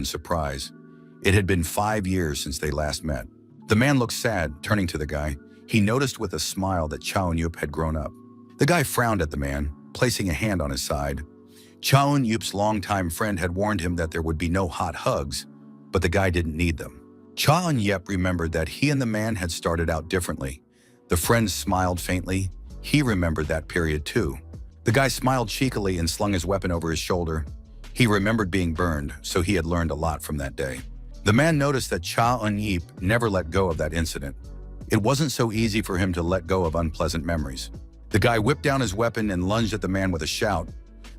in surprise. It had been 5 years since they last met. The man looked sad, turning to the guy. He noticed with a smile that Chao Eun-yup had grown up. The guy frowned at the man, placing a hand on his side. Chao Eun-yup's longtime friend had warned him that there would be no hot hugs, but the guy didn't need them. Chao Eun-yup remembered that he and the man had started out differently. The friend smiled faintly. He remembered that period too. The guy smiled cheekily and slung his weapon over his shoulder. He remembered being burned, so he had learned a lot from that day. The man noticed that Chao Eun-yup never let go of that incident. It wasn't so easy for him to let go of unpleasant memories. The guy whipped down his weapon and lunged at the man with a shout.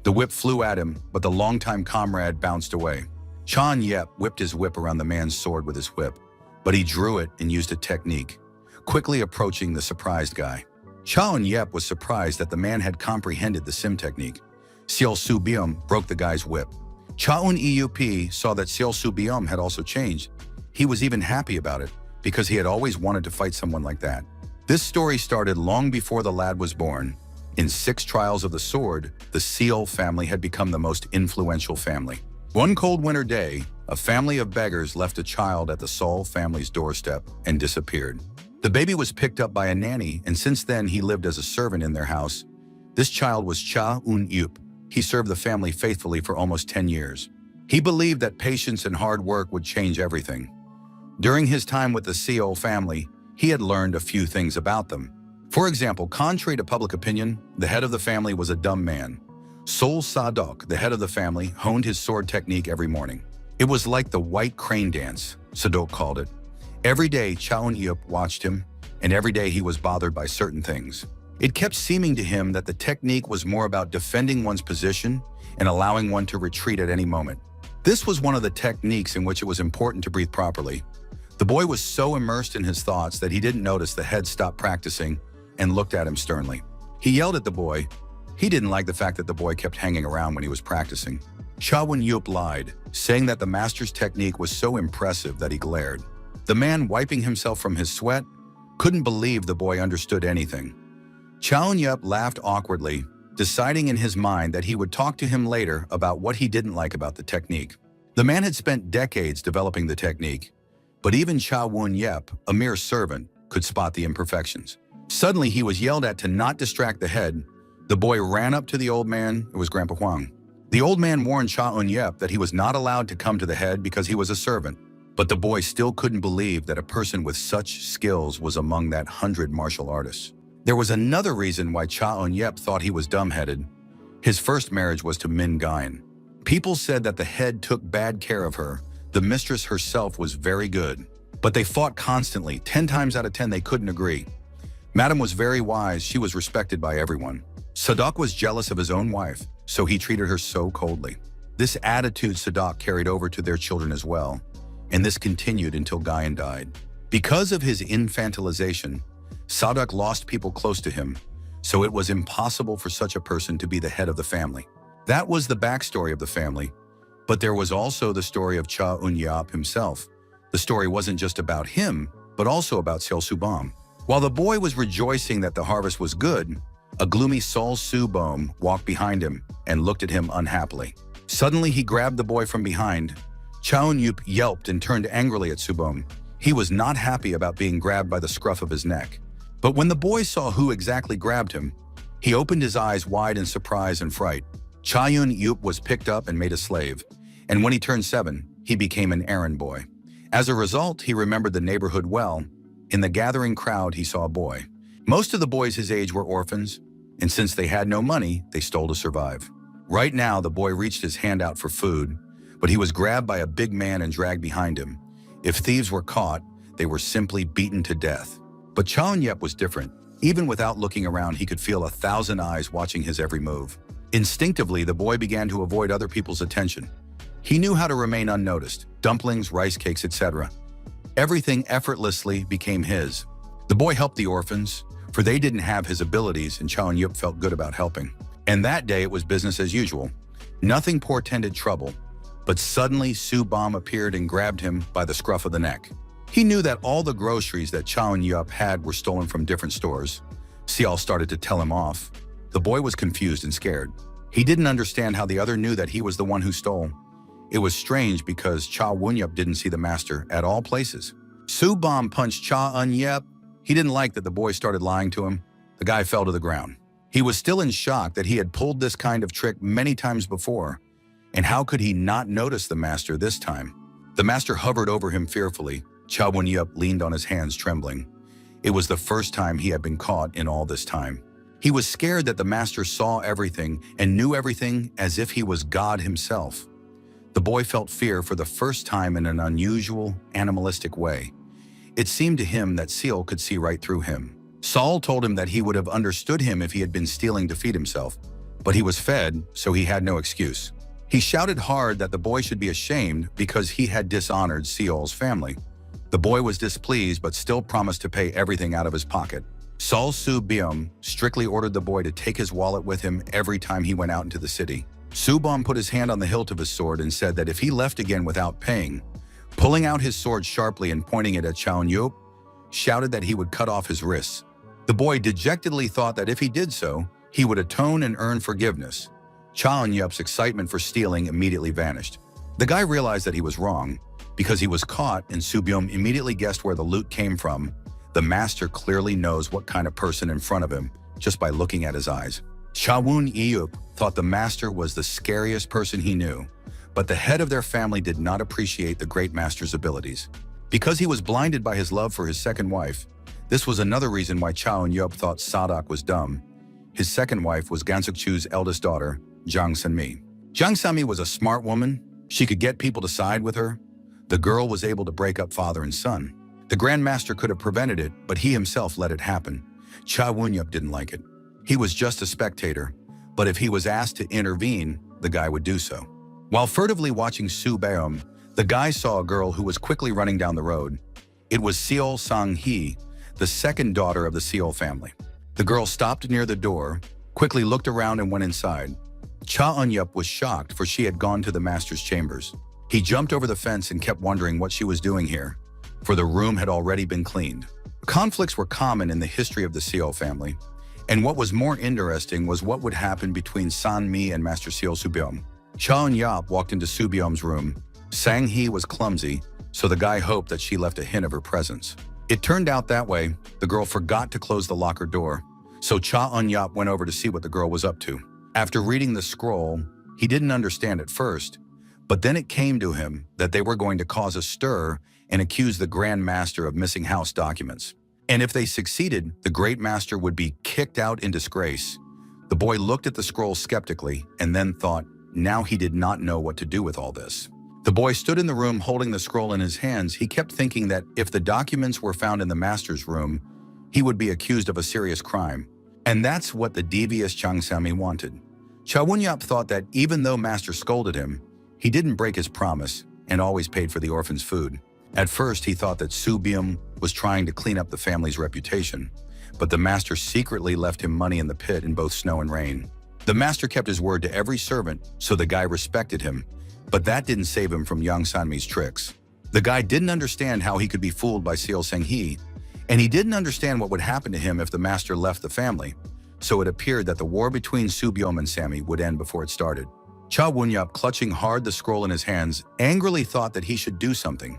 The whip flew at him, but the longtime comrade bounced away. Chao Eun-yup whipped his whip around the man's sword with his whip, but he drew it and used a technique, quickly approaching the surprised guy. Chao Eun-yup was surprised that the man had comprehended the sim technique. Seol Su-byum broke the guy's whip. Chao Eun-yup saw that Seol Su-byum had also changed. He was even happy about it, because he had always wanted to fight someone like that. This story started long before the lad was born. In 6 trials of the sword, the Seol family had become the most influential family. One cold winter day, a family of beggars left a child at the Seol family's doorstep and disappeared. The baby was picked up by a nanny, and since then he lived as a servant in their house. This child was Chao Eun-yup. He served the family faithfully for almost 10 years. He believed that patience and hard work would change everything. During his time with the Seol family, he had learned a few things about them. For example, contrary to public opinion, the head of the family was a dumb man. Sol Sadok, the head of the family, honed his sword technique every morning. It was like the white crane dance, Sadok called it. Every day, Chao Eun-yup watched him, and every day he was bothered by certain things. It kept seeming to him that the technique was more about defending one's position and allowing one to retreat at any moment. This was one of the techniques in which it was important to breathe properly. The boy was so immersed in his thoughts that he didn't notice the head stopped practicing and looked at him sternly. He yelled at the boy. He didn't like the fact that the boy kept hanging around when he was practicing. Chao Eun-yup lied, saying that the master's technique was so impressive that he glared. The man, wiping himself from his sweat, couldn't believe the boy understood anything. Chao Eun-yup laughed awkwardly, deciding in his mind that he would talk to him later about what he didn't like about the technique. The man had spent decades developing the technique, but even Chao Eun-yup, a mere servant, could spot the imperfections. Suddenly, he was yelled at to not distract the head. The boy ran up to the old man. It was Grandpa Huang. The old man warned Chao Eun-yup that he was not allowed to come to the head because he was a servant. But the boy still couldn't believe that a person with such skills was among that 100 martial artists. There was another reason why Chao Eun-yup thought he was dumb-headed. His first marriage was to Min Gain. People said that the head took bad care of her. The mistress herself was very good. But they fought constantly. 10 times out of 10 they couldn't agree. Madam was very wise. She was respected by everyone. Sadok was jealous of his own wife, so he treated her so coldly. This attitude Sadok carried over to their children as well, and this continued until Gayan died. Because of his infantilization, Sadok lost people close to him, so it was impossible for such a person to be the head of the family. That was the backstory of the family, but there was also the story of Chao Eun-yup himself. The story wasn't just about him, but also about Seol Su-byum. While the boy was rejoicing that the harvest was good, a gloomy Seol Su-byum walked behind him and looked at him unhappily. Suddenly, he grabbed the boy from behind. Chao Eun-yup yelped and turned angrily at Su-byum. He was not happy about being grabbed by the scruff of his neck. But when the boy saw who exactly grabbed him, he opened his eyes wide in surprise and fright. Chao Eun-yup was picked up and made a slave, and when he turned 7, he became an errand boy. As a result, he remembered the neighborhood well. In the gathering crowd, he saw a boy. Most of the boys his age were orphans, and since they had no money, they stole to survive. Right now, the boy reached his hand out for food, but he was grabbed by a big man and dragged behind him. If thieves were caught, they were simply beaten to death. But Chao Eun-yup was different. Even without looking around, he could feel 1,000 eyes watching his every move. Instinctively, the boy began to avoid other people's attention. He knew how to remain unnoticed: dumplings, rice cakes, etc. Everything effortlessly became his. The boy helped the orphans, for they didn't have his abilities, and Chao Eun-yup felt good about helping. And that day it was business as usual. Nothing portended trouble, but suddenly Su-byum appeared and grabbed him by the scruff of the neck. He knew that all the groceries that Chao Eun-yup had were stolen from different stores. Seol started to tell him off. The boy was confused and scared. He didn't understand how the other knew that he was the one who stole. It was strange because Cha Wunyup didn't see the master at all places. Su Bom punched Cha Unyup. He didn't like that the boy started lying to him. The guy fell to the ground. He was still in shock that he had pulled this kind of trick many times before, and how could he not notice the master this time? The master hovered over him fearfully. Cha Wunyup leaned on his hands, trembling. It was the first time he had been caught in all this time. He was scared that the master saw everything and knew everything as if he was God himself. The boy felt fear for the first time in an unusual, animalistic way. It seemed to him that Seal could see right through him. Saul told him that he would have understood him if he had been stealing to feed himself, but he was fed, so he had no excuse. He shouted hard that the boy should be ashamed because he had dishonored Seol's family. The boy was displeased but still promised to pay everything out of his pocket. Saul Su Biom strictly ordered the boy to take his wallet with him every time he went out into the city. Su Bom put his hand on the hilt of his sword and said that if he left again without paying, pulling out his sword sharply and pointing it at Chao Yup, shouted that he would cut off his wrists. The boy dejectedly thought that if he did so, he would atone and earn forgiveness. Chao Yup's excitement for stealing immediately vanished. The guy realized that he was wrong because he was caught, and Su Biom immediately guessed where the loot came from. The master clearly knows what kind of person in front of him just by looking at his eyes. Chawun Iyup thought the master was the scariest person he knew, but the head of their family did not appreciate the great master's abilities. Because he was blinded by his love for his second wife, this was another reason why Chao Yup thought Sadak was dumb. His second wife was Gansukchu's eldest daughter, Jiang Sanmi. Jiang Sanmi was a smart woman. She could get people to side with her. The girl was able to break up father and son. The Grand Master could have prevented it, but he himself let it happen. Cha Wunyup didn't like it. He was just a spectator, but if he was asked to intervene, the guy would do so. While furtively watching Su Beom, the guy saw a girl who was quickly running down the road. It was Seol Sang-hee, the second daughter of the Seol family. The girl stopped near the door, quickly looked around and went inside. Cha Unyup was shocked, for she had gone to the master's chambers. He jumped over the fence and kept wondering what she was doing here, for the room had already been cleaned. Conflicts were common in the history of the Seol family, and what was more interesting was what would happen between San Mi and Master Seol Subyom. Cha Unyup walked into Subyom's room. Sang-hee was clumsy, so the guy hoped that she left a hint of her presence. It turned out that way. The girl forgot to close the locker door, so Cha Unyup went over to see what the girl was up to. After reading the scroll, he didn't understand at first, but then it came to him that they were going to cause a stir and accuse the Grand Master of missing house documents. And if they succeeded, the Great Master would be kicked out in disgrace. The boy looked at the scroll skeptically and then thought, now he did not know what to do with all this. The boy stood in the room holding the scroll in his hands. He kept thinking that if the documents were found in the master's room, he would be accused of a serious crime. And that's what the devious Chang Sami wanted. Cha Wunyap thought that even though master scolded him, he didn't break his promise and always paid for the orphan's food. At first, he thought that Su Biom was trying to clean up the family's reputation, but the master secretly left him money in the pit in both snow and rain. The master kept his word to every servant, so the guy respected him, but that didn't save him from Yang Sanmi's tricks. The guy didn't understand how he could be fooled by Seol Sang-hee, and he didn't understand what would happen to him if the master left the family, so it appeared that the war between Su Biom and Sammy would end before it started. Cha Wunyap, clutching hard the scroll in his hands, angrily thought that he should do something.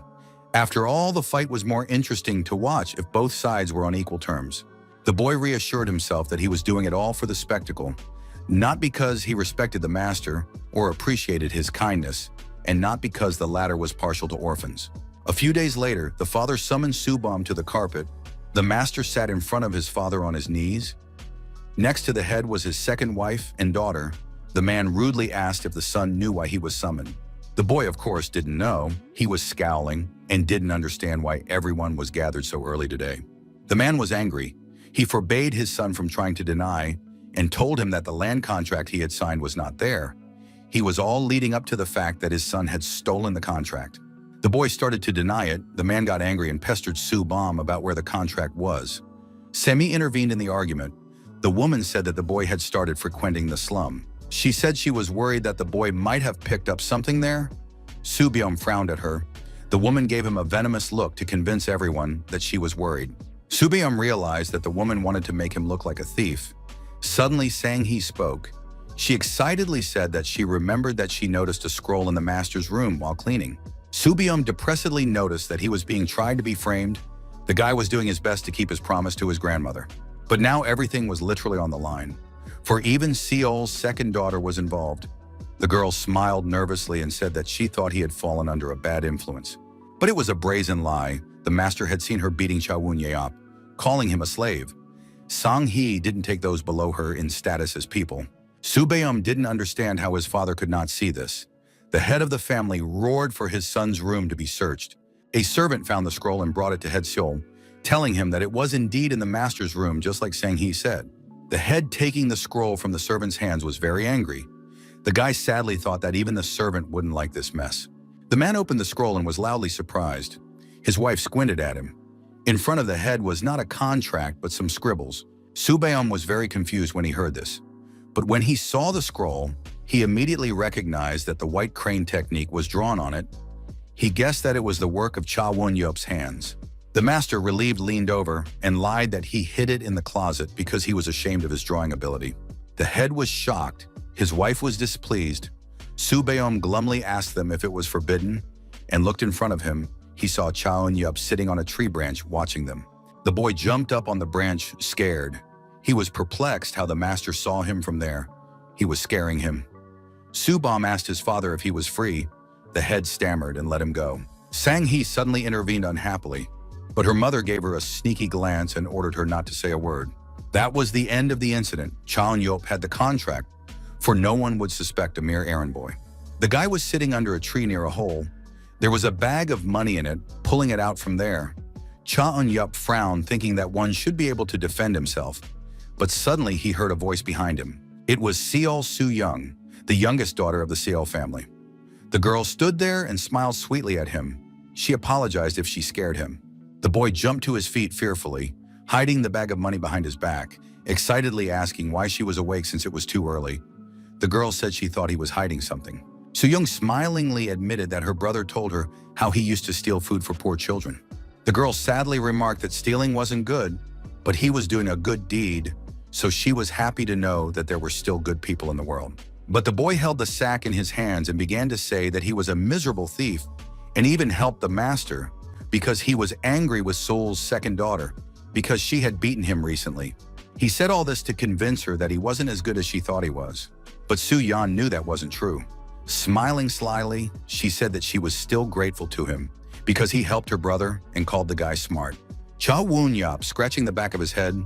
After all, the fight was more interesting to watch if both sides were on equal terms. The boy reassured himself that he was doing it all for the spectacle, not because he respected the master or appreciated his kindness, and not because the latter was partial to orphans. A few days later, the father summoned Subom to the carpet. The master sat in front of his father on his knees. Next to the head was his second wife and daughter. The man rudely asked if the son knew why he was summoned. The boy, of course, didn't know. He was scowling and didn't understand why everyone was gathered so early today. The man was angry. He forbade his son from trying to deny and told him that the land contract he had signed was not there. He was all leading up to the fact that his son had stolen the contract. The boy started to deny it. The man got angry and pestered Su Bom about where the contract was. Semi intervened in the argument. The woman said that the boy had started frequenting the slum. She said she was worried that the boy might have picked up something there. Su Biom frowned at her. The woman gave him a venomous look to convince everyone that she was worried. Su Biom realized that the woman wanted to make him look like a thief. Suddenly, Sang-hee spoke. She excitedly said that she remembered that she noticed a scroll in the master's room while cleaning. Subyum depressedly noticed that he was being tried to be framed. The guy was doing his best to keep his promise to his grandmother. But now everything was literally on the line, for even Seol's second daughter was involved. The girl smiled nervously and said that she thought he had fallen under a bad influence. But it was a brazen lie. The master had seen her beating Cha Won-yeop, calling him a slave. Sang-hee didn't take those below her in status as people. Subyum didn't understand how his father could not see this. The head of the family roared for his son's room to be searched. A servant found the scroll and brought it to head Seol, telling him that it was indeed in the master's room, just like Sang-hee said. The head taking the scroll from the servant's hands was very angry. The guy sadly thought that even the servant wouldn't like this mess. The man opened the scroll and was loudly surprised. His wife squinted at him. In front of the head was not a contract but some scribbles. Subyum was very confused when he heard this. But when he saw the scroll, he immediately recognized that the white crane technique was drawn on it. He guessed that it was the work of Cha Won-yeop's hands. The master, relieved, leaned over and lied that he hid it in the closet because he was ashamed of his drawing ability. The head was shocked. His wife was displeased. Subyum glumly asked them if it was forbidden and looked in front of him. He saw Cha Won-yeop sitting on a tree branch watching them. The boy jumped up on the branch, scared. He was perplexed how the master saw him from there. He was scaring him. Subyum asked his father if he was free. The head stammered and let him go. Sang-hee suddenly intervened unhappily, but her mother gave her a sneaky glance and ordered her not to say a word. That was the end of the incident. Cha Won-yeop had the contract, for no one would suspect a mere errand boy. The guy was sitting under a tree near a hole. There was a bag of money in it, pulling it out from there. Cha Won-yeop frowned, thinking that one should be able to defend himself. But suddenly he heard a voice behind him. It was Seol Soo-young, the youngest daughter of the Seol family. The girl stood there and smiled sweetly at him. She apologized if she scared him. The boy jumped to his feet fearfully, hiding the bag of money behind his back, excitedly asking why she was awake since it was too early. The girl said she thought he was hiding something. Soo-young smilingly admitted that her brother told her how he used to steal food for poor children. The girl sadly remarked that stealing wasn't good, but he was doing a good deed, so she was happy to know that there were still good people in the world. But the boy held the sack in his hands and began to say that he was a miserable thief and even helped the master because he was angry with Seol's second daughter because she had beaten him recently. He said all this to convince her that he wasn't as good as she thought he was. But Soo-yeon knew that wasn't true. Smiling slyly, she said that she was still grateful to him because he helped her brother and called the guy smart. Cha Won-yeop, scratching the back of his head,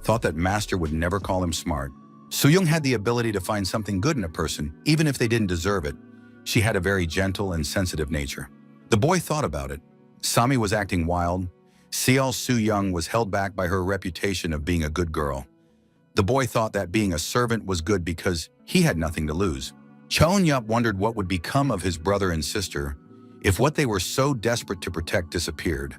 thought that master would never call him smart. Soo-young had the ability to find something good in a person, even if they didn't deserve it. She had a very gentle and sensitive nature. The boy thought about it. Sami was acting wild. Seol Soo-young was held back by her reputation of being a good girl. The boy thought that being a servant was good because he had nothing to lose. Cha Won-yeop wondered what would become of his brother and sister if what they were so desperate to protect disappeared.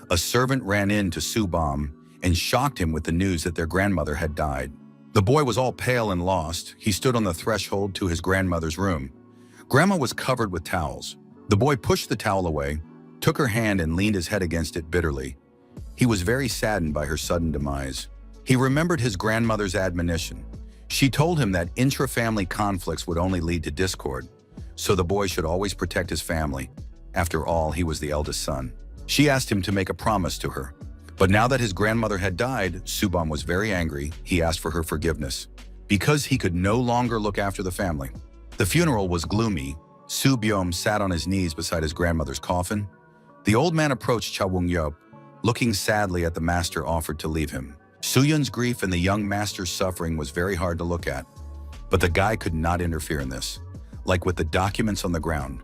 A servant ran in to Subyum and shocked him with the news that their grandmother had died. The boy was all pale and lost. He stood on the threshold to his grandmother's room. Grandma was covered with towels. The boy pushed the towel away, took her hand and leaned his head against it bitterly. He was very saddened by her sudden demise. He remembered his grandmother's admonition. She told him that intra-family conflicts would only lead to discord, so the boy should always protect his family. After all, he was the eldest son. She asked him to make a promise to her. But now that his grandmother had died, Subyum was very angry. He asked for her forgiveness because he could no longer look after the family. The funeral was gloomy. Subyum sat on his knees beside his grandmother's coffin. The old man approached Cha Won-yeop, looking sadly at the master, offered to leave him. Soo-yeon's grief and the young master's suffering was very hard to look at, but the guy could not interfere in this, like with the documents on the ground,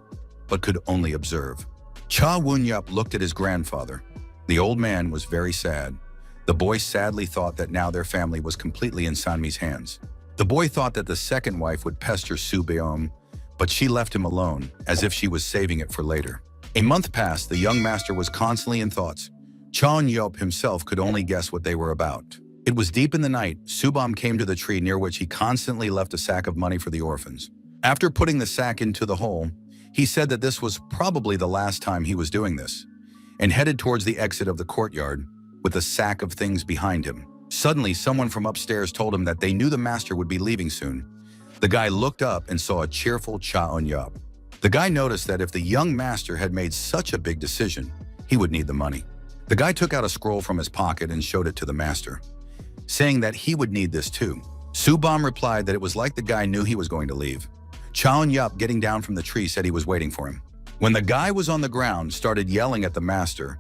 but could only observe. Cha Won-yeop looked at his grandfather. The old man was very sad. The boy sadly thought that now their family was completely in Sanmi's hands. The boy thought that the second wife would pester Subyum, but she left him alone, as if she was saving it for later. A month passed. The young master was constantly in thoughts. Cha Won-yeop himself could only guess what they were about. It was deep in the night. Subyum came to the tree near which he constantly left a sack of money for the orphans. After putting the sack into the hole, he said that this was probably the last time he was doing this, and headed towards the exit of the courtyard with a sack of things behind him. Suddenly, someone from upstairs told him that they knew the master would be leaving soon. The guy looked up and saw a cheerful Cha Eun-yup. The guy noticed that if the young master had made such a big decision, he would need the money. The guy took out a scroll from his pocket and showed it to the master, saying that he would need this too. Subam replied that it was like the guy knew he was going to leave. Cha Eun-yup, getting down from the tree, said he was waiting for him. When the guy was on the ground, started yelling at the master.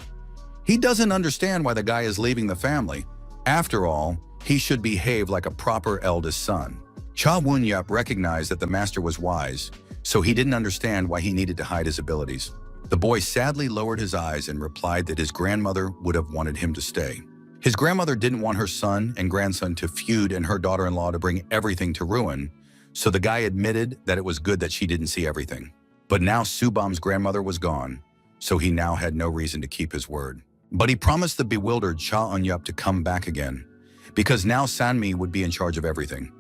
He doesn't understand why the guy is leaving the family. After all, he should behave like a proper eldest son. Cha Eun-yup recognized that the master was wise, so he didn't understand why he needed to hide his abilities. The boy sadly lowered his eyes and replied that his grandmother would have wanted him to stay. His grandmother didn't want her son and grandson to feud and her daughter-in-law to bring everything to ruin, so the guy admitted that it was good that she didn't see everything. But now Subam's grandmother was gone, so he now had no reason to keep his word. But he promised the bewildered Cha Eun-yup to come back again, because now Sanmi would be in charge of everything.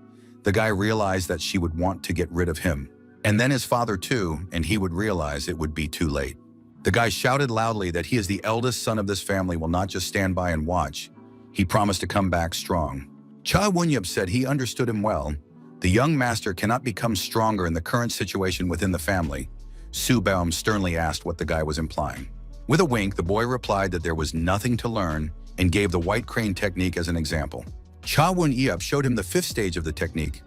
The guy realized that she would want to get rid of him, and then his father too, and he would realize it would be too late. The guy shouted loudly that he is the eldest son of this family, will not just stand by and watch. He promised to come back strong. Cha Eun-yup said he understood him well. The young master cannot become stronger in the current situation within the family. Subam sternly asked what the guy was implying. With a wink, the boy replied that there was nothing to learn and gave the white crane technique as an example. Cha Eun-yup showed him the fifth stage of the technique,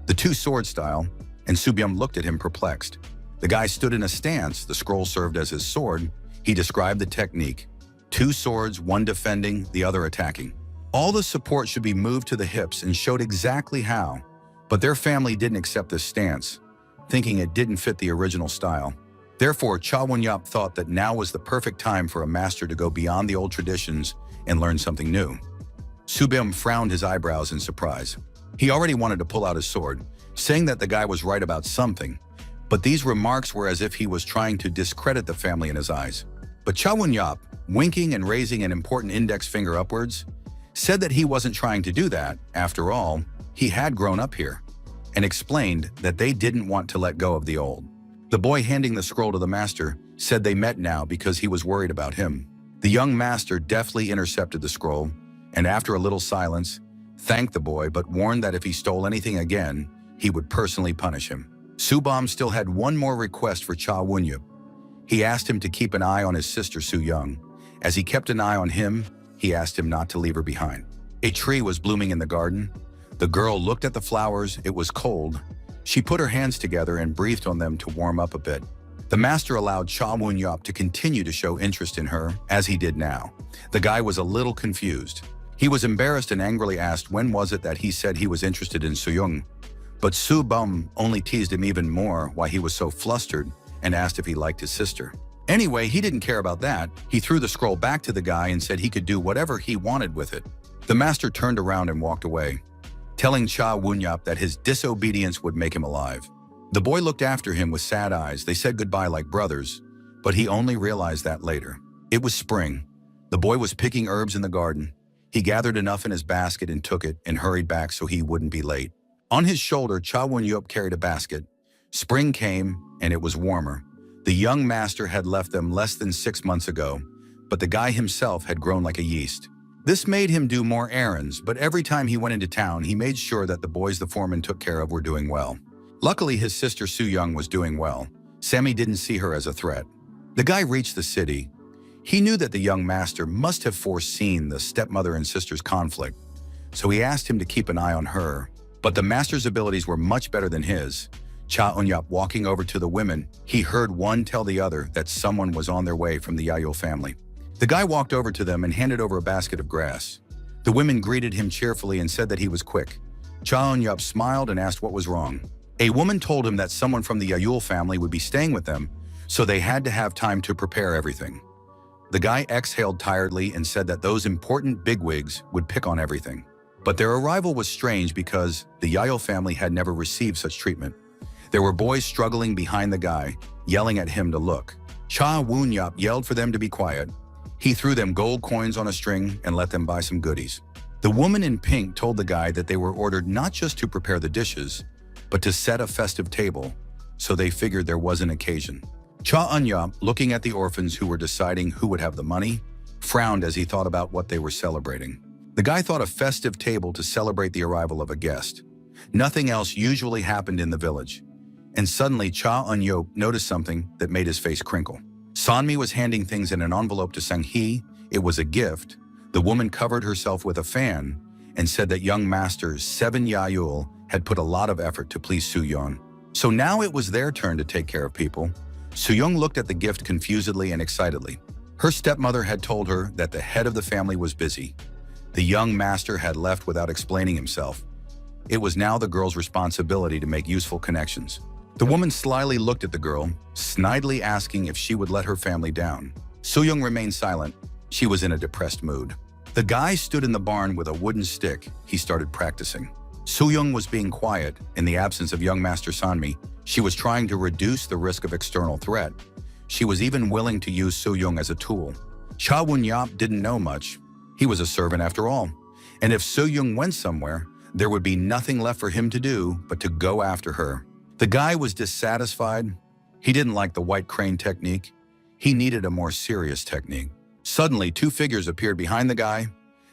the two-sword style, and Subam looked at him perplexed. The guy stood in a stance, the scroll served as his sword. He described the technique. Two swords, one defending, the other attacking. All the support should be moved to the hips and showed exactly how, but their family didn't accept this stance, thinking it didn't fit the original style. Therefore, Cha Eun-yup thought that now was the perfect time for a master to go beyond the old traditions and learn something new. Subam frowned his eyebrows in surprise. He already wanted to pull out his sword, saying that the guy was right about something, but these remarks were as if he was trying to discredit the family in his eyes. But Cha Eun-yup, winking and raising an important index finger upwards, said that he wasn't trying to do that. After all, he had grown up here, and explained that they didn't want to let go of the old. The boy, handing the scroll to the master, said they met now because he was worried about him. The young master deftly intercepted the scroll, and after a little silence, thanked the boy but warned that if he stole anything again, he would personally punish him. Subam still had one more request for Cha Eun-yup. He asked him to keep an eye on his sister Su-young. As he kept an eye on him, he asked him not to leave her behind. A tree was blooming in the garden. The girl looked at the flowers. It was cold. She put her hands together and breathed on them to warm up a bit. The master allowed Cha Eun-yup to continue to show interest in her, as he did now. The guy was a little confused. He was embarrassed and angrily asked when was it that he said he was interested in Su-young. But Subam only teased him even more why he was so flustered and asked if he liked his sister. Anyway, he didn't care about that. He threw the scroll back to the guy and said he could do whatever he wanted with it. The master turned around and walked away, telling Cha Eun-yup that his disobedience would make him alive. The boy looked after him with sad eyes. They said goodbye like brothers, but he only realized that later. It was spring. The boy was picking herbs in the garden. He gathered enough in his basket and took it and hurried back so he wouldn't be late. On his shoulder, Cha Eun-yup carried a basket. Spring came, and it was warmer. The young master had left them less than 6 months ago, but the guy himself had grown like a yeast. This made him do more errands, but every time he went into town, he made sure that the boys the foreman took care of were doing well. Luckily, his sister Su-young was doing well. Sammy didn't see her as a threat. The guy reached the city. He knew that the young master must have foreseen the stepmother and sister's conflict, so he asked him to keep an eye on her. But the master's abilities were much better than his. Cha Eun-yup walking over to the women, he heard one tell the other that someone was on their way from the Yahello family. The guy walked over to them and handed over a basket of grass. The women greeted him cheerfully and said that he was quick. Cha Eun-yup smiled and asked what was wrong. A woman told him that someone from the Yahello family would be staying with them, so they had to have time to prepare everything. The guy exhaled tiredly and said that those important bigwigs would pick on everything. But their arrival was strange because the Yahello family had never received such treatment. There were boys struggling behind the guy, yelling at him to look. Cha Eun-yup yelled for them to be quiet. He threw them gold coins on a string and let them buy some goodies. The woman in pink told the guy that they were ordered not just to prepare the dishes, but to set a festive table, so they figured there was an occasion. Cha Eun-yup, looking at the orphans who were deciding who would have the money, frowned as he thought about what they were celebrating. The guy thought a festive table to celebrate the arrival of a guest. Nothing else usually happened in the village. And suddenly Cha Eun-yeop noticed something that made his face crinkle. Sanmi was handing things in an envelope to Sang-hee. It was a gift. The woman covered herself with a fan and said that young master Seven Yahyul had put a lot of effort to please Soo-young. So now it was their turn to take care of people. Soo-young looked at the gift confusedly and excitedly. Her stepmother had told her that the head of the family was busy. The young master had left without explaining himself. It was now the girl's responsibility to make useful connections. The woman slyly looked at the girl, snidely asking if she would let her family down. Soo-young remained silent. She was in a depressed mood. The guy stood in the barn with a wooden stick. He started practicing. Soo-young was being quiet. In the absence of young master Sanmi, she was trying to reduce the risk of external threat. She was even willing to use Soo-young as a tool. Cha Won-yap didn't know much. He was a servant after all. And if Soo-young went somewhere, there would be nothing left for him to do but to go after her. The guy was dissatisfied. He didn't like the white crane technique. He needed a more serious technique. Suddenly, two figures appeared behind the guy.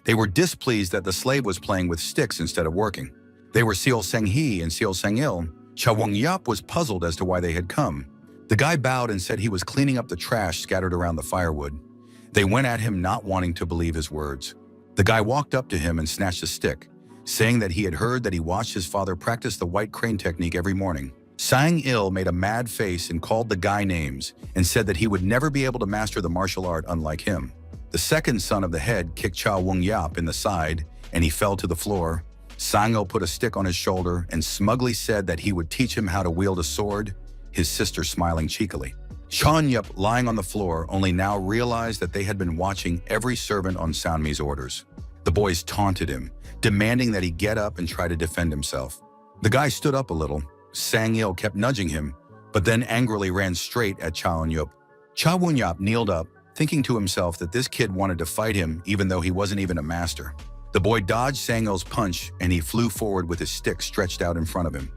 They were displeased that the slave was playing with sticks instead of working. They were Seol Sang-hee and Seol Sang-il. Cha Won-yap was puzzled as to why they had come. The guy bowed and said he was cleaning up the trash scattered around the firewood. They went at him, not wanting to believe his words. The guy walked up to him and snatched a stick, saying that he had heard that he watched his father practice the white crane technique every morning. Sang-il made a mad face and called the guy names and said that he would never be able to master the martial art unlike him. The second son of the head kicked Cha Won-yap in the side and he fell to the floor. Sang-il put a stick on his shoulder and smugly said that he would teach him how to wield a sword, his sister smiling cheekily. Cha Eun-yeop, lying on the floor, only now realized that they had been watching every servant on Sanmi's orders. The boys taunted him, demanding that he get up and try to defend himself. The guy stood up a little. Sang-il kept nudging him, but then angrily ran straight at Cha Eun-yeop. Cha Won-yap kneeled up, thinking to himself that this kid wanted to fight him even though he wasn't even a master. The boy dodged Sang-il's punch and he flew forward with his stick stretched out in front of him.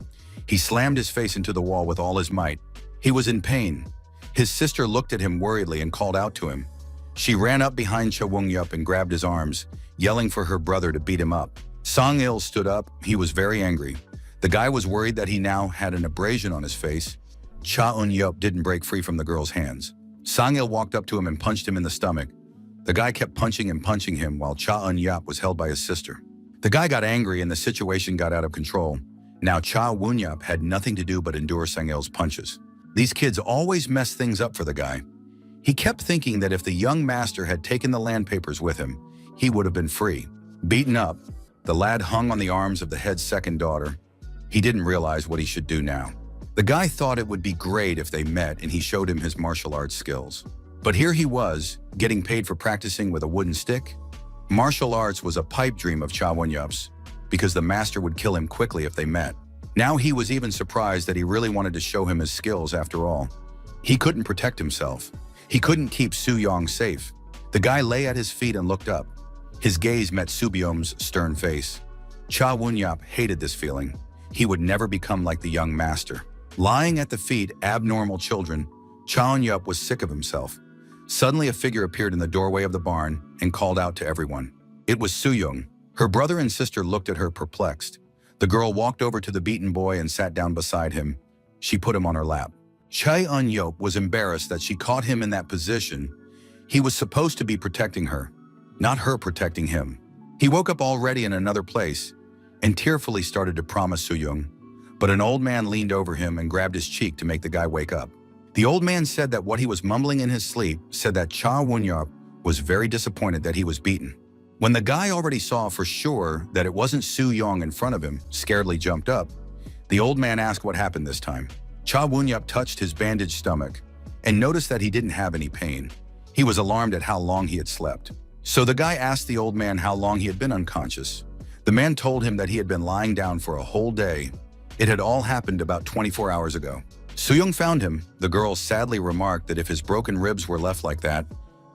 He slammed his face into the wall with all his might. He was in pain. His sister looked at him worriedly and called out to him. She ran up behind Cha Won-yap and grabbed his arms, yelling for her brother to beat him up. Sang-il stood up. He was very angry. The guy was worried that he now had an abrasion on his face. Cha Eun-yeop didn't break free from the girl's hands. Sang-il walked up to him and punched him in the stomach. The guy kept punching and punching him while Cha Eun-yeop was held by his sister. The guy got angry and the situation got out of control. Now Cha Won-yap had nothing to do but endure Sang-il's punches. These kids always messed things up for the guy. He kept thinking that if the young master had taken the land papers with him, he would have been free. Beaten up, the lad hung on the arms of the head's second daughter. He didn't realize what he should do now. The guy thought it would be great if they met and he showed him his martial arts skills. But here he was, getting paid for practicing with a wooden stick. Martial arts was a pipe dream of Cha Won-yap's, because the master would kill him quickly if they met. Now he was even surprised that he really wanted to show him his skills after all. He couldn't protect himself. He couldn't keep Soo-young safe. The guy lay at his feet and looked up. His gaze met Soo-byung's stern face. Cha Won-yap hated this feeling. He would never become like the young master. Lying at the feet, abnormal children, Cha Eun-yeop was sick of himself. Suddenly a figure appeared in the doorway of the barn and called out to everyone. It was Soo-young. Her brother and sister looked at her perplexed. The girl walked over to the beaten boy and sat down beside him. She put him on her lap. Cha Eun-yeop was embarrassed that she caught him in that position. He was supposed to be protecting her, not her protecting him. He woke up already in another place and tearfully started to promise Soo-young, but an old man leaned over him and grabbed his cheek to make the guy wake up. The old man said that what he was mumbling in his sleep said that Cha Won-yap was very disappointed that he was beaten. When the guy already saw for sure that it wasn't Soo-young in front of him, scaredly jumped up. The old man asked what happened this time. Cha Won-yap touched his bandaged stomach and noticed that he didn't have any pain. He was alarmed at how long he had slept. So the guy asked the old man how long he had been unconscious. The man told him that he had been lying down for a whole day. It had all happened about 24 hours ago. Soo-young found him. The girl sadly remarked that if his broken ribs were left like that,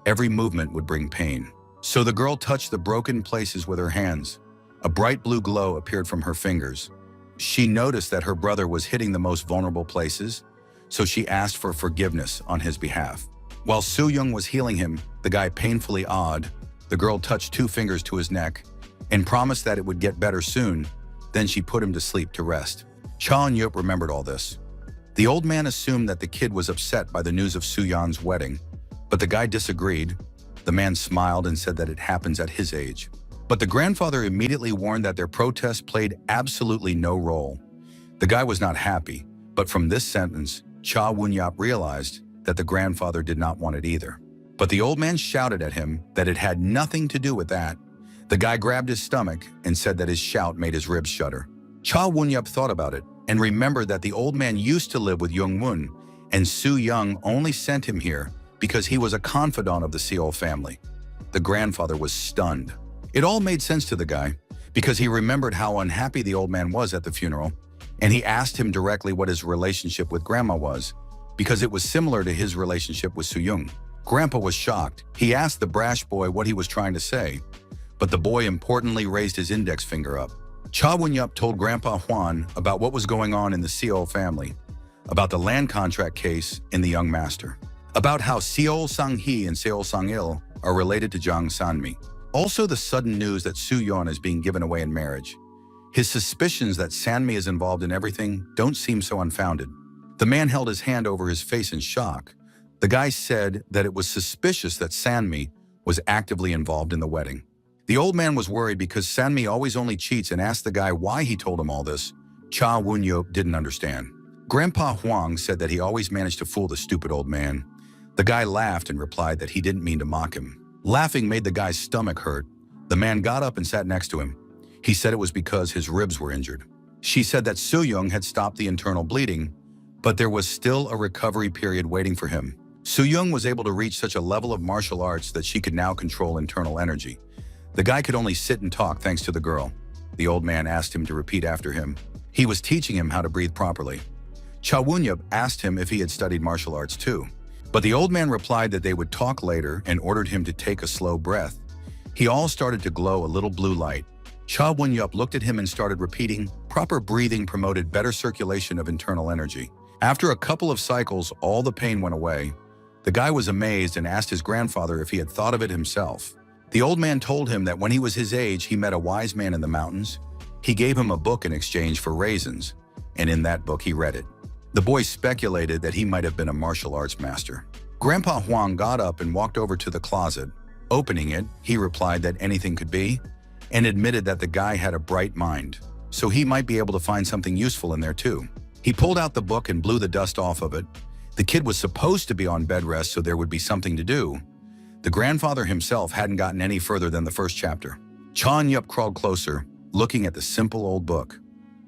every movement would bring pain. So the girl touched the broken places with her hands. A bright blue glow appeared from her fingers. She noticed that her brother was hitting the most vulnerable places, so she asked for forgiveness on his behalf. While Soo-young was healing him, the guy painfully awed. The girl touched 2 fingers to his neck and promised that it would get better soon. Then she put him to sleep to rest. Cha and Yup remembered all this. The old man assumed that the kid was upset by the news of Soo-yeon's wedding, but the guy disagreed. The man smiled and said that it happens at his age. But the grandfather immediately warned that their protest played absolutely no role. The guy was not happy, but from this sentence, Cha Woon-yup realized that the grandfather did not want it either. But the old man shouted at him that it had nothing to do with that. The guy grabbed his stomach and said that his shout made his ribs shudder. Cha Woon-yup thought about it and remembered that the old man used to live with Young-woon, and Soo-young only sent him here because he was a confidant of the Seol family. The grandfather was stunned. It all made sense to the guy because he remembered how unhappy the old man was at the funeral, and he asked him directly what his relationship with Grandma was, because it was similar to his relationship with Soo-young. Grandpa was shocked. He asked the brash boy what he was trying to say, but the boy importantly raised his index finger up. Cha Woon-yup told Grandpa Hwan about what was going on in the Seol family, about the land contract case in the young master, about how Seol Sang-hee and Seol Sang-il are related to Jang San-mi. Also the sudden news that Soo-yeon is being given away in marriage. His suspicions that San-mi is involved in everything don't seem so unfounded. The man held his hand over his face in shock. The guy said that it was suspicious that San-mi was actively involved in the wedding. The old man was worried because San-mi always only cheats and asked the guy why he told him all this. Cha Woon-yup didn't understand. Grandpa Huang said that he always managed to fool the stupid old man. The guy laughed and replied that he didn't mean to mock him. Laughing made the guy's stomach hurt. The man got up and sat next to him. He said it was because his ribs were injured. She said that Soo-young had stopped the internal bleeding, but there was still a recovery period waiting for him. Soo-young was able to reach such a level of martial arts that she could now control internal energy. The guy could only sit and talk thanks to the girl. The old man asked him to repeat after him. He was teaching him how to breathe properly. Cha Woon-yup asked him if he had studied martial arts too. But the old man replied that they would talk later and ordered him to take a slow breath. He all started to glow a little blue light. Cha Woon-yup looked at him and started repeating, proper breathing promoted better circulation of internal energy. After a couple of cycles, all the pain went away. The guy was amazed and asked his grandfather if he had thought of it himself. The old man told him that when he was his age, he met a wise man in the mountains. He gave him a book in exchange for raisins, and in that book he read it. The boy speculated that he might have been a martial arts master. Grandpa Huang got up and walked over to the closet. Opening it, he replied that anything could be, and admitted that the guy had a bright mind, so he might be able to find something useful in there too. He pulled out the book and blew the dust off of it. The kid was supposed to be on bed rest, so there would be something to do. The grandfather himself hadn't gotten any further than the first chapter. Cha Woon-yup crawled closer, looking at the simple old book.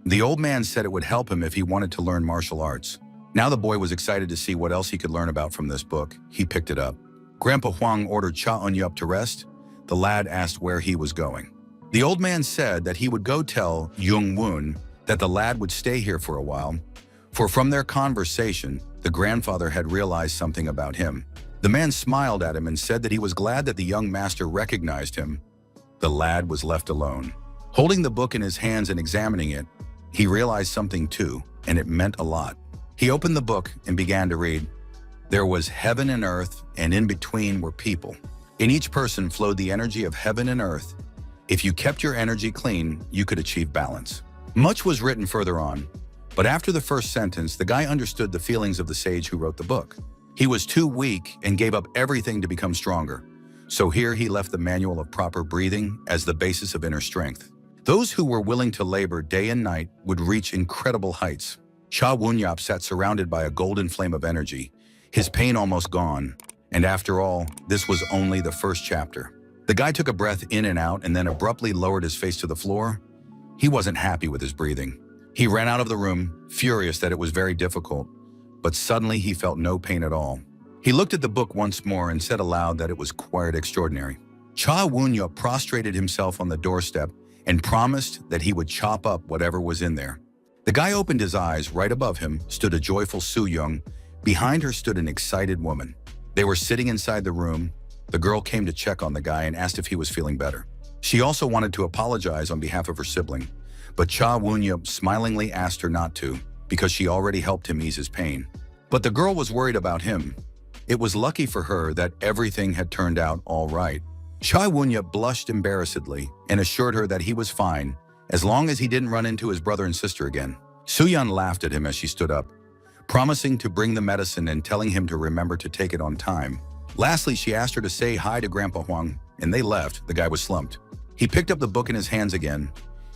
The old man said it would help him if he wanted to learn martial arts. Now the boy was excited to see what else he could learn about from this book. He picked it up. Grandpa Huang ordered Cha Woon-yup to rest. The lad asked where he was going. The old man said that he would go tell Young-woon that the lad would stay here for a while, for from their conversation, the grandfather had realized something about him. The man smiled at him and said that he was glad that the young master recognized him. The lad was left alone. Holding the book in his hands and examining it, he realized something too, and it meant a lot. He opened the book and began to read. There was heaven and earth, and in between were people. In each person flowed the energy of heaven and earth. If you kept your energy clean, you could achieve balance. Much was written further on, but after the first sentence, the guy understood the feelings of the sage who wrote the book. He was too weak and gave up everything to become stronger. So here he left the manual of proper breathing as the basis of inner strength. Those who were willing to labor day and night would reach incredible heights. Cha Woon-yup sat surrounded by a golden flame of energy, his pain almost gone. And after all, this was only the first chapter. The guy took a breath in and out and then abruptly lowered his face to the floor. He wasn't happy with his breathing. He ran out of the room, furious that it was very difficult, but suddenly he felt no pain at all. He looked at the book once more and said aloud that it was quite extraordinary. Cha Woon-yup prostrated himself on the doorstep and promised that he would chop up whatever was in there. The guy opened his eyes. Right above him stood a joyful Soo-young. Behind her stood an excited woman. They were sitting inside the room. The girl came to check on the guy and asked if he was feeling better. She also wanted to apologize on behalf of her sibling, but Cha Woon-yup smilingly asked her not to because she already helped him ease his pain. But the girl was worried about him. It was lucky for her that everything had turned out all right. Cha Woon-yup blushed embarrassedly and assured her that he was fine as long as he didn't run into his brother and sister again. Soo-yeon laughed at him as she stood up, promising to bring the medicine and telling him to remember to take it on time. Lastly, she asked her to say hi to Grandpa Hwang, and they left. The guy was slumped. He picked up the book in his hands again.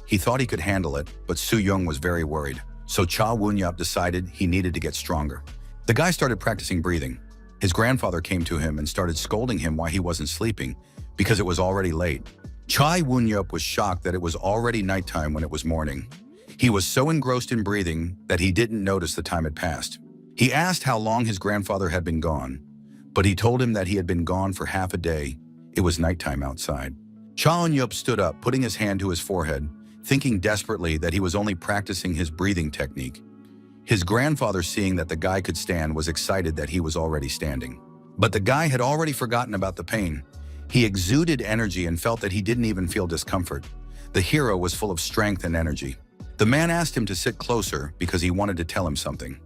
He thought he could handle it, but Soo-young was very worried. So Cha Woon-yup decided he needed to get stronger. The guy started practicing breathing. His grandfather came to him and started scolding him why he wasn't sleeping, because it was already late. Cha Woon-yup was shocked that it was already nighttime when it was morning. He was so engrossed in breathing that he didn't notice the time had passed. He asked how long his grandfather had been gone, but he told him that he had been gone for half a day. It was nighttime outside. Cha Woon-yup stood up, putting his hand to his forehead, thinking desperately that he was only practicing his breathing technique. His grandfather, seeing that the guy could stand, was excited that he was already standing. But the guy had already forgotten about the pain. He exuded energy and felt that he didn't even feel discomfort. The hero was full of strength and energy. The man asked him to sit closer because he wanted to tell him something.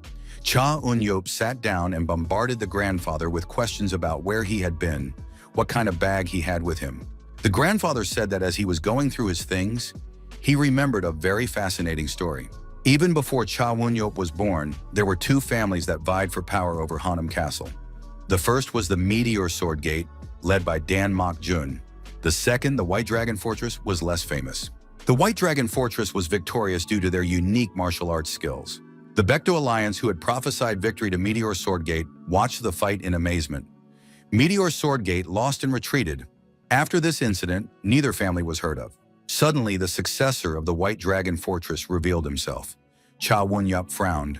Cha Woon-yup sat down and bombarded the grandfather with questions about where he had been, what kind of bag he had with him. The grandfather said that as he was going through his things, he remembered a very fascinating story. Even before Cha Woon-yup was born, there were two families that vied for power over Hanam Castle. The first was the Meteor Sword Gate, led by Dan Mok-jun. The second, the White Dragon Fortress, was less famous. The White Dragon Fortress was victorious due to their unique martial arts skills. The Baekdo Alliance, who had prophesied victory to Meteor Sword Gate, watched the fight in amazement. Meteor Sword Gate lost and retreated. After this incident, neither family was heard of. Suddenly, the successor of the White Dragon Fortress revealed himself. Cha Woon-yup frowned.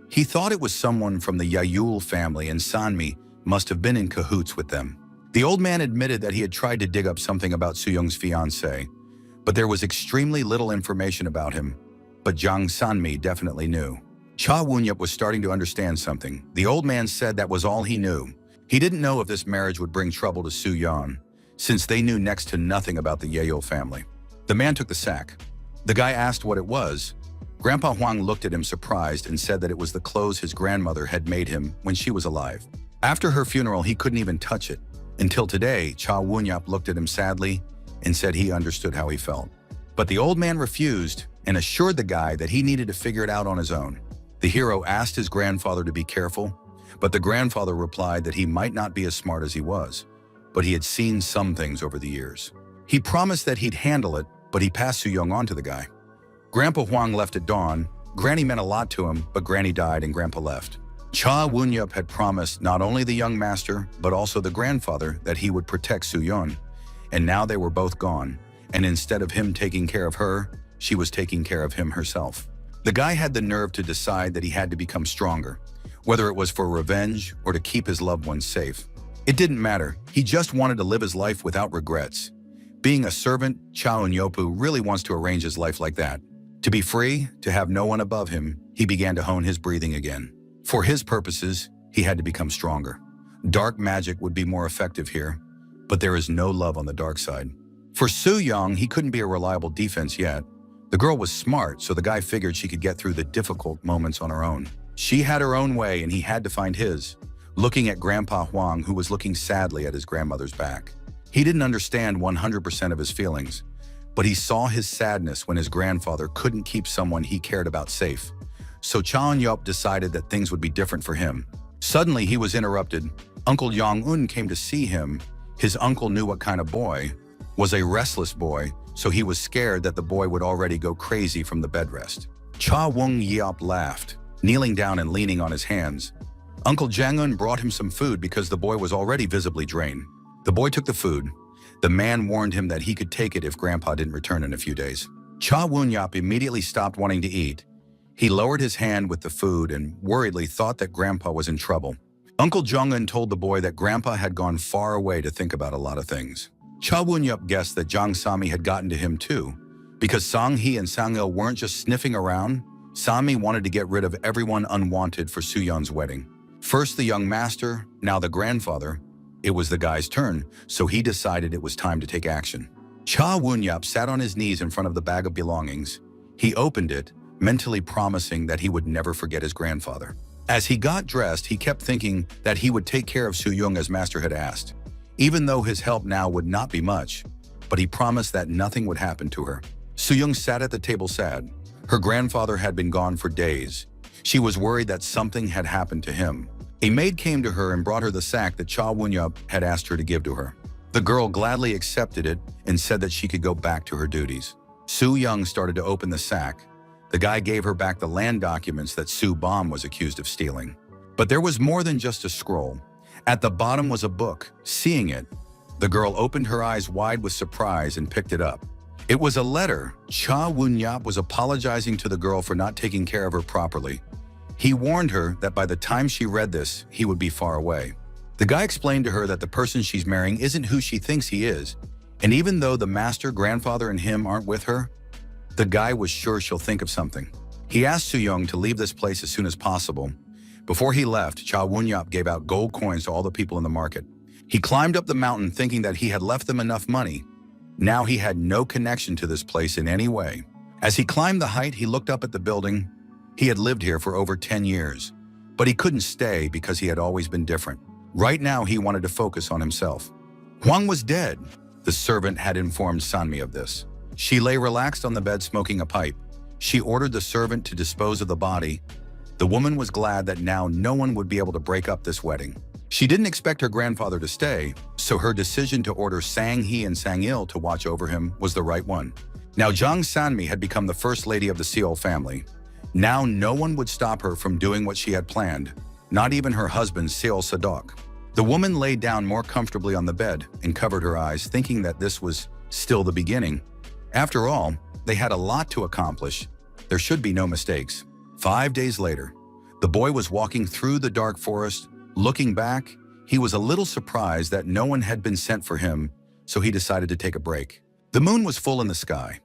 He thought it was someone from the Yahello family, and Sanmi must have been in cahoots with them. The old man admitted that he had tried to dig up something about Soo-young's fiancée, but there was extremely little information about him. But Jang Sanmi definitely knew. Cha Woon-yup was starting to understand something. The old man said that was all he knew. He didn't know if this marriage would bring trouble to Soo-yeon, since they knew next to nothing about the Yahello family. The man took the sack. The guy asked what it was. Grandpa Hwang looked at him surprised and said that it was the clothes his grandmother had made him when she was alive. After her funeral, he couldn't even touch it. Until today, Cha Woon-yup looked at him sadly and said he understood how he felt. But the old man refused and assured the guy that he needed to figure it out on his own. The hero asked his grandfather to be careful, but the grandfather replied that he might not be as smart as he was, but he had seen some things over the years. He promised that he'd handle it, but he passed Soo-young on to the guy. Grandpa Hwang left at dawn. Granny meant a lot to him, but Granny died and Grandpa left. Cha Woon-yup had promised not only the young master, but also the grandfather that he would protect Soo-yeon. And now they were both gone, and instead of him taking care of her, she was taking care of him herself. The guy had the nerve to decide that he had to become stronger, whether it was for revenge or to keep his loved ones safe. It didn't matter. He just wanted to live his life without regrets. Being a servant, Cha Woon-yup really wants to arrange his life like that. To be free, to have no one above him, he began to hone his breathing again. For his purposes, he had to become stronger. Dark magic would be more effective here, but there is no love on the dark side. For Soo-young, he couldn't be a reliable defense yet. The girl was smart, so the guy figured she could get through the difficult moments on her own. She had her own way, and he had to find his. Looking at Grandpa Hwang, who was looking sadly at his grandmother's back. He didn't understand 100% of his feelings, but he saw his sadness when his grandfather couldn't keep someone he cared about safe. So Cha Woon-yup decided that things would be different for him. Suddenly, he was interrupted. Uncle Yong-un came to see him. His uncle knew what kind of boy, was a restless boy, so he was scared that the boy would already go crazy from the bed rest. Cha Woon-yup laughed, kneeling down and leaning on his hands. Uncle Jang-un brought him some food because the boy was already visibly drained. The boy took the food. The man warned him that he could take it if Grandpa didn't return in a few days. Cha Woon-yup immediately stopped wanting to eat. He lowered his hand with the food and worriedly thought that Grandpa was in trouble. Uncle Jong-un told the boy that Grandpa had gone far away to think about a lot of things. Cha Woon-yup guessed that Jang Sami had gotten to him too, because Sang-hee and Sang-il weren't just sniffing around. Sami wanted to get rid of everyone unwanted for Soo-yeon's wedding. First the young master, now the grandfather. It was the guy's turn, so he decided it was time to take action. Cha Woon-yup sat on his knees in front of the bag of belongings. He opened it, mentally promising that he would never forget his grandfather. As he got dressed, he kept thinking that he would take care of Soo-young as Master had asked, even though his help now would not be much, but he promised that nothing would happen to her. Soo-young sat at the table sad. Her grandfather had been gone for days. She was worried that something had happened to him. A maid came to her and brought her the sack that Cha Won-yup had asked her to give to her. The girl gladly accepted it and said that she could go back to her duties. Soo-young started to open the sack. The guy gave her back the land documents that Soo-bom was accused of stealing. But there was more than just a scroll. At the bottom was a book. Seeing it, the girl opened her eyes wide with surprise and picked it up. It was a letter. Cha Won-yup was apologizing to the girl for not taking care of her properly. He warned her that by the time she read this, he would be far away. The guy explained to her that the person she's marrying isn't who she thinks he is, and even though the master, grandfather, and him aren't with her, the guy was sure she'll think of something. He asked Soo-young to leave this place as soon as possible. Before he left, Cha Won-yup gave out gold coins to all the people in the market. He climbed up the mountain thinking that he had left them enough money. Now he had no connection to this place in any way. As he climbed the height, he looked up at the building. He had lived here for over 10 years, but he couldn't stay because he had always been different. Right now, he wanted to focus on himself. Huang was dead. The servant had informed Sanmi of this. She lay relaxed on the bed smoking a pipe. She ordered the servant to dispose of the body. The woman was glad that now no one would be able to break up this wedding. She didn't expect her grandfather to stay, so her decision to order Sang-hee and Sang-il to watch over him was the right one. Now Jang Sanmi had become the first lady of the Seol family. Now no one would stop her from doing what she had planned, not even her husband Seol Sadok. The woman laid down more comfortably on the bed and covered her eyes, thinking that this was still the beginning. After all, they had a lot to accomplish. There should be no mistakes. 5 days later, the boy was walking through the dark forest. Looking back, he was a little surprised that no one had been sent for him, so he decided to take a break. The moon was full in the sky.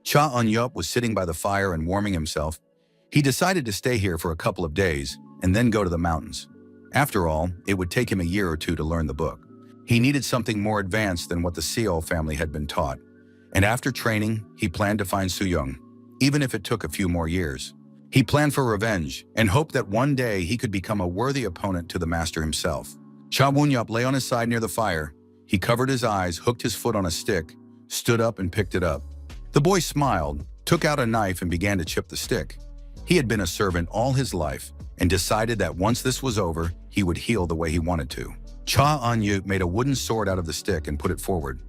Cha Won-yup was sitting by the fire and warming himself. He decided to stay here for a couple of days and then go to the mountains. After all, it would take him a year or two to learn the book. He needed something more advanced than what the Seol family had been taught. And after training, he planned to find Soo-young, even if it took a few more years. He planned for revenge and hoped that one day he could become a worthy opponent to the master himself. Cha Won-yup lay on his side near the fire. He covered his eyes, hooked his foot on a stick, stood up and picked it up. The boy smiled, took out a knife and began to chip the stick. He had been a servant all his life and decided that once this was over, he would heal the way he wanted to. Cha Won-yup made a wooden sword out of the stick and put it forward.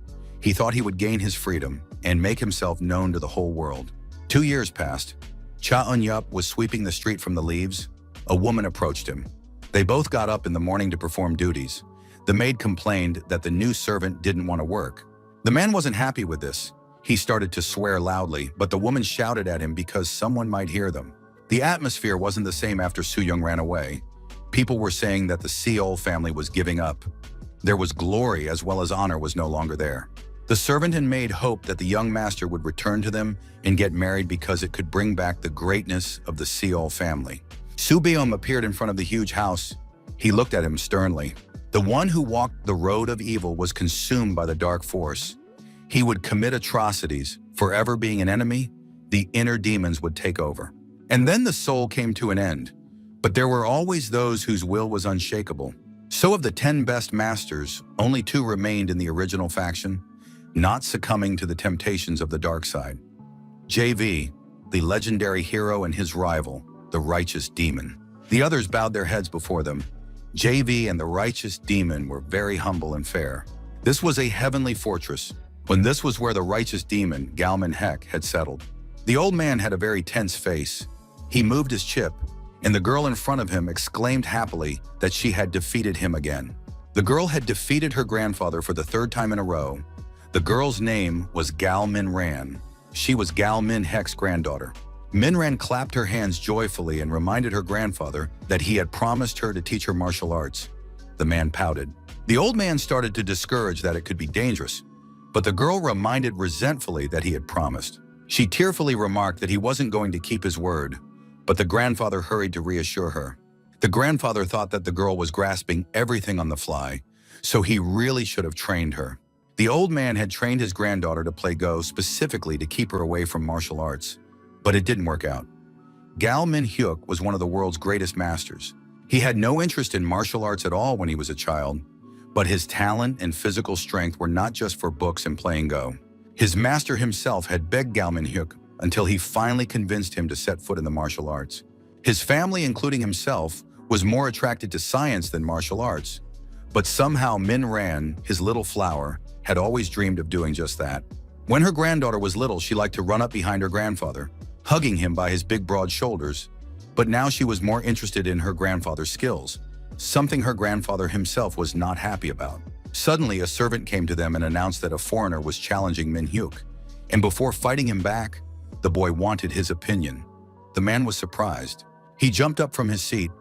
He thought he would gain his freedom and make himself known to the whole world. 2 years passed. Cha Won-yup was sweeping the street from the leaves. A woman approached him. They both got up in the morning to perform duties. The maid complained that the new servant didn't want to work. The man wasn't happy with this. He started to swear loudly, but the woman shouted at him because someone might hear them. The atmosphere wasn't the same after Soo-young ran away. People were saying that the Seol family was giving up. There was glory as well as honor was no longer there. The servant and maid hoped that the young master would return to them and get married because it could bring back the greatness of the Seol family. Soo-beom appeared in front of the huge house. He looked at him sternly. The one who walked the road of evil was consumed by the dark force. He would commit atrocities, forever being an enemy. The inner demons would take over. And then the soul came to an end. But there were always those whose will was unshakable. So of the 10 best masters, only 2 remained in the original faction, not succumbing to the temptations of the dark side. JV, the legendary hero, and his rival, the righteous demon. The others bowed their heads before them. JV and the righteous demon were very humble and fair. This was a heavenly fortress, when this was where the righteous demon, Galman Hek, had settled. The old man had a very tense face. He moved his chip, and the girl in front of him exclaimed happily that she had defeated him again. The girl had defeated her grandfather for the 3rd time in a row. The girl's name was Gal Min-ran. She was Gal Min-hek's granddaughter. Min-ran clapped her hands joyfully and reminded her grandfather that he had promised her to teach her martial arts. The man pouted. The old man started to discourage that it could be dangerous, but the girl reminded resentfully that he had promised. She tearfully remarked that he wasn't going to keep his word, but the grandfather hurried to reassure her. The grandfather thought that the girl was grasping everything on the fly, so he really should have trained her. The old man had trained his granddaughter to play Go specifically to keep her away from martial arts, but it didn't work out. Gal Min-hyuk was one of the world's greatest masters. He had no interest in martial arts at all when he was a child, but his talent and physical strength were not just for books and playing Go. His master himself had begged Gao Minhyuk until he finally convinced him to set foot in the martial arts. His family, including himself, was more attracted to science than martial arts. But somehow Min Ran, his little flower, had always dreamed of doing just that. When her granddaughter was little, she liked to run up behind her grandfather, hugging him by his big broad shoulders. But now she was more interested in her grandfather's skills, something her grandfather himself was not happy about. Suddenly, a servant came to them and announced that a foreigner was challenging Min Hyuk. And before fighting him back, the boy wanted his opinion. The man was surprised. He jumped up from his seat.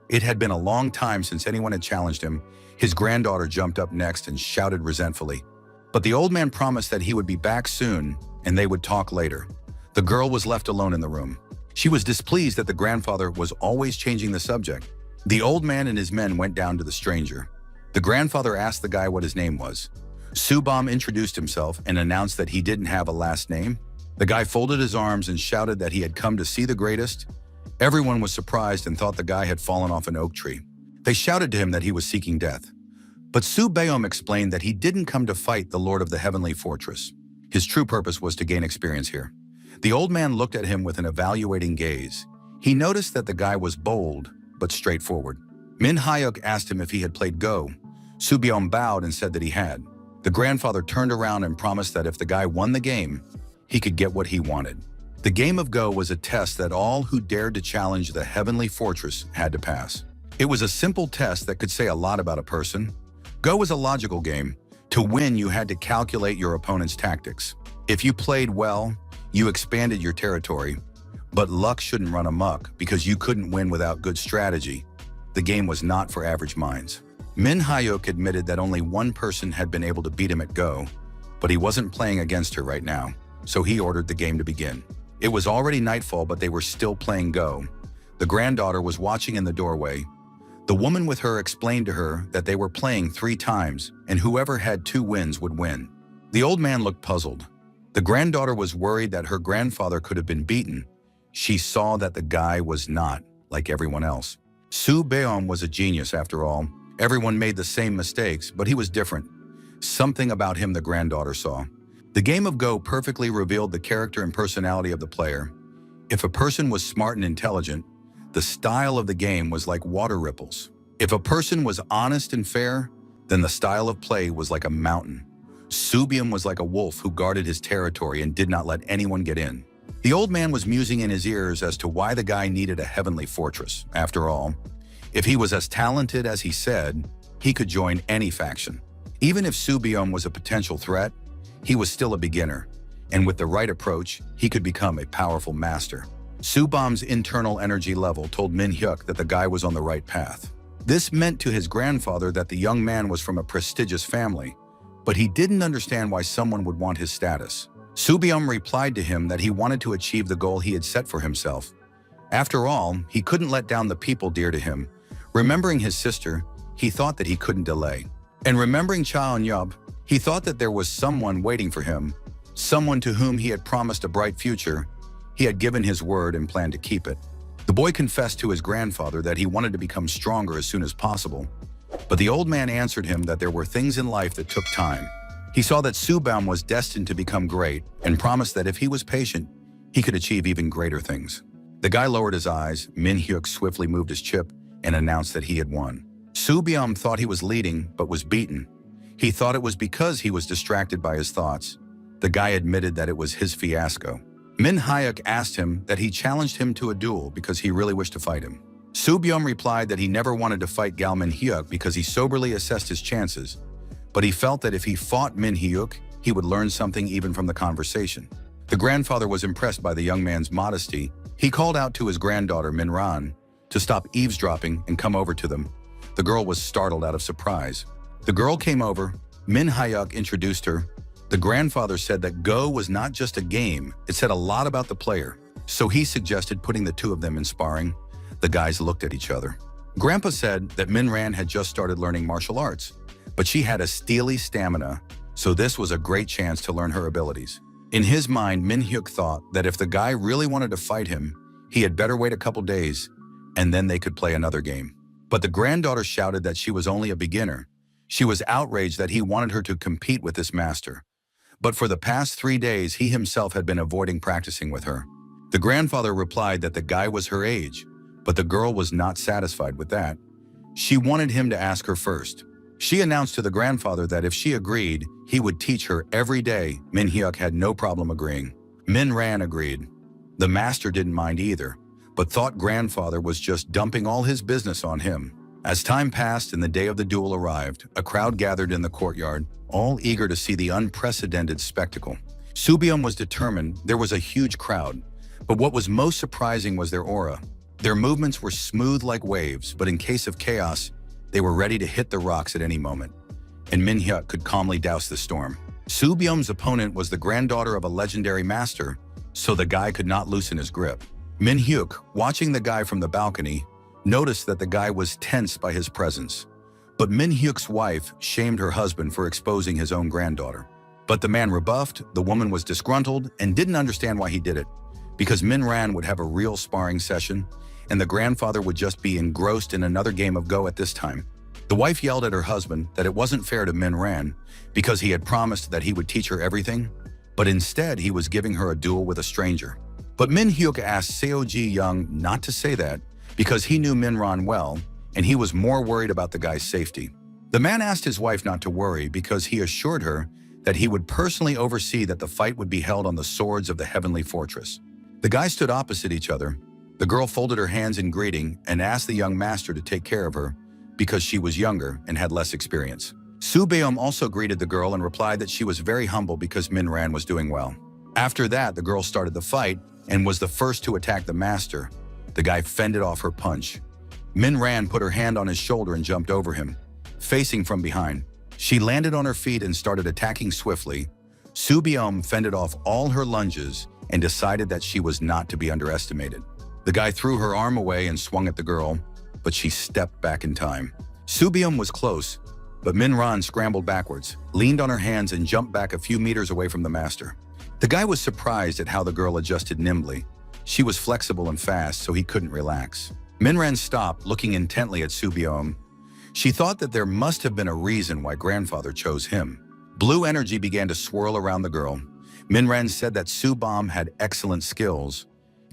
It had been a long time since anyone had challenged him. His granddaughter jumped up next and shouted resentfully. But the old man promised that he would be back soon and they would talk later. The girl was left alone in the room. She was displeased that the grandfather was always changing the subject. The old man and his men went down to the stranger. The grandfather asked the guy what his name was. Subam introduced himself and announced that he didn't have a last name. The guy folded his arms and shouted that he had come to see the greatest. Everyone was surprised and thought the guy had fallen off an oak tree. They shouted to him that he was seeking death. But Subeom explained that he didn't come to fight the Lord of the Heavenly Fortress. His true purpose was to gain experience here. The old man looked at him with an evaluating gaze. He noticed that the guy was bold, but straightforward. Min Hyuk asked him if he had played Go. Subeom bowed and said that he had. The grandfather turned around and promised that if the guy won the game, he could get what he wanted. The game of Go was a test that all who dared to challenge the Heavenly Fortress had to pass. It was a simple test that could say a lot about a person. Go was a logical game. To win, you had to calculate your opponent's tactics. If you played well, you expanded your territory. But luck shouldn't run amok because you couldn't win without good strategy. The game was not for average minds. Min Hyuk admitted that only one person had been able to beat him at Go, but he wasn't playing against her right now, so he ordered the game to begin. It was already nightfall, but they were still playing Go. The granddaughter was watching in the doorway. The woman with her explained to her that they were playing 3 times, and whoever had 2 wins would win. The old man looked puzzled. The granddaughter was worried that her grandfather could have been beaten. She saw that the guy was not like everyone else. Su Beom was a genius after all. Everyone made the same mistakes, but he was different. Something about him the granddaughter saw. The game of Go perfectly revealed the character and personality of the player. If a person was smart and intelligent, the style of the game was like water ripples. If a person was honest and fair, then the style of play was like a mountain. Subium was like a wolf who guarded his territory and did not let anyone get in. The old man was musing in his ears as to why the guy needed a heavenly fortress. After all, if he was as talented as he said, he could join any faction. Even if Subium was a potential threat, he was still a beginner, and with the right approach, he could become a powerful master. Subam's internal energy level told Min Hyuk that the guy was on the right path. This meant to his grandfather that the young man was from a prestigious family, but he didn't understand why someone would want his status. Subium replied to him that he wanted to achieve the goal he had set for himself. After all, he couldn't let down the people dear to him. Remembering his sister, he thought that he couldn't delay. And remembering Cha Eun-yup, he thought that there was someone waiting for him, someone to whom he had promised a bright future. He had given his word and planned to keep it. The boy confessed to his grandfather that he wanted to become stronger as soon as possible. But the old man answered him that there were things in life that took time. He saw that Subam was destined to become great and promised that if he was patient, he could achieve even greater things. The guy lowered his eyes. Min Hyuk swiftly moved his chip and announced that he had won. Subium thought he was leading, but was beaten. He thought it was because he was distracted by his thoughts. The guy admitted that it was his fiasco. Min Hyuk asked him that he challenged him to a duel because he really wished to fight him. Subium replied that he never wanted to fight Gal Min Hyuk because he soberly assessed his chances, but he felt that if he fought Min Hyuk, he would learn something even from the conversation. The grandfather was impressed by the young man's modesty. He called out to his granddaughter, Min Ran, to stop eavesdropping and come over to them. The girl was startled out of surprise. The girl came over. Min Hyuk introduced her. The grandfather said that Go was not just a game, it said a lot about the player. So he suggested putting the 2 of them in sparring. The guys looked at each other. Grandpa said that Min Ran had just started learning martial arts, but she had a steely stamina, so this was a great chance to learn her abilities. In his mind, Min Hyuk thought that if the guy really wanted to fight him, he had better wait a couple days, and then they could play another game. But the granddaughter shouted that she was only a beginner. She was outraged that he wanted her to compete with this master. But for the past 3 days, he himself had been avoiding practicing with her. The grandfather replied that the guy was her age, but the girl was not satisfied with that. She wanted him to ask her first. She announced to the grandfather that if she agreed, he would teach her every day. Min Hyuk had no problem agreeing. Min Ran agreed. The master didn't mind either, but thought grandfather was just dumping all his business on him. As time passed and the day of the duel arrived, a crowd gathered in the courtyard, all eager to see the unprecedented spectacle. Subium was determined. There was a huge crowd, but what was most surprising was their aura. Their movements were smooth like waves, but in case of chaos, they were ready to hit the rocks at any moment. And Min Hyuk could calmly douse the storm. Subium's opponent was the granddaughter of a legendary master, so the guy could not loosen his grip. Min Hyuk, watching the guy from the balcony, noticed that the guy was tense by his presence. But Min Hyuk's wife shamed her husband for exposing his own granddaughter. But the man rebuffed, the woman was disgruntled, and didn't understand why he did it, because Min Ran would have a real sparring session, and the grandfather would just be engrossed in another game of Go at this time. The wife yelled at her husband that it wasn't fair to Min Ran because he had promised that he would teach her everything, but instead he was giving her a duel with a stranger. But Min Hyuk asked Seo Ji Young not to say that because he knew Min Ran well, and he was more worried about the guy's safety. The man asked his wife not to worry because he assured her that he would personally oversee that the fight would be held on the swords of the heavenly fortress. The guys stood opposite each other. The girl folded her hands in greeting and asked the young master to take care of her because she was younger and had less experience. Su Beom also greeted the girl and replied that she was very humble because Min Ran was doing well. After that, the girl started the fight and was the first to attack the master. The guy fended off her punch. Min Ran put her hand on his shoulder and jumped over him, facing from behind. She landed on her feet and started attacking swiftly. Su Beom fended off all her lunges and decided that she was not to be underestimated. The guy threw her arm away and swung at the girl, but she stepped back in time. Su Beom was close, but Min Ran scrambled backwards, leaned on her hands, and jumped back a few meters away from the master. The guy was surprised at how the girl adjusted nimbly. She was flexible and fast, so he couldn't relax. Min Ran stopped, looking intently at Su Beom. She thought that there must have been a reason why grandfather chose him. Blue energy began to swirl around the girl. Min Ran said that Su Beom had excellent skills,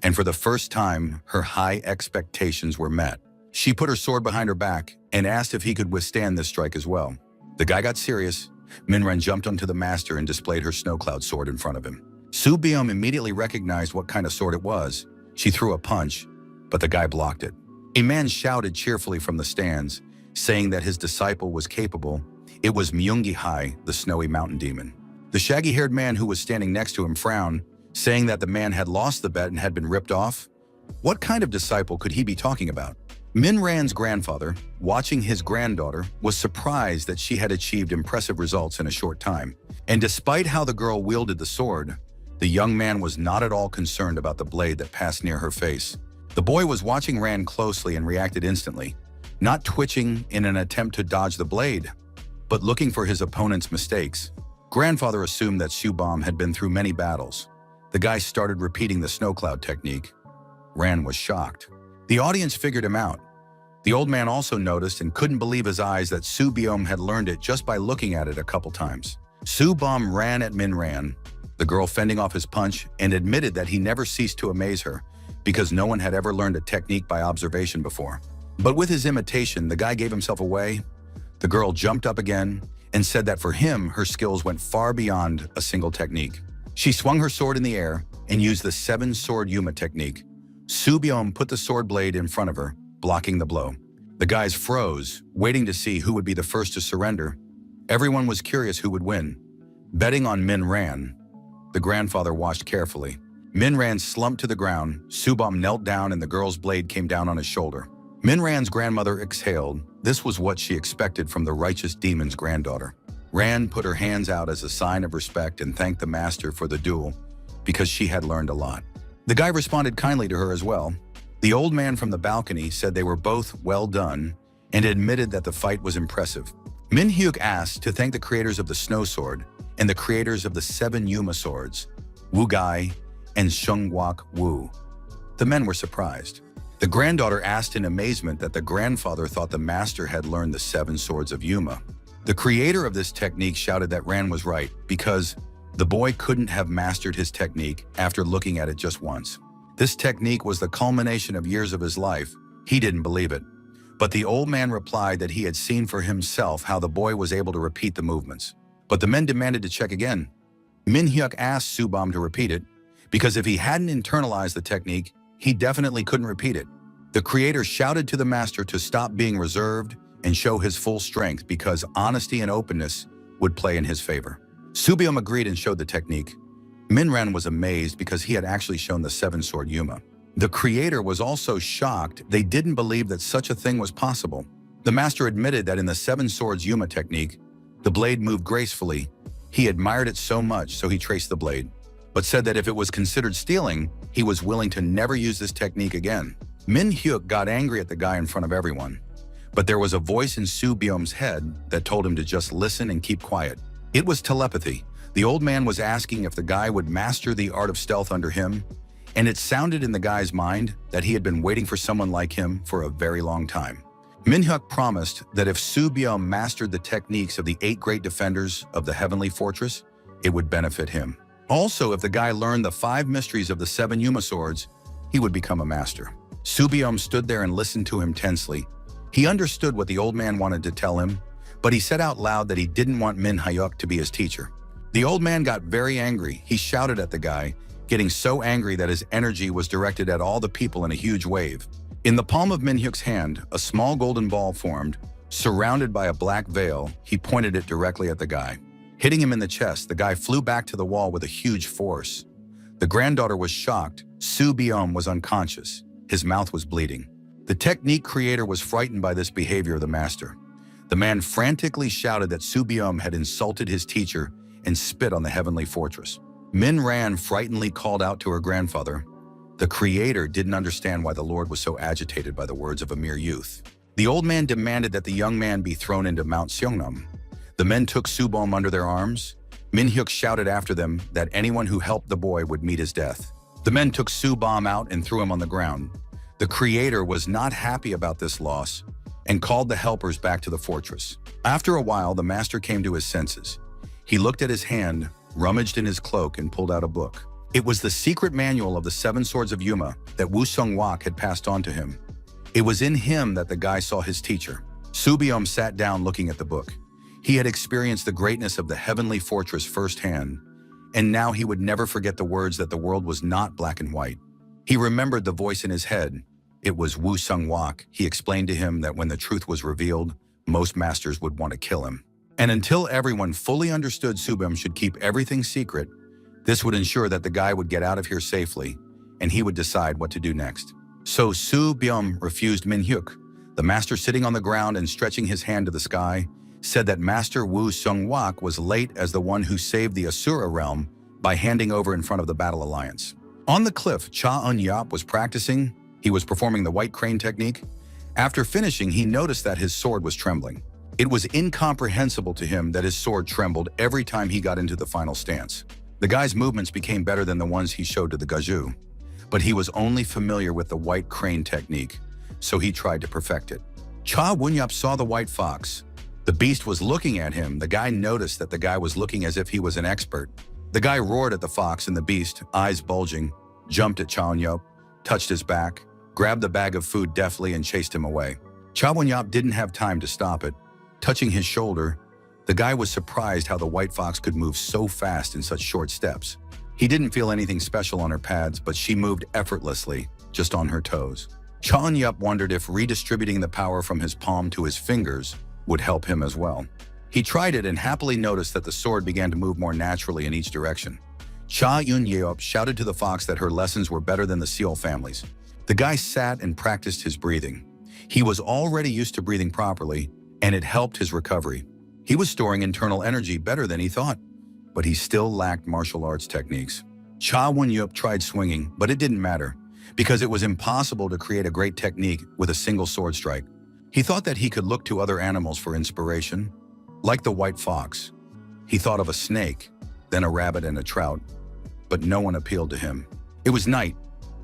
and for the first time, her high expectations were met. She put her sword behind her back and asked if he could withstand this strike as well. The guy got serious. Min Ran jumped onto the master and displayed her snow cloud sword in front of him. Su Beom immediately recognized what kind of sword it was. She threw a punch, but the guy blocked it. A man shouted cheerfully from the stands, saying that his disciple was capable. It was Myungi Hai, the snowy mountain demon. The shaggy-haired man who was standing next to him frowned, saying that the man had lost the bet and had been ripped off. What kind of disciple could he be talking about? Min Ran's grandfather, watching his granddaughter, was surprised that she had achieved impressive results in a short time. And despite how the girl wielded the sword, the young man was not at all concerned about the blade that passed near her face. The boy was watching Ran closely and reacted instantly, not twitching in an attempt to dodge the blade, but looking for his opponent's mistakes. Grandfather assumed that Su Beom had been through many battles. The guy started repeating the snow cloud technique. Ran was shocked. The audience figured him out. The old man also noticed and couldn't believe his eyes that Su Beom had learned it just by looking at it a couple times. Su Beom ran at Min Ran, the girl fending off his punch, and admitted that he never ceased to amaze her because no one had ever learned a technique by observation before. But with his imitation, the guy gave himself away. The girl jumped up again and said that for him, her skills went far beyond a single technique. She swung her sword in the air and used the 7-sword Yuma technique. Su Beom put the sword blade in front of her, blocking the blow. The guys froze, waiting to see who would be the first to surrender. Everyone was curious who would win. Betting on Min Ran, the grandfather watched carefully. Min Ran slumped to the ground. Su Beom knelt down and the girl's blade came down on his shoulder. Min Ran's grandmother exhaled. This was what she expected from the righteous demon's granddaughter. Ran put her hands out as a sign of respect and thanked the master for the duel because she had learned a lot. The guy responded kindly to her as well. The old man from the balcony said they were both well done and admitted that the fight was impressive. Min Hyuk asked to thank the creators of the Snow Sword and the creators of the 7 Yuma swords, Wu Gai and Shungwak Wu. The men were surprised. The granddaughter asked in amazement that the grandfather thought the master had learned the 7 swords of Yuma. The creator of this technique shouted that Ran was right because The boy couldn't have mastered his technique after looking at it just once. This technique was the culmination of years of his life. He didn't believe it. But the old man replied that he had seen for himself how the boy was able to repeat the movements. But the men demanded to check again. Min-hyuk asked Subam to repeat it, because if he hadn't internalized the technique, he definitely couldn't repeat it. The creator shouted to the master to stop being reserved and show his full strength because honesty and openness would play in his favor. Subium agreed and showed the technique. Minran was amazed because he had actually shown the seven-sword Yuma. The creator was also shocked. They didn't believe that such a thing was possible. The master admitted that in the seven swords Yuma technique, the blade moved gracefully. He admired it so much, so he traced the blade, but said that if it was considered stealing, he was willing to never use this technique again. Min-hyuk got angry at the guy in front of everyone, but there was a voice in Subium's head that told him to just listen and keep quiet. It was telepathy. The old man was asking if the guy would master the art of stealth under him, and it sounded in the guy's mind that he had been waiting for someone like him for a very long time. Min-hyuk promised that if Subium mastered the techniques of the 8 great defenders of the heavenly fortress, it would benefit him. Also, if the guy learned the 5 mysteries of the 7 Yuma swords, he would become a master. Subium stood there and listened to him tensely. He understood what the old man wanted to tell him, but he said out loud that he didn't want Min-hyuk to be his teacher. The old man got very angry. He shouted at the guy, getting so angry that his energy was directed at all the people in a huge wave. In the palm of Min-hyuk's hand, a small golden ball formed. Surrounded by a black veil, he pointed it directly at the guy. Hitting him in the chest, the guy flew back to the wall with a huge force. The granddaughter was shocked. Subium was unconscious. His mouth was bleeding. The technique creator was frightened by this behavior of the master. The man frantically shouted that Subium had insulted his teacher and spit on the heavenly fortress. Min Ran frightenedly called out to her grandfather. The creator didn't understand why the Lord was so agitated by the words of a mere youth. The old man demanded that the young man be thrown into Mount Seongnam. The men took Subom under their arms. Min-hyuk shouted after them that anyone who helped the boy would meet his death. The men took Subom out and threw him on the ground. The creator was not happy about this loss and called the helpers back to the fortress. After a while, the master came to his senses. He looked at his hand, rummaged in his cloak, and pulled out a book. It was the secret manual of the 7 swords of Yuma that Woo Sung-wak had passed on to him. It was in him that the guy saw his teacher. Subium sat down looking at the book. He had experienced the greatness of the heavenly fortress firsthand, and now he would never forget the words that the world was not black and white. He remembered the voice in his head. It was Woo Sung-wak. He explained to him that when the truth was revealed, most masters would want to kill him. And until everyone fully understood Subium should keep everything secret, this would ensure that the guy would get out of here safely, and he would decide what to do next. So Subium refused Min-hyuk. The master, sitting on the ground and stretching his hand to the sky, said that Master Woo Sung-wak was late as the one who saved the Asura realm by handing over in front of the Battle Alliance. On the cliff, Cha Eun-yap was practicing. He was performing the white crane technique. After finishing, he noticed that his sword was trembling. It was incomprehensible to him that his sword trembled every time he got into the final stance. The guy's movements became better than the ones he showed to the Gaju, but he was only familiar with the white crane technique, so he tried to perfect it. Cha Eun-yap saw the white fox. The beast was looking at him. The guy noticed that the guy was looking as if he was an expert. The guy roared at the fox, and the beast, eyes bulging, jumped at Cha Eun-yap, touched his back, grabbed the bag of food deftly, and chased him away. Cha Eun-yap didn't have time to stop it. Touching his shoulder, the guy was surprised how the white fox could move so fast in such short steps. He didn't feel anything special on her pads, but she moved effortlessly, just on her toes. Cha Eun-yap wondered if redistributing the power from his palm to his fingers would help him as well. He tried it and happily noticed that the sword began to move more naturally in each direction. Cha Eun-yap shouted to the fox that her lessons were better than the seal family's. The guy sat and practiced his breathing. He was already used to breathing properly, and it helped his recovery. He was storing internal energy better than he thought, but he still lacked martial arts techniques. Cha Eun-yap tried swinging, but it didn't matter, because it was impossible to create a great technique with a single sword strike. He thought that he could look to other animals for inspiration, like the white fox. He thought of a snake, then a rabbit and a trout, but no one appealed to him. It was night.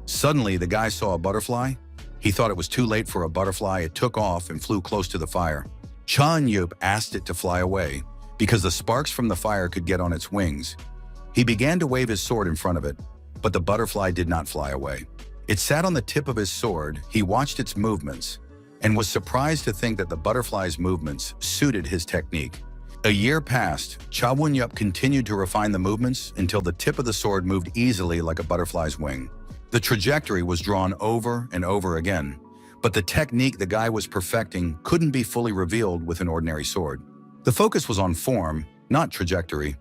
Suddenly, the guy saw a butterfly. He thought it was too late for a butterfly. It took off and flew close to the fire. Cha Eun-yap asked it to fly away because the sparks from the fire could get on its wings. He began to wave his sword in front of it, but the butterfly did not fly away. It sat on the tip of his sword. He watched its movements and was surprised to think that the butterfly's movements suited his technique. A year passed. Cha Won-yup continued to refine the movements until the tip of the sword moved easily like a butterfly's wing. The trajectory was drawn over and over again, but the technique the guy was perfecting couldn't be fully revealed with an ordinary sword. The focus was on form, not trajectory.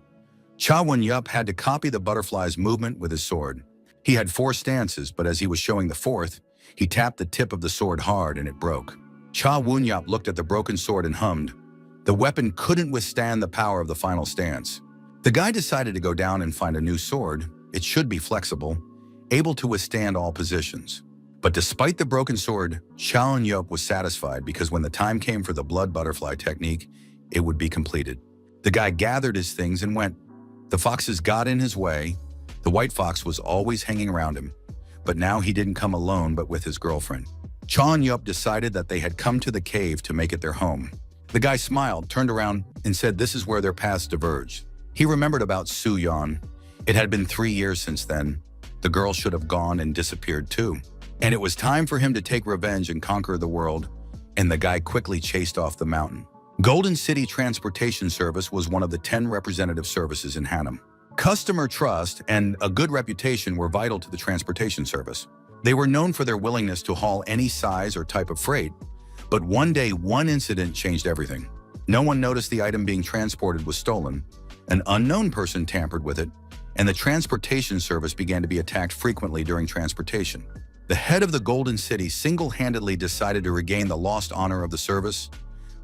Cha Won-yup had to copy the butterfly's movement with his sword. He had 4 stances, but as he was showing the 4th, he tapped the tip of the sword hard and it broke. Cha Won-yup looked at the broken sword and hummed. The weapon couldn't withstand the power of the final stance. The guy decided to go down and find a new sword. It should be flexible, able to withstand all positions. But despite the broken sword, Cha Won-yup was satisfied because when the time came for the blood butterfly technique, it would be completed. The guy gathered his things and went. The foxes got in his way. The white fox was always hanging around him. But now he didn't come alone but with his girlfriend. Cha Won-yup decided that they had come to the cave to make it their home. The guy smiled, turned around, and said this is where their paths diverged. He remembered about Su-yeon. It had been 3 years since then. The girl should have gone and disappeared too. And it was time for him to take revenge and conquer the world, and the guy quickly chased off the mountain. Golden City Transportation Service was one of the 10 representative services in Hanam. Customer trust and a good reputation were vital to the transportation service. They were known for their willingness to haul any size or type of freight. But one day, one incident changed everything. No one noticed the item being transported was stolen. An unknown person tampered with it, and the transportation service began to be attacked frequently during transportation. The head of the Golden City single-handedly decided to regain the lost honor of the service,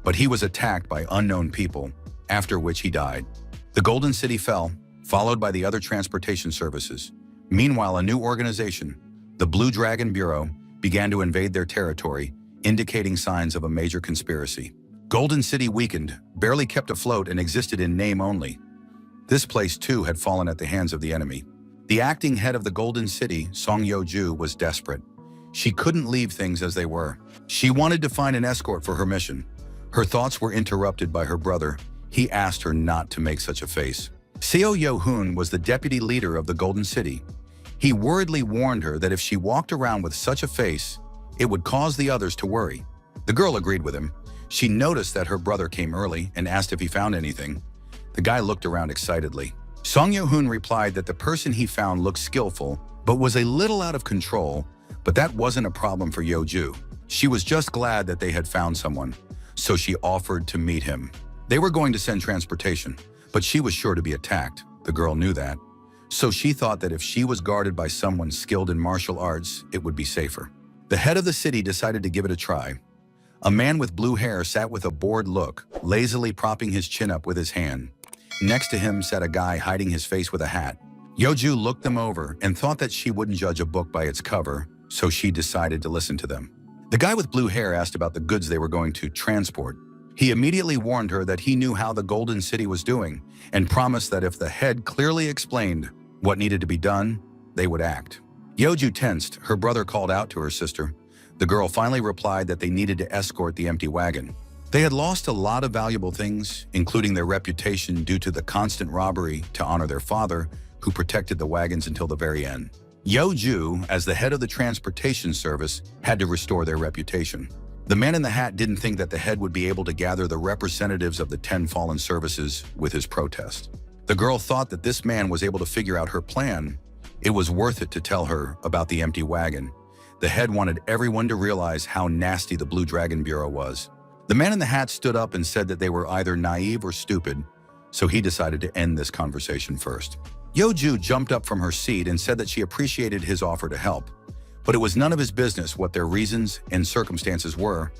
but he was attacked by unknown people, after which he died. The Golden City fell, followed by the other transportation services. Meanwhile, a new organization, the Blue Dragon Bureau, began to invade their territory, indicating signs of a major conspiracy. Golden City weakened, barely kept afloat, and existed in name only. This place, too, had fallen at the hands of the enemy. The acting head of the Golden City, Song Yo-ju, was desperate. She couldn't leave things as they were. She wanted to find an escort for her mission. Her thoughts were interrupted by her brother. He asked her not to make such a face. Seo Yo-hoon was the deputy leader of the Golden City. He worriedly warned her that if she walked around with such a face, it would cause the others to worry. The girl agreed with him. She noticed that her brother came early and asked if he found anything. The guy looked around excitedly. Song Yo-hoon replied that the person he found looked skillful, but was a little out of control, but that wasn't a problem for Yo-ju. She was just glad that they had found someone, so she offered to meet him. They were going to send transportation, but she was sure to be attacked. The girl knew that. So she thought that if she was guarded by someone skilled in martial arts, it would be safer. The head of the city decided to give it a try. A man with blue hair sat with a bored look, lazily propping his chin up with his hand. Next to him sat a guy hiding his face with a hat. Yo-ju looked them over and thought that she wouldn't judge a book by its cover, so she decided to listen to them. The guy with blue hair asked about the goods they were going to transport. He immediately warned her that he knew how the Golden City was doing and promised that if the head clearly explained what needed to be done, they would act. Yo-ju tensed. Her brother called out to her sister. The girl finally replied that they needed to escort the empty wagon. They had lost a lot of valuable things, including their reputation due to the constant robbery to honor their father, who protected the wagons until the very end. Yo-ju, as the head of the transportation service, had to restore their reputation. The man in the hat didn't think that the head would be able to gather the representatives of the 10 fallen services with his protest. The girl thought that this man was able to figure out her plan. It was worth it to tell her about the empty wagon. The head wanted everyone to realize how nasty the Blue Dragon Bureau was. The man in the hat stood up and said that they were either naive or stupid, so he decided to end this conversation first. Yo-ju jumped up from her seat and said that she appreciated his offer to help, but it was none of his business what their reasons and circumstances were.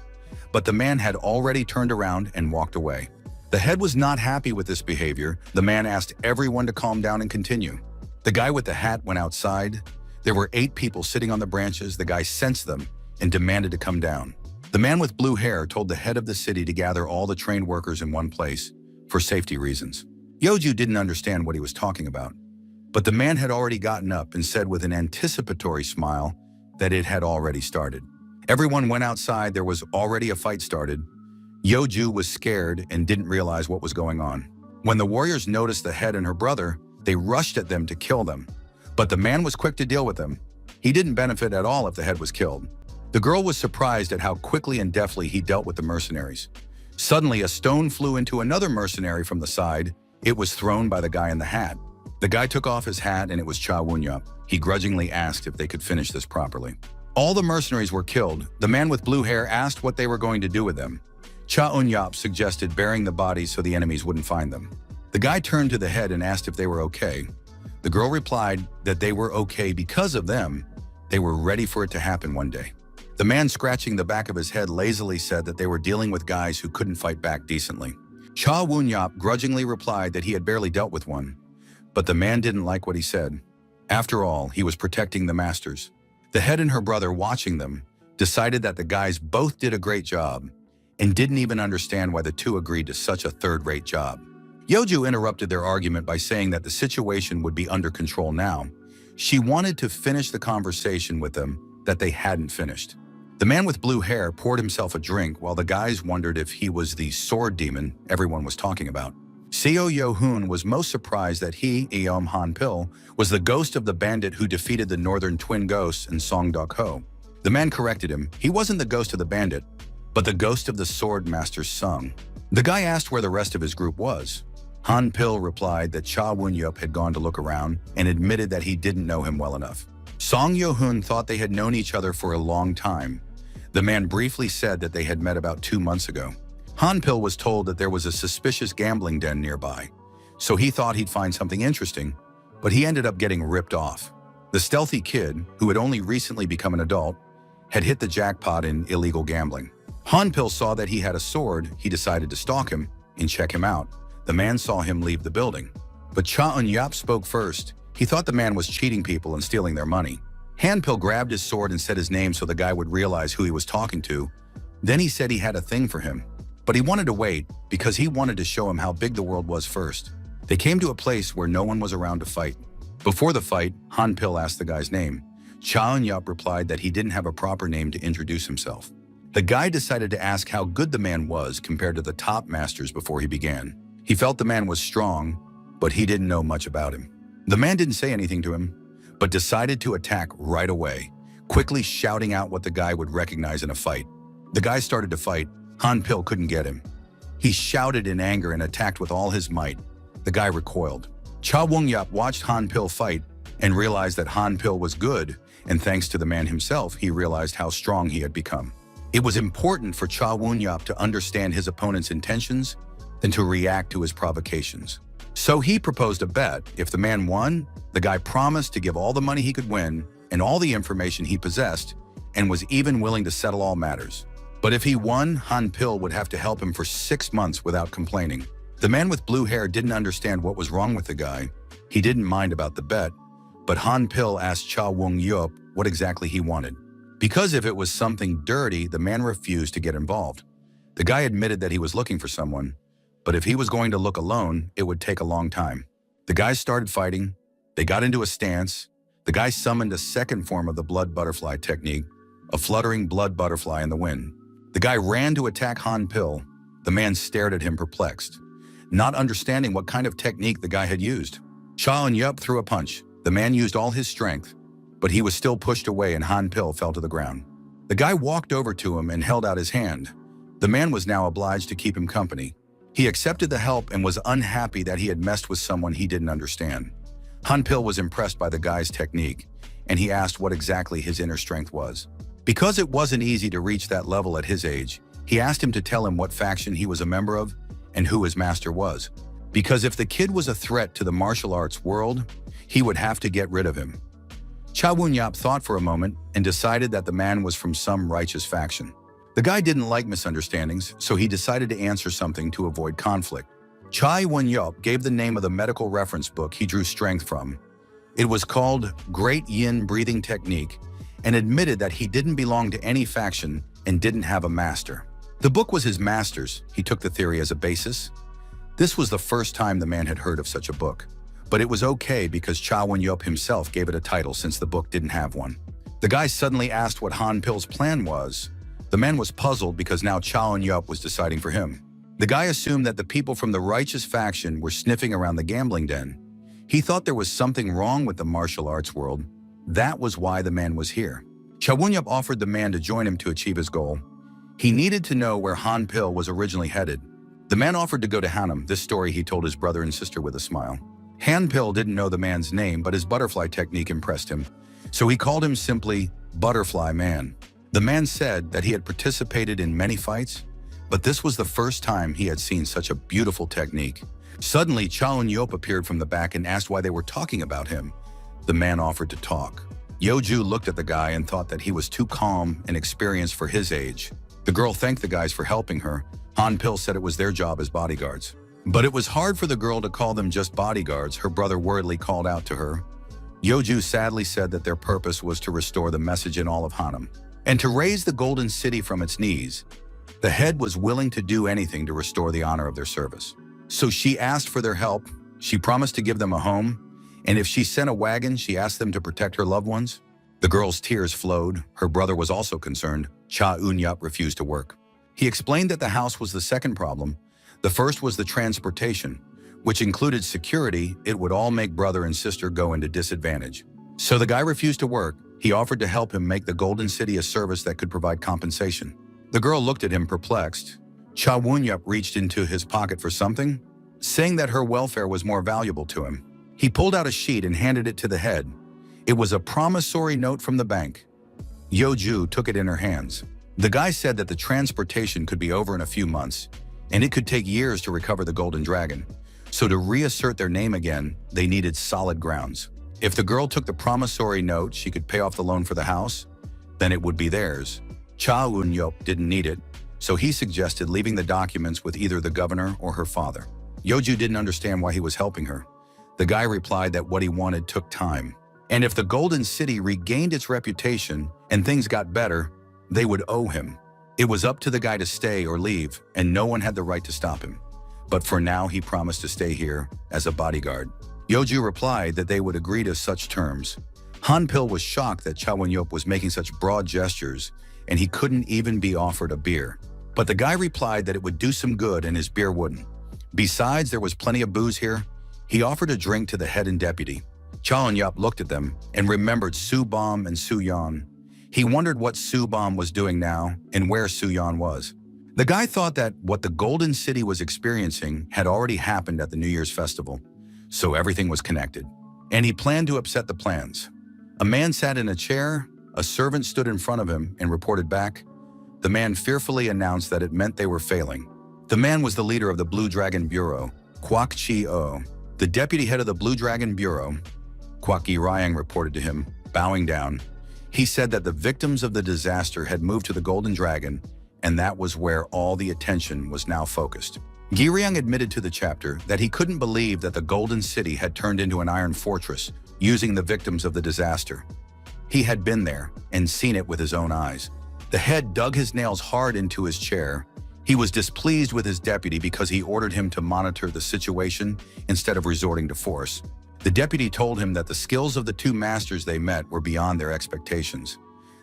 But the man had already turned around and walked away. The head was not happy with this behavior. The man asked everyone to calm down and continue. The guy with the hat went outside. There were 8 people sitting on the branches. The guy sensed them and demanded to come down. The man with blue hair told the head of the city to gather all the trained workers in one place for safety reasons. Yo-ju didn't understand what he was talking about, but the man had already gotten up and said with an anticipatory smile that it had already started. Everyone went outside. There was already a fight started. Yo-ju was scared and didn't realize what was going on. When the warriors noticed the head and her brother, They rushed at them to kill them. But the man was quick to deal with them. He didn't benefit at all if the head was killed. The girl was surprised at how quickly and deftly he dealt with the mercenaries. Suddenly, a stone flew into another mercenary from the side. It was thrown by the guy in the hat. The guy took off his hat and it was Cha Won-yup. He grudgingly asked if they could finish this properly. All the mercenaries were killed. The man with blue hair asked what they were going to do with them. Cha Won-yup suggested burying the bodies so the enemies wouldn't find them. The guy turned to the head and asked if they were okay. The girl replied that they were okay because of them. They were ready for it to happen one day. The man scratching the back of his head lazily said that they were dealing with guys who couldn't fight back decently. Cha Won-yup grudgingly replied that he had barely dealt with one, but the man didn't like what he said. After all, he was protecting the masters. The head and her brother, watching them, decided that the guys both did a great job and didn't even understand why the two agreed to such a third-rate job. Yeoju interrupted their argument by saying that the situation would be under control now. She wanted to finish the conversation with them that they hadn't finished. The man with blue hair poured himself a drink while the guys wondered if he was the sword demon everyone was talking about. Seo Yo-hoon was most surprised that he, Eom Han-pil, was the ghost of the bandit who defeated the northern twin ghosts in Song Dok-ho. The man corrected him. He wasn't the ghost of the bandit, but the ghost of the sword master Sung. The guy asked where the rest of his group was. Han-pil replied that Cha Won-yup had gone to look around and admitted that he didn't know him well enough. Song Yo-hoon thought they had known each other for a long time. The man briefly said that they had met about 2 months ago. Han-pil was told that there was a suspicious gambling den nearby, so he thought he'd find something interesting, but he ended up getting ripped off. The stealthy kid, who had only recently become an adult, had hit the jackpot in illegal gambling. Han-pil saw that he had a sword. He decided to stalk him and check him out. The man saw him leave the building. But Cha Won-yup spoke first. He thought the man was cheating people and stealing their money. Han-pil grabbed his sword and said his name so the guy would realize who he was talking to. Then he said he had a thing for him. But he wanted to wait because he wanted to show him how big the world was first. They came to a place where no one was around to fight. Before the fight, Han-pil asked the guy's name. Cha Won-yup replied that he didn't have a proper name to introduce himself. The guy decided to ask how good the man was compared to the top masters before he began. He felt the man was strong, but he didn't know much about him. The man didn't say anything to him, but decided to attack right away, quickly shouting out what the guy would recognize in a fight. The guy started to fight. Han-pil couldn't get him. He shouted in anger and attacked with all his might. The guy recoiled. Cha Won-yup watched Han-pil fight and realized that Han-pil was good, and thanks to the man himself, he realized how strong he had become. It was important for Cha Won-yup to understand his opponent's intentions than to react to his provocations. So he proposed a bet. If the man won, the guy promised to give all the money he could win and all the information he possessed, and was even willing to settle all matters. But if he won, Han-pil would have to help him for 6 months without complaining. The man with blue hair didn't understand what was wrong with the guy. He didn't mind about the bet, but Han-pil asked Cha Won-yup what exactly he wanted. Because if it was something dirty, the man refused to get involved. The guy admitted that he was looking for someone, but if he was going to look alone, it would take a long time. The guys started fighting. They got into a stance. The guy summoned a second form of the blood butterfly technique, a fluttering blood butterfly in the wind. The guy ran to attack Han-pil. The man stared at him perplexed, not understanding what kind of technique the guy had used. Cha Won-yup threw a punch. The man used all his strength, but he was still pushed away and Han-pil fell to the ground. The guy walked over to him and held out his hand. The man was now obliged to keep him company. He accepted the help and was unhappy that he had messed with someone he didn't understand. Han-pil was impressed by the guy's technique, and he asked what exactly his inner strength was. Because it wasn't easy to reach that level at his age, he asked him to tell him what faction he was a member of and who his master was. Because if the kid was a threat to the martial arts world, he would have to get rid of him. Cha Won-yup thought for a moment and decided that the man was from some righteous faction. The guy didn't like misunderstandings, so he decided to answer something to avoid conflict. Cha Won-yup gave the name of the medical reference book he drew strength from. It was called Great Yin Breathing Technique, and admitted that he didn't belong to any faction and didn't have a master. The book was his master's. He took the theory as a basis. This was the first time the man had heard of such a book. But it was okay because Cha Won-yup himself gave it a title since the book didn't have one. The guy suddenly asked what Han-pil's plan was. The man was puzzled because now Cha Won-yup was deciding for him. The guy assumed that the people from the righteous faction were sniffing around the gambling den. He thought there was something wrong with the martial arts world. That was why the man was here. Cha Won-yup offered the man to join him to achieve his goal. He needed to know where Han Pil was originally headed. The man offered to go to Hanam. This story he told his brother and sister with a smile. Han Pil didn't know the man's name, but his butterfly technique impressed him, so he called him simply Butterfly Man. The man said that he had participated in many fights, but this was the first time he had seen such a beautiful technique. Suddenly, Cha Won-yup appeared from the back and asked why they were talking about him. The man offered to talk. Yeoju looked at the guy and thought that he was too calm and experienced for his age. The girl thanked the guys for helping her. Han Pil said it was their job as bodyguards. But it was hard for the girl to call them just bodyguards, her brother worriedly called out to her. Yeoju sadly said that their purpose was to restore the message in all of Hanam, and to raise the Golden City from its knees. The head was willing to do anything to restore the honor of their service. So she asked for their help. She promised to give them a home, and if she sent a wagon, she asked them to protect her loved ones. The girl's tears flowed. Her brother was also concerned. Cha Won-yup refused to work. He explained that the house was the second problem. The first was the transportation, which included security. It would all make brother and sister go into disadvantage. So the guy refused to work. He offered to help him make the Golden City a service that could provide compensation. The girl looked at him perplexed. Cha Won-yup reached into his pocket for something, saying that her welfare was more valuable to him. He pulled out a sheet and handed it to the head. It was a promissory note from the bank. Yeoju took it in her hands. The guy said that the transportation could be over in a few months, and it could take years to recover the Golden Dragon. So to reassert their name again, they needed solid grounds. If the girl took the promissory note, she could pay off the loan for the house, then it would be theirs. Cha Won-yup didn't need it, so he suggested leaving the documents with either the governor or her father. Yeoju didn't understand why he was helping her. The guy replied that what he wanted took time, and if the Golden City regained its reputation and things got better, they would owe him. It was up to the guy to stay or leave, and no one had the right to stop him. But for now, he promised to stay here as a bodyguard. Yeoju replied that they would agree to such terms. Han Pil was shocked that Cha Won-yup was making such broad gestures, and he couldn't even be offered a beer. But the guy replied that it would do some good and his beer wouldn't. Besides, there was plenty of booze here. He offered a drink to the head and deputy. Cha Won-yup looked at them and remembered Su-bom and Su-yeon. He wondered what Su-bom was doing now and where Su-yeon was. The guy thought that what the Golden City was experiencing had already happened at the New Year's festival, so everything was connected. And he planned to upset the plans. A man sat in a chair. A servant stood in front of him and reported back. The man fearfully announced that it meant they were failing. The man was the leader of the Blue Dragon Bureau, Kwak Chi-oh. The deputy head of the Blue Dragon Bureau, Kwak Gi-ryang, reported to him, bowing down. He said that the victims of the disaster had moved to the Golden Dragon, and that was where all the attention was now focused. Gi-ryang admitted to the chapter that he couldn't believe that the Golden City had turned into an iron fortress using the victims of the disaster. He had been there and seen it with his own eyes. The head dug his nails hard into his chair. He was displeased with his deputy because he ordered him to monitor the situation instead of resorting to force. The deputy told him that the skills of the two masters they met were beyond their expectations.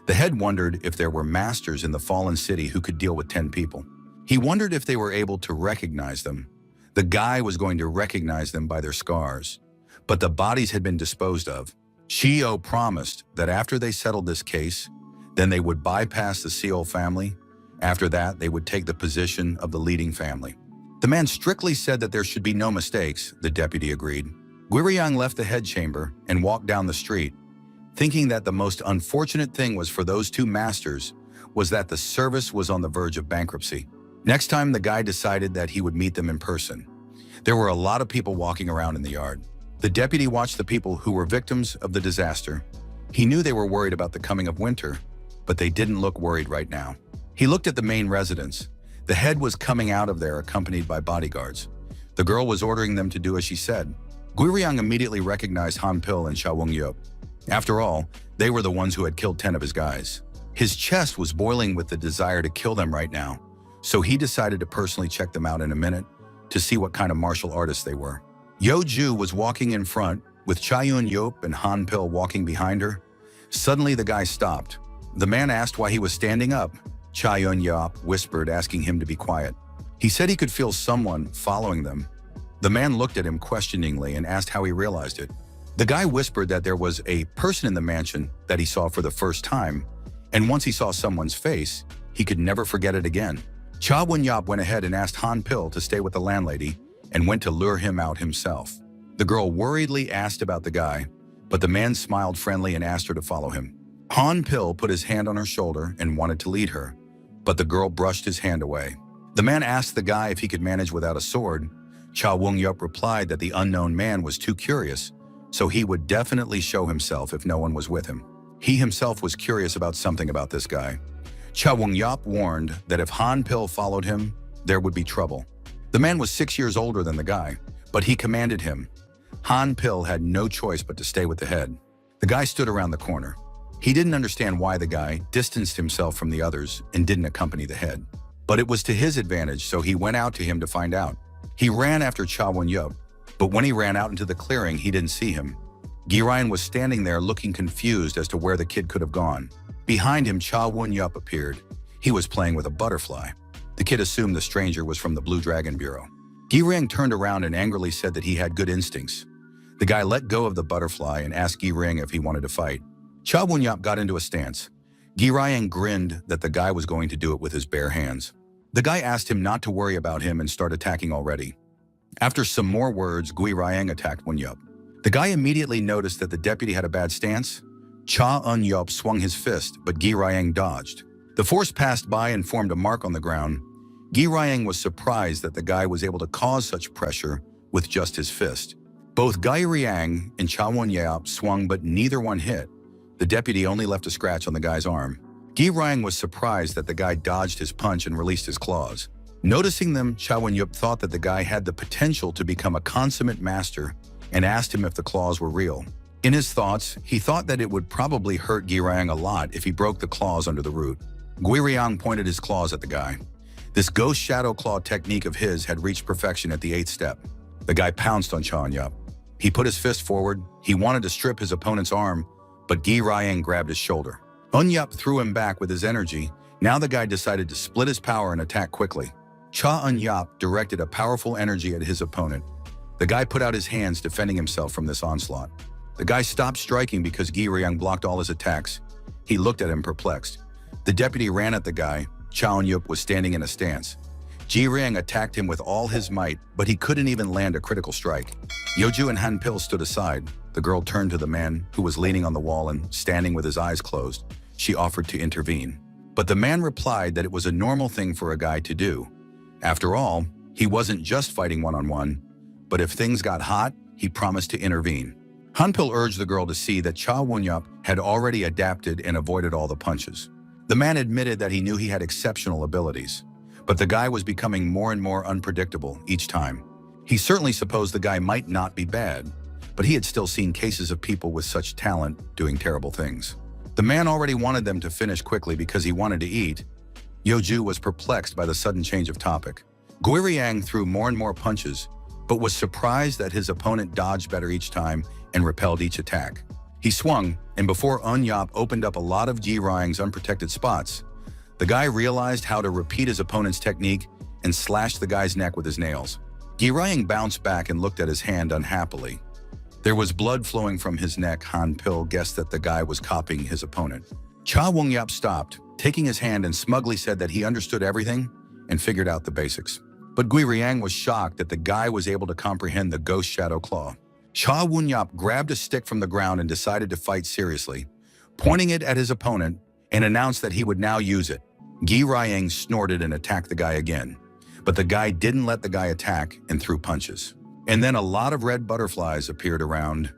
The head wondered if there were masters in the fallen city who could deal with 10 people. He wondered if they were able to recognize them. The guy was going to recognize them by their scars. But the bodies had been disposed of. Chi-oh promised that after they settled this case, then they would bypass the Seol family. After that, they would take the position of the leading family. The man strictly said that there should be no mistakes, the deputy agreed. Gi-ryang left the head chamber and walked down the street, thinking that the most unfortunate thing was for those two masters was that the service was on the verge of bankruptcy. Next time, the guy decided that he would meet them in person. There were a lot of people walking around in the yard. The deputy watched the people who were victims of the disaster. He knew they were worried about the coming of winter, but they didn't look worried right now. He looked at the main residence. The head was coming out of there accompanied by bodyguards. The girl was ordering them to do as she said. Gi-ryang immediately recognized Han Pil and Cha Won-yup. After all, they were the ones who had killed 10 of his guys. His chest was boiling with the desire to kill them right now, so he decided to personally check them out in a minute to see what kind of martial artists they were. Yeoju was walking in front, with Cha Won-yup and Han Pil walking behind her. Suddenly, the guy stopped. The man asked why he was standing up. Cha Won-yup whispered, asking him to be quiet. He said he could feel someone following them. The man looked at him questioningly and asked how he realized it. The guy whispered that there was a person in the mansion that he saw for the first time, and once he saw someone's face, he could never forget it again. Cha Won-yop went ahead and asked Han Pil to stay with the landlady and went to lure him out himself. The girl worriedly asked about the guy, but the man smiled friendly and asked her to follow him. Han Pil put his hand on her shoulder and wanted to lead her, but the girl brushed his hand away. The man asked the guy if he could manage without a sword. Cha Won-yop replied that the unknown man was too curious, so he would definitely show himself if no one was with him. He himself was curious about something about this guy. Cha Won-yop warned that if Han Pil followed him, there would be trouble. The man was 6 years older than the guy, but he commanded him. Han Pil had no choice but to stay with the head. The guy stood around the corner. He didn't understand why the guy distanced himself from the others and didn't accompany the head. But it was to his advantage, so he went out to him to find out. He ran after Cha Won-yop, but when he ran out into the clearing, he didn't see him. Gi-ryan was standing there looking confused as to where the kid could have gone. Behind him, Cha Won-yop appeared. He was playing with a butterfly. The kid assumed the stranger was from the Blue Dragon Bureau. Gi-ryan turned around and angrily said that he had good instincts. The guy let go of the butterfly and asked Gi-ryan if he wanted to fight. Cha Won-yop got into a stance. Gi-ryan grinned that the guy was going to do it with his bare hands. The guy asked him not to worry about him and start attacking already. After some more words, Gi-ryan attacked Won-yop. The guy immediately noticed that the deputy had a bad stance. Cha Won-yop swung his fist, but Gi-ryan dodged. The force passed by and formed a mark on the ground. Gi-ryan was surprised that the guy was able to cause such pressure with just his fist. Both Gi-ryan and Cha Won-yop swung, but neither one hit. The deputy only left a scratch on the guy's arm. Gi-ryan was surprised that the guy dodged his punch and released his claws. Noticing them, Cha Won-yop thought that the guy had the potential to become a consummate master and asked him if the claws were real. In his thoughts, he thought that it would probably hurt Gi-ryan a lot if he broke the claws under the root. Gi-ryan pointed his claws at the guy. This ghost shadow claw technique of his had reached perfection at the 8th step. The guy pounced on Cha Won-yop. He put his fist forward. He wanted to strip his opponent's arm, but Gi-ryan grabbed his shoulder. Won-yop threw him back with his energy. Now the guy decided to split his power and attack quickly. Cha Won-yop directed a powerful energy at his opponent. The guy put out his hands, defending himself from this onslaught. The guy stopped striking because Gi-ryan blocked all his attacks. He looked at him perplexed. The deputy ran at the guy. Cha Won-yop was standing in a stance. Gi-ryan attacked him with all his might, but he couldn't even land a critical strike. Yeoju and Han Pil stood aside. The girl turned to the man, who was leaning on the wall and standing with his eyes closed. She offered to intervene. But the man replied that it was a normal thing for a guy to do. After all, he wasn't just fighting one-on-one, but if things got hot, he promised to intervene. Han Pil urged the girl to see that Cha Won-yop had already adapted and avoided all the punches. The man admitted that he knew he had exceptional abilities, but the guy was becoming more and more unpredictable each time. He certainly supposed the guy might not be bad, but he had still seen cases of people with such talent doing terrible things. The man already wanted them to finish quickly because he wanted to eat. Yeoju was perplexed by the sudden change of topic. Gi-ryan threw more and more punches, but was surprised that his opponent dodged better each time and repelled each attack. He swung, and before Won-yop opened up a lot of Gi-ryan's unprotected spots, the guy realized how to repeat his opponent's technique and slashed the guy's neck with his nails. Gi-ryan bounced back and looked at his hand unhappily. There was blood flowing from his neck. Han Pil guessed that the guy was copying his opponent. Cha Won-yop stopped, taking his hand, and smugly said that he understood everything and figured out the basics. But Gi-ryan was shocked that the guy was able to comprehend the ghost shadow claw. Cha Won-yop grabbed a stick from the ground and decided to fight seriously, pointing it at his opponent, and announced that he would now use it. Gi-ryan snorted and attacked the guy again, but the guy didn't let the guy attack and threw punches. And then a lot of red butterflies appeared around.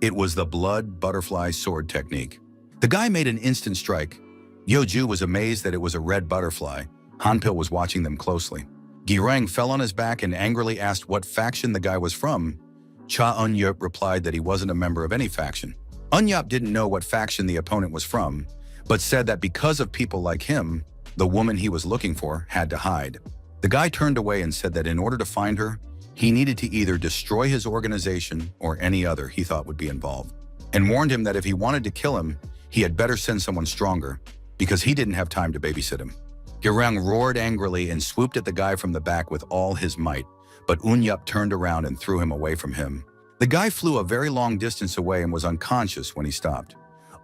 It was the blood butterfly sword technique. The guy made an instant strike. Yeoju was amazed that it was a red butterfly. Han Pil was watching them closely. Gi-ryan fell on his back and angrily asked what faction the guy was from. Cha Won-yop replied that he wasn't a member of any faction. Won-yop didn't know what faction the opponent was from, but said that because of people like him, the woman he was looking for had to hide. The guy turned away and said that in order to find her, he needed to either destroy his organization or any other he thought would be involved, and warned him that if he wanted to kill him, he had better send someone stronger, because he didn't have time to babysit him. Gi-ryan roared angrily and swooped at the guy from the back with all his might, but Unyup turned around and threw him away from him. The guy flew a very long distance away and was unconscious when he stopped.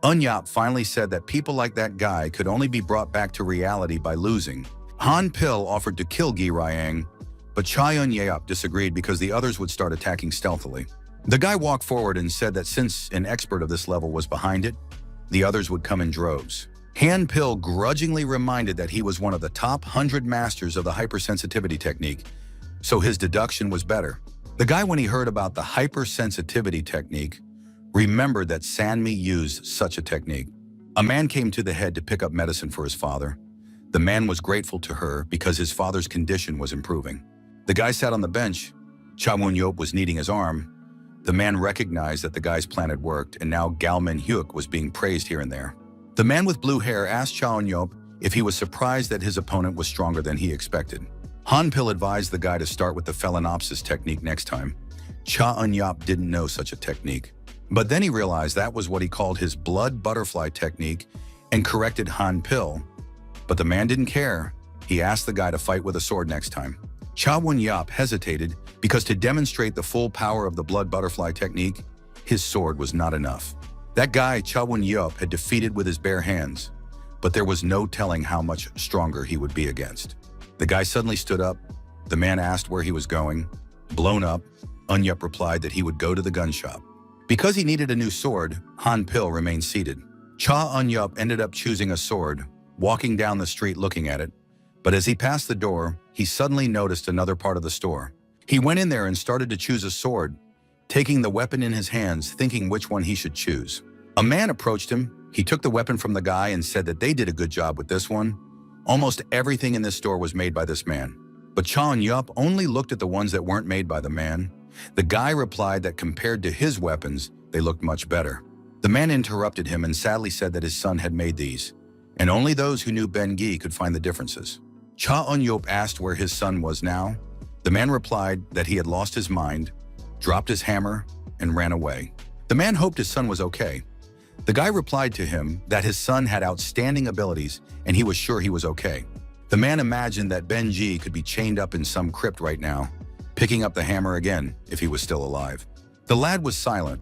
Unyup finally said that people like that guy could only be brought back to reality by losing. Han Pil offered to kill Gi Ryang, but Cha Eun-yeop disagreed because the others would start attacking stealthily. The guy walked forward and said that since an expert of this level was behind it, the others would come in droves. Han Pil grudgingly reminded that he was one of the top 100 masters of the hypersensitivity technique, so his deduction was better. The guy, when he heard about the hypersensitivity technique, remembered that Sanmi used such a technique. A man came to the head to pick up medicine for his father. The man was grateful to her because his father's condition was improving. The guy sat on the bench. Cha Won-yeop was kneading his arm. The man recognized that the guy's plan had worked, and now Gal Min-hyuk was being praised here and there. The man with blue hair asked Cha Won-yeop if he was surprised that his opponent was stronger than he expected. Han Pil advised the guy to start with the Phalaenopsis technique next time. Cha Eun-yeop didn't know such a technique. But then he realized that was what he called his blood butterfly technique and corrected Han Pil. But the man didn't care. He asked the guy to fight with a sword next time. Cha Won-yeop hesitated because to demonstrate the full power of the blood butterfly technique, his sword was not enough. That guy, Cha Won-yeop, had defeated with his bare hands, but there was no telling how much stronger he would be against. The guy suddenly stood up. The man asked where he was going. Blown up, Eun-yeop replied that he would go to the gun shop. Because he needed a new sword, Han Pil remained seated. Cha Eun-yeop ended up choosing a sword, walking down the street looking at it. But as he passed the door, he suddenly noticed another part of the store. He went in there and started to choose a sword, taking the weapon in his hands, thinking which one he should choose. A man approached him. He took the weapon from the guy and said that they did a good job with this one. Almost everything in this store was made by this man. But Cha Eun-yeop only looked at the ones that weren't made by the man. The guy replied that compared to his weapons, they looked much better. The man interrupted him and sadly said that his son had made these, and only those who knew Ben Gi could find the differences. Cha Eun-yeop asked where his son was now. The man replied that he had lost his mind, dropped his hammer, and ran away. The man hoped his son was okay. The guy replied to him that his son had outstanding abilities and he was sure he was okay. The man imagined that Ben Gi could be chained up in some crypt right now, picking up the hammer again if he was still alive. The lad was silent.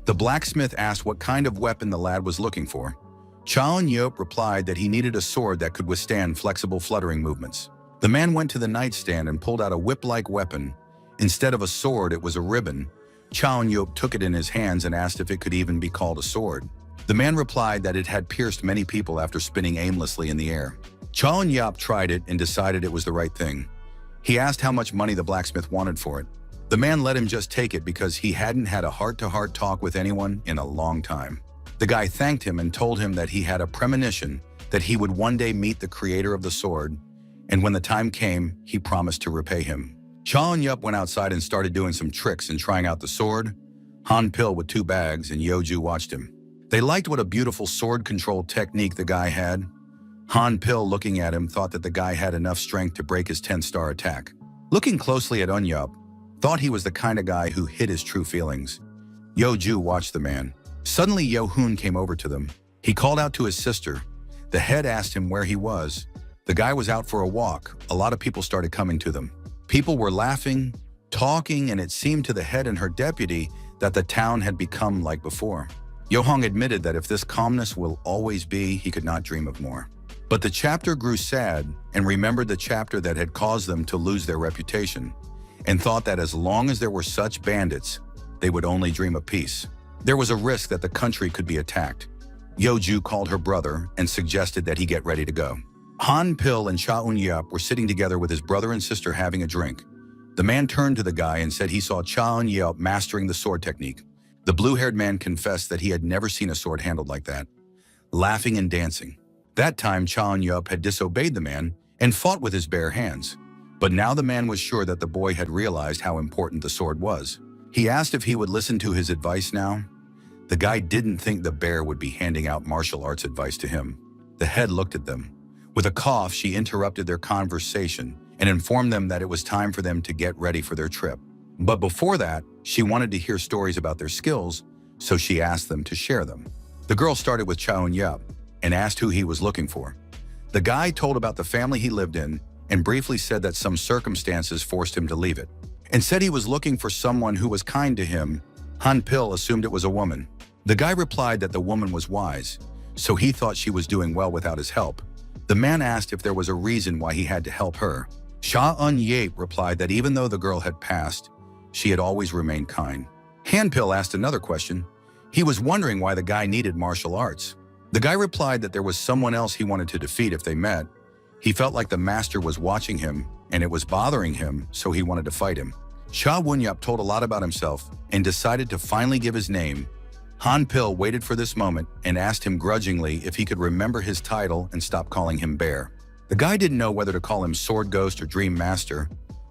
The blacksmith asked what kind of weapon the lad was looking for. Cha Eun-yeop replied that he needed a sword that could withstand flexible fluttering movements. The man went to the nightstand and pulled out a whip-like weapon. Instead of a sword, it was a ribbon. Cha Eun-yeop took it in his hands and asked if it could even be called a sword. The man replied that it had pierced many people after spinning aimlessly in the air. Cha Eun-yeop tried it and decided it was the right thing. He asked how much money the blacksmith wanted for it. The man let him just take it because he hadn't had a heart-to-heart talk with anyone in a long time. The guy thanked him and told him that he had a premonition that he would one day meet the creator of the sword, and when the time came, he promised to repay him. Cha Eun-yeop went outside and started doing some tricks and trying out the sword. Han Pil with 2 bags and Yeoju watched him. They liked what a beautiful sword control technique the guy had. Han Pil, looking at him, thought that the guy had enough strength to break his 10-star attack. Looking closely at Eun-yeop, thought he was the kind of guy who hid his true feelings. Yeoju watched the man. Suddenly, Yo-hoon came over to them. He called out to his sister. The head asked him where he was. The guy was out for a walk. A lot of people started coming to them. People were laughing, talking, and it seemed to the head and her deputy that the town had become like before. Yo-hong admitted that if this calmness will always be, he could not dream of more. But the chapter grew sad and remembered the chapter that had caused them to lose their reputation, and thought that as long as there were such bandits, they would only dream of peace. There was a risk that the country could be attacked. Yeoju called her brother and suggested that he get ready to go. Han Pil and Cha Eun-yeop were sitting together with his brother and sister having a drink. The man turned to the guy and said he saw Cha Eun-yeop mastering the sword technique. The blue-haired man confessed that he had never seen a sword handled like that, laughing and dancing. That time, Cha Eun-yeop had disobeyed the man and fought with his bare hands. But now the man was sure that the boy had realized how important the sword was. He asked if he would listen to his advice now. The guy didn't think the bear would be handing out martial arts advice to him. The head looked at them. With a cough, she interrupted their conversation and informed them that it was time for them to get ready for their trip. But before that, she wanted to hear stories about their skills, so she asked them to share them. The girl started with Cha Eun-yeop and asked who he was looking for. The guy told about the family he lived in and briefly said that some circumstances forced him to leave it. and said he was looking for someone who was kind to him. Han Pil assumed it was a woman. The guy replied that the woman was wise, so he thought she was doing well without his help. The man asked if there was a reason why he had to help her. Sha Un Yape replied that even though the girl had passed, she had always remained kind. Han Pil asked another question. He was wondering why the guy needed martial arts. The guy replied that there was someone else he wanted to defeat if they met. He felt like the master was watching him, and it was bothering him, so he wanted to fight him. Sha Wunyup told a lot about himself and decided to finally give his name. Han Pil waited for this moment and asked him grudgingly if he could remember his title and stop calling him Bear. The guy didn't know whether to call him Sword Ghost or Dream Master.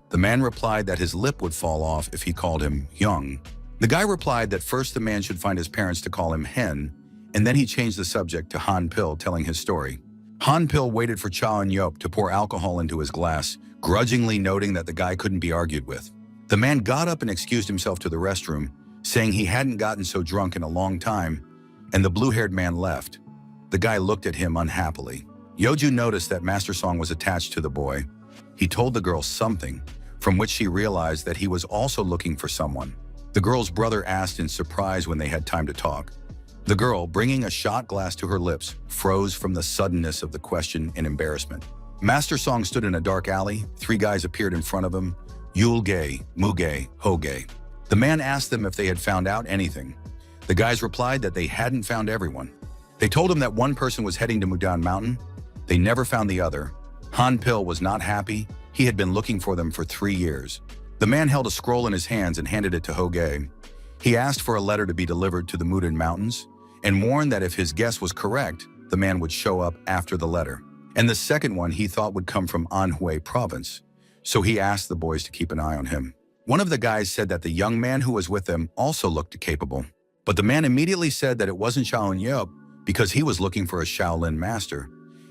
The man replied that his lip would fall off if he called him Young. The guy replied that first the man should find his parents to call him Hen, and then he changed the subject to Han Pil telling his story. Han Pil waited for Cha and Yop to pour alcohol into his glass, grudgingly noting that the guy couldn't be argued with. The man got up and excused himself to the restroom, saying he hadn't gotten so drunk in a long time, and the blue-haired man left. The guy looked at him unhappily. Yeoju noticed that Master Song was attached to the boy. He told the girl something, from which she realized that he was also looking for someone. The girl's brother asked in surprise when they had time to talk. The girl, bringing a shot glass to her lips, froze from the suddenness of the question in embarrassment. Master Song stood in a dark alley. 3 guys appeared in front of him. Yul Gay, Muge, Hoge. The man asked them if they had found out anything. The guys replied that they hadn't found everyone. They told him that one person was heading to Mudan Mountain. They never found the other. Han Pil was not happy. He had been looking for them for 3 years. The man held a scroll in his hands and handed it to Hoge. He asked for a letter to be delivered to the Mudan Mountains and warned that if his guess was correct, the man would show up after the letter. And the second one he thought would come from Anhui province, so he asked the boys to keep an eye on him. One of the guys said that the young man who was with them also looked capable, but the man immediately said that it wasn't Shaolin Yop because he was looking for a Shaolin master.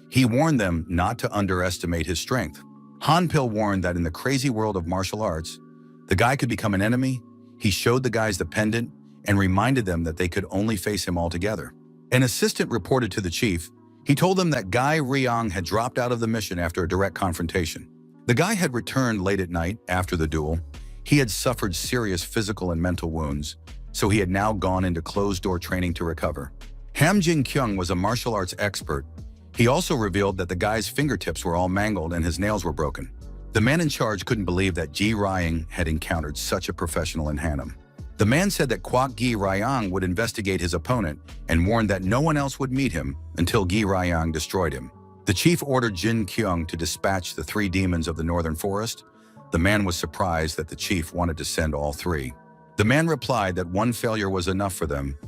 He warned them not to underestimate his strength. Han Pil warned that in the crazy world of martial arts, the guy could become an enemy. He showed the guys the pendant and reminded them that they could only face him altogether. An assistant reported to the chief. He told them that Guy Ryong had dropped out of the mission after a direct confrontation. The guy had returned late at night after the duel. He had suffered serious physical and mental wounds, so he had now gone into closed-door training to recover. Ham Jin Kyung was a martial arts expert. He also revealed that the guy's fingertips were all mangled and his nails were broken. The man in charge couldn't believe that Ji Ryang had encountered such a professional in Hanam. The man said that Kwak Gi Ryang would investigate his opponent and warned that no one else would meet him until Gi Ryang destroyed him. The chief ordered Jin Kyung to dispatch the 3 demons of the northern forest. The man was surprised that the chief wanted to send all 3. The man replied that one failure was enough for them.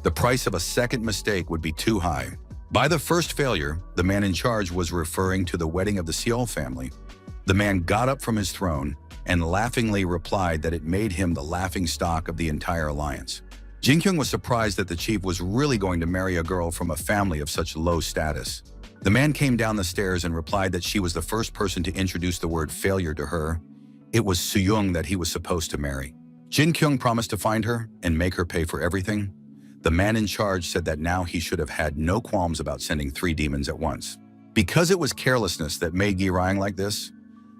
The price of a second mistake would be too high. By the first failure, the man in charge was referring to the wedding of the Seol family. The man got up from his throne and laughingly replied that it made him the laughingstock of the entire alliance. Jin Kyung was surprised that the chief was really going to marry a girl from a family of such low status. The man came down the stairs and replied that she was the first person to introduce the word failure to her. It was Suyung that he was supposed to marry. Jin Kyung promised to find her and make her pay for everything. The man in charge said that now he should have had no qualms about sending 3 demons at once. Because it was carelessness that made Gi Ryang like this,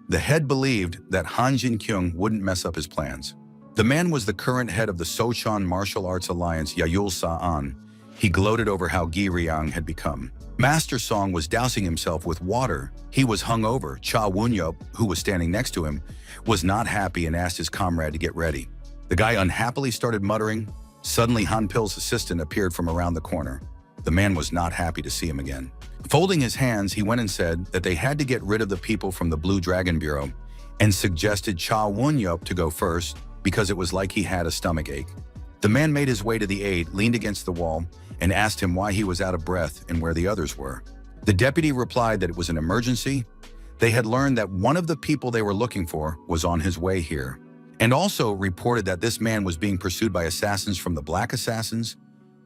the head believed that Han Jin Kyung wouldn't mess up his plans. The man was the current head of the Sochan Martial Arts Alliance, Yayul Sa'an. He gloated over how Gi Ryang had become. Master Song was dousing himself with water. He was hungover. Cha Wunyup, who was standing next to him, was not happy and asked his comrade to get ready. The guy unhappily started muttering. Suddenly, Han Pil's assistant appeared from around the corner. The man was not happy to see him again. Folding his hands, he went and said that they had to get rid of the people from the Blue Dragon Bureau and suggested Cha Wunyup to go first because it was like he had a stomach ache. The man made his way to the aide, leaned against the wall, and asked him why he was out of breath and where the others were. The deputy replied that it was an emergency. They had learned that one of the people they were looking for was on his way here, and also reported that this man was being pursued by assassins from the Black Assassins.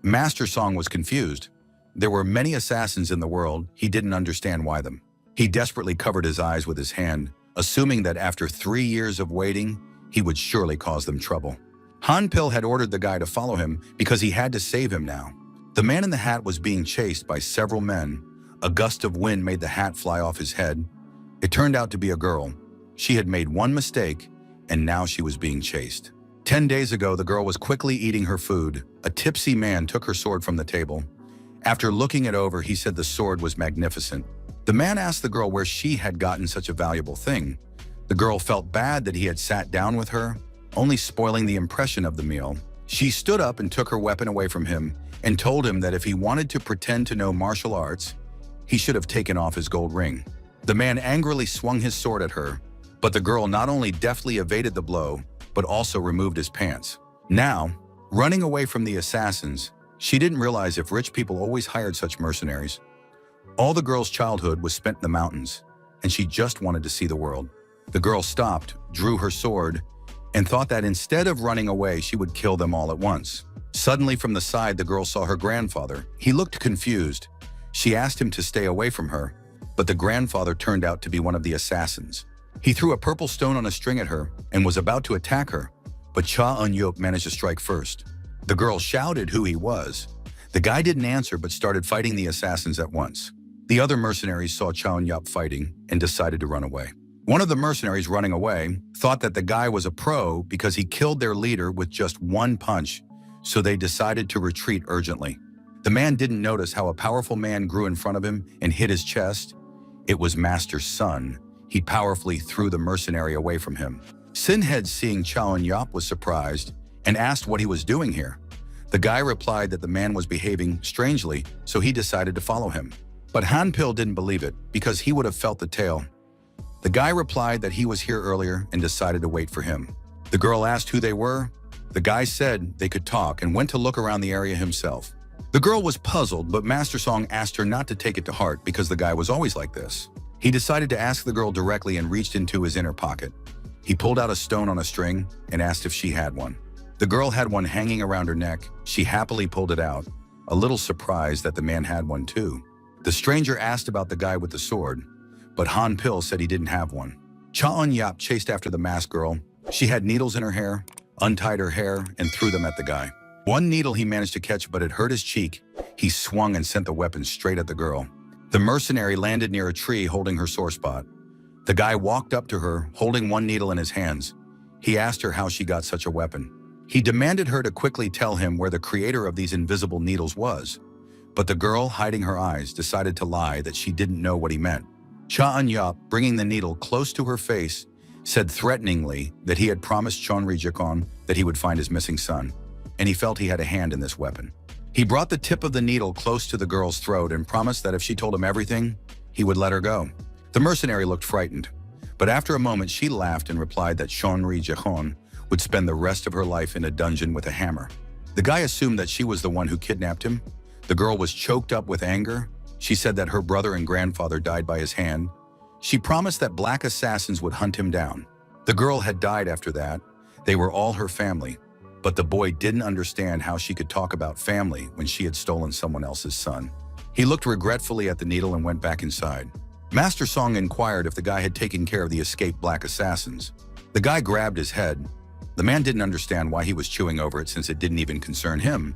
Master Song was confused. There were many assassins in the world. He didn't understand why them. He desperately covered his eyes with his hand, assuming that after 3 years of waiting, he would surely cause them trouble. Han Pil had ordered the guy to follow him because he had to save him now. The man in the hat was being chased by several men. A gust of wind made the hat fly off his head. It turned out to be a girl. She had made one mistake, and now she was being chased. 10 days ago, the girl was quickly eating her food. A tipsy man took her sword from the table. After looking it over, he said the sword was magnificent. The man asked the girl where she had gotten such a valuable thing. The girl felt bad that he had sat down with her, only spoiling the impression of the meal. She stood up and took her weapon away from him and told him that if he wanted to pretend to know martial arts, he should have taken off his gold ring. The man angrily swung his sword at her, but the girl not only deftly evaded the blow, but also removed his pants. Now, running away from the assassins, she didn't realize if rich people always hired such mercenaries. All the girl's childhood was spent in the mountains, and she just wanted to see the world. The girl stopped, drew her sword, and thought that instead of running away, she would kill them all at once. Suddenly from the side, the girl saw her grandfather. He looked confused. She asked him to stay away from her, but the grandfather turned out to be one of the assassins. He threw a purple stone on a string at her and was about to attack her, but Cha Eun-yup managed to strike first. The girl shouted who he was. The guy didn't answer but started fighting the assassins at once. The other mercenaries saw Cha Eun-yup fighting and decided to run away. One of the mercenaries running away thought that the guy was a pro because he killed their leader with just one punch, so they decided to retreat urgently. The man didn't notice how a powerful man grew in front of him and hit his chest. It was Master's son. He powerfully threw the mercenary away from him. Sinhead, seeing Cha Eun-yup, was surprised and asked what he was doing here. The guy replied that the man was behaving strangely, so he decided to follow him. But Hanpil didn't believe it because he would have felt the tale. The guy replied that he was here earlier and decided to wait for him. The girl asked who they were. The guy said they could talk and went to look around the area himself. The girl was puzzled, but Master Song asked her not to take it to heart because the guy was always like this. He decided to ask the girl directly and reached into his inner pocket. He pulled out a stone on a string and asked if she had one. The girl had one hanging around her neck. She happily pulled it out, a little surprised that the man had one too. The stranger asked about the guy with the sword, but Han Pil said he didn't have one. Cha Eun-yup chased after the masked girl. She had needles in her hair, untied her hair, and threw them at the guy. One needle he managed to catch, but it hurt his cheek. He swung and sent the weapon straight at the girl. The mercenary landed near a tree holding her sore spot. The guy walked up to her, holding one needle in his hands. He asked her how she got such a weapon. He demanded her to quickly tell him where the creator of these invisible needles was. But the girl, hiding her eyes, decided to lie that she didn't know what he meant. Cha Eun-yup, bringing the needle close to her face, said threateningly that he had promised Chonri Jikon that he would find his missing son, and he felt he had a hand in this weapon. He brought the tip of the needle close to the girl's throat and promised that if she told him everything, he would let her go. The mercenary looked frightened, but after a moment she laughed and replied that Chonri Jikon would spend the rest of her life in a dungeon with a hammer. The guy assumed that she was the one who kidnapped him. The girl was choked up with anger. She said that her brother and grandfather died by his hand. She promised that black assassins would hunt him down. The girl had died after that. They were all her family, but the boy didn't understand how she could talk about family when she had stolen someone else's son. He looked regretfully at the needle and went back inside. Master Song inquired if the guy had taken care of the escaped black assassins. The guy grabbed his head. The man didn't understand why he was chewing over it since it didn't even concern him.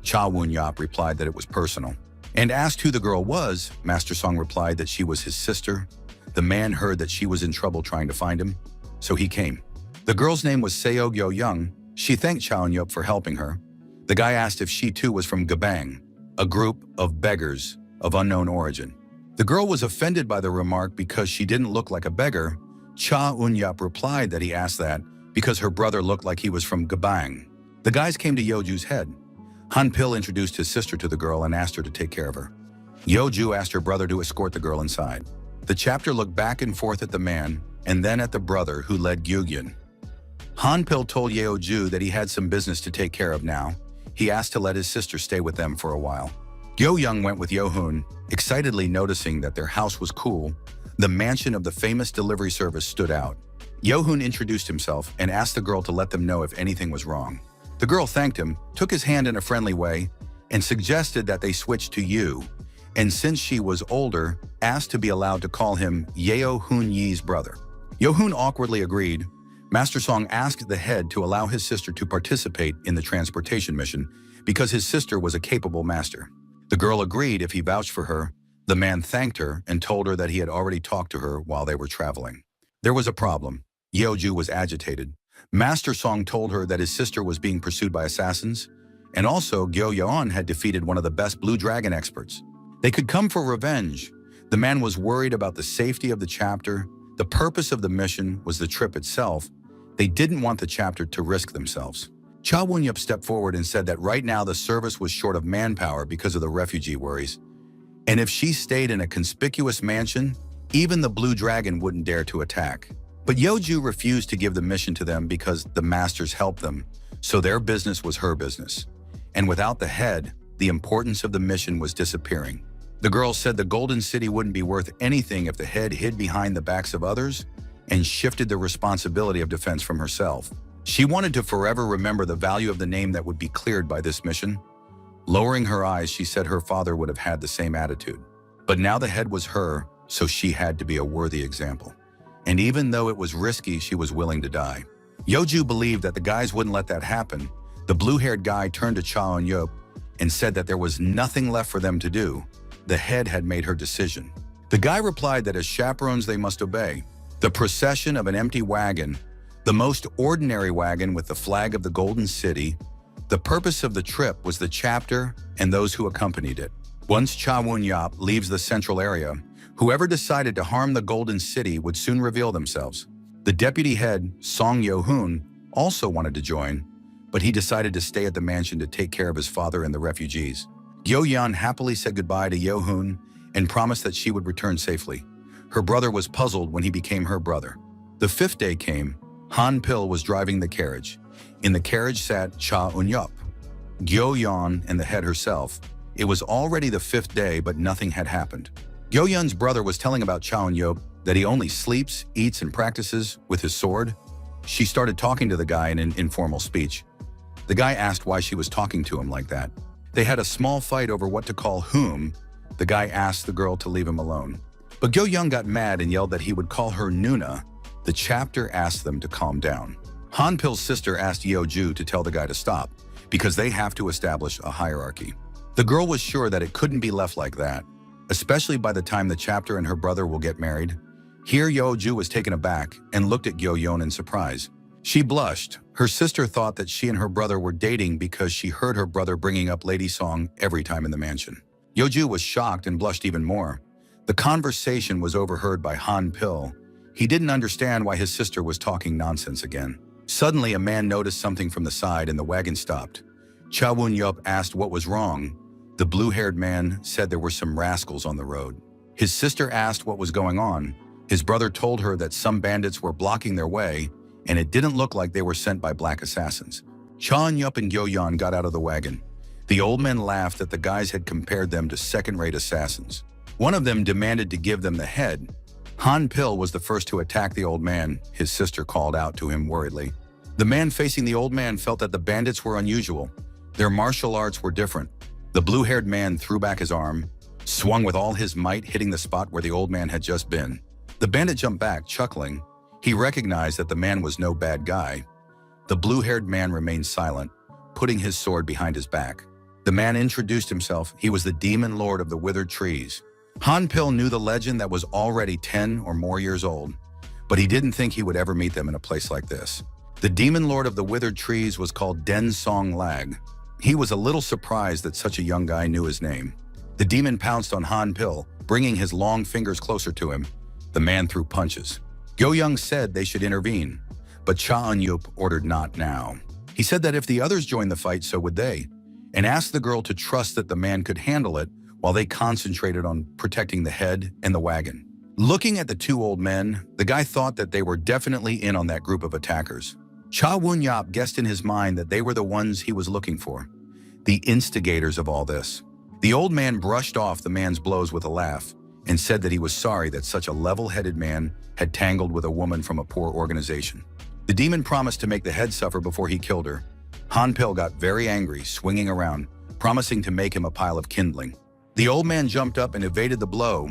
Cha Eun-yup replied that it was personal. And asked who the girl was. Master Song replied that she was his sister. The man heard that she was in trouble trying to find him, so he came. The girl's name was Seo Gyo-young. She thanked Cha Eun-yup for helping her. The guy asked if she too was from Gabang, a group of beggars of unknown origin. The girl was offended by the remark because she didn't look like a beggar. Cha Eun-yup replied that he asked that because her brother looked like he was from Gabang. The guys came to Yeoju's head. Han Pil introduced his sister to the girl and asked her to take care of her. Yeoju asked her brother to escort the girl inside. The chapter looked back and forth at the man and then at the brother who led Gyugyeon. Han Pil told Yeoju that he had some business to take care of now. He asked to let his sister stay with them for a while. Gyo-young went with Yohun, excitedly noticing that their house was cool. The mansion of the famous delivery service stood out. Yohun introduced himself and asked the girl to let them know if anything was wrong. The girl thanked him, took his hand in a friendly way, and suggested that they switch to you, and since she was older, asked to be allowed to call him Yeo Hun Yi's brother. Yohun awkwardly agreed. Master Song asked the head to allow his sister to participate in the transportation mission because his sister was a capable master. The girl agreed if he vouched for her. The man thanked her and told her that he had already talked to her while they were traveling. There was a problem. Yeoju was agitated. Master Song told her that his sister was being pursued by assassins, and also Gyo Yeon had defeated one of the best Blue Dragon experts. They could come for revenge. The man was worried about the safety of the chapter. The purpose of the mission was the trip itself. They didn't want the chapter to risk themselves. Cha Won-yup stepped forward and said that right now the service was short of manpower because of the refugee worries. And if she stayed in a conspicuous mansion, even the Blue Dragon wouldn't dare to attack. But Yeoju refused to give the mission to them because the masters helped them, so their business was her business. And without the head, the importance of the mission was disappearing. The girl said the Golden City wouldn't be worth anything if the head hid behind the backs of others and shifted the responsibility of defense from herself. She wanted to forever remember the value of the name that would be cleared by this mission. Lowering her eyes, she said her father would have had the same attitude. But now the head was her, so she had to be a worthy example. And even though it was risky, she was willing to die. Yeoju believed that the guys wouldn't let that happen. The blue-haired guy turned to Cha Won-yup and said that there was nothing left for them to do. The head had made her decision. The guy replied that as chaperones they must obey. The procession of an empty wagon, the most ordinary wagon with the flag of the Golden City. The purpose of the trip was the chapter and those who accompanied it. Once Cha Won-yup leaves the central area, whoever decided to harm the Golden City would soon reveal themselves. The deputy head, Song Yo-hoon, also wanted to join, but he decided to stay at the mansion to take care of his father and the refugees. Yo-yeon happily said goodbye to Yo-hoon and promised that she would return safely. Her brother was puzzled when he became her brother. The fifth day came. Han Pil was driving the carriage. In the carriage sat Cha Won-yup, Gyo-yeon, and the head herself. It was already the fifth day, but nothing had happened. Gyo-yeon's brother was telling about Cha Won-yup that he only sleeps, eats, and practices with his sword. She started talking to the guy in an informal speech. The guy asked why she was talking to him like that. They had a small fight over what to call whom. The guy asked the girl to leave him alone. But Gyo-yeon got mad and yelled that he would call her Nuna. The chapter asked them to calm down. Han Pil's sister asked Yeoju to tell the guy to stop, because they have to establish a hierarchy. The girl was sure that it couldn't be left like that, especially by the time the chapter and her brother will get married. Here Yeoju was taken aback and looked at Gyo-yeon in surprise. She blushed. Her sister thought that she and her brother were dating because she heard her brother bringing up Lady Song every time in the mansion. Yeoju was shocked and blushed even more. The conversation was overheard by Han Pil. He didn't understand why his sister was talking nonsense again. Suddenly, a man noticed something from the side and the wagon stopped. Cha Won-yup asked what was wrong. The blue-haired man said there were some rascals on the road. His sister asked what was going on. His brother told her that some bandits were blocking their way, and it didn't look like they were sent by black assassins. Cha Won-yup and Gyo-yeon got out of the wagon. The old men laughed that the guys had compared them to second-rate assassins. One of them demanded to give them the head. Han Pil was the first to attack the old man, his sister called out to him worriedly. The man facing the old man felt that the bandits were unusual. Their martial arts were different. The blue-haired man threw back his arm, swung with all his might, hitting the spot where the old man had just been. The bandit jumped back, chuckling. He recognized that the man was no bad guy. The blue-haired man remained silent, putting his sword behind his back. The man introduced himself. He was the demon lord of the withered trees. Han Pil knew the legend that was already 10 or more years old, but he didn't think he would ever meet them in a place like this. The demon lord of the withered trees was called Den Song Lag. He was a little surprised that such a young guy knew his name. The demon pounced on Han Pil, bringing his long fingers closer to him. The man threw punches. Gyo-yeon said they should intervene, but Cha Won-yup ordered not now. He said that if the others joined the fight, so would they, and asked the girl to trust that the man could handle it while they concentrated on protecting the head and the wagon. Looking at the two old men, the guy thought that they were definitely in on that group of attackers. Cha Won-yup guessed in his mind that they were the ones he was looking for, the instigators of all this. The old man brushed off the man's blows with a laugh and said that he was sorry that such a level-headed man had tangled with a woman from a poor organization. The demon promised to make the head suffer before he killed her. Han Pil got very angry, swinging around, promising to make him a pile of kindling. The old man jumped up and evaded the blow.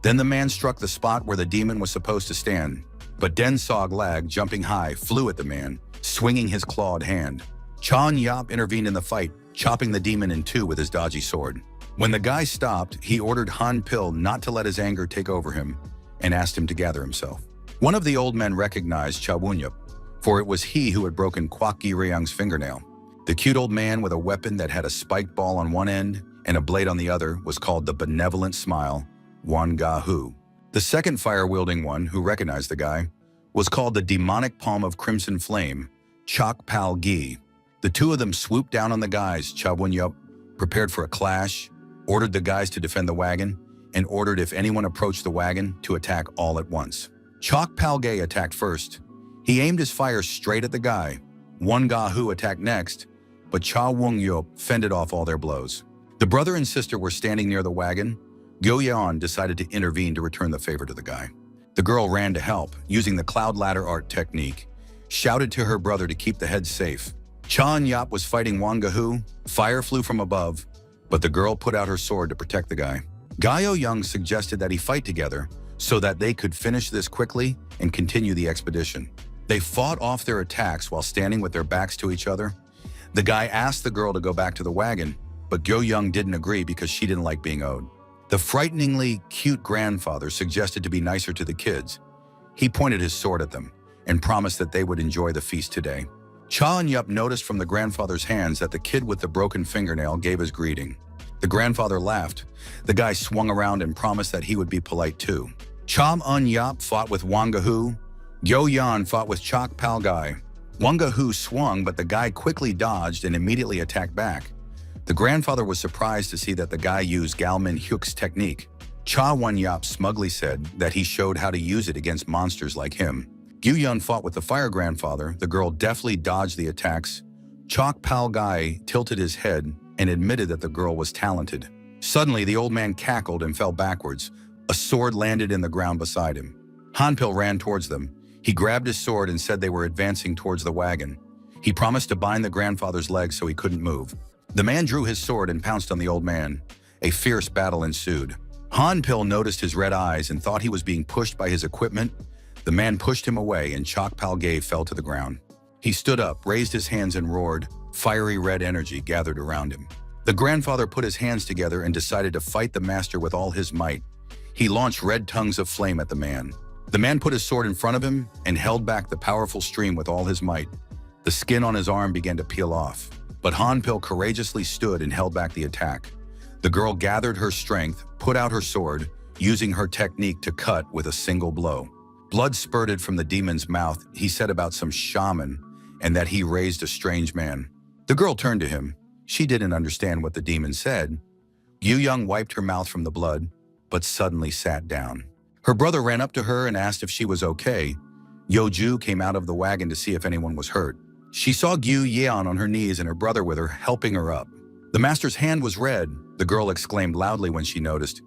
Then the man struck the spot where the demon was supposed to stand. But Den Song Lag, jumping high, flew at the man, swinging his clawed hand. Cha Won-yup intervened in the fight, chopping the demon in two with his dodgy sword. When the guy stopped, he ordered Han Pil not to let his anger take over him and asked him to gather himself. One of the old men recognized Cha Wunyup, for it was he who had broken Kwak Gi Ryang's fingernail. The cute old man with a weapon that had a spiked ball on one end and a blade on the other was called the Benevolent Smile, Wan Ga Hu. The second fire-wielding one, who recognized the guy, was called the Demonic Palm of Crimson Flame, Chok Pal Gi. The two of them swooped down on the guys. Cha Wunyup prepared for a clash, ordered the guys to defend the wagon, and ordered if anyone approached the wagon to attack all at once. Chok Pal Gi attacked first. He aimed his fire straight at the guy. Wan Ga Hu attacked next, but Cha Wunyup fended off all their blows. The brother and sister were standing near the wagon. Gyo Yeon decided to intervene to return the favor to the guy. The girl ran to help, using the cloud ladder art technique, shouted to her brother to keep the head safe. Cha Nyap was fighting Wan Ga Hu. Fire flew from above, but the girl put out her sword to protect the guy. Gayo Young suggested that he fight together so that they could finish this quickly and continue the expedition. They fought off their attacks while standing with their backs to each other. The guy asked the girl to go back to the wagon, but Gyo Young didn't agree because she didn't like being owed. The frighteningly cute grandfather suggested to be nicer to the kids. He pointed his sword at them and promised that they would enjoy the feast today. Cha and Yup noticed from the grandfather's hands that the kid with the broken fingernail gave his greeting. The grandfather laughed. The guy swung around and promised that he would be polite too. Cha Un Yup fought with Wan Ga Hu. Gyo Yan fought with Chok Pal Gi. Wan Ga Hu swung, but the guy quickly dodged and immediately attacked back. The grandfather was surprised to see that the guy used Galmin Hyuk's technique. Cha Wan Yup smugly said that he showed how to use it against monsters like him. Gyu Yun fought with the fire grandfather. The girl deftly dodged the attacks. Chok Pal Gi tilted his head and admitted that the girl was talented. Suddenly, the old man cackled and fell backwards. A sword landed in the ground beside him. Hanpil ran towards them. He grabbed his sword and said they were advancing towards the wagon. He promised to bind the grandfather's legs so he couldn't move. The man drew his sword and pounced on the old man. A fierce battle ensued. Hanpil noticed his red eyes and thought he was being pushed by his equipment. The man pushed him away and Chok Pal Gi fell to the ground. He stood up, raised his hands and roared. Fiery red energy gathered around him. The grandfather put his hands together and decided to fight the master with all his might. He launched red tongues of flame at the man. The man put his sword in front of him and held back the powerful stream with all his might. The skin on his arm began to peel off, but Hanpil courageously stood and held back the attack. The girl gathered her strength, put out her sword, using her technique to cut with a single blow. Blood spurted from the demon's mouth. He said about some shaman and that he raised a strange man. The girl turned to him. She didn't understand what the demon said. Yu Young wiped her mouth from the blood, but suddenly sat down. Her brother ran up to her and asked if she was okay. Yeoju came out of the wagon to see if anyone was hurt. She saw Gyu Yeon on her knees and her brother with her, helping her up. The master's hand was red, the girl exclaimed loudly when she noticed.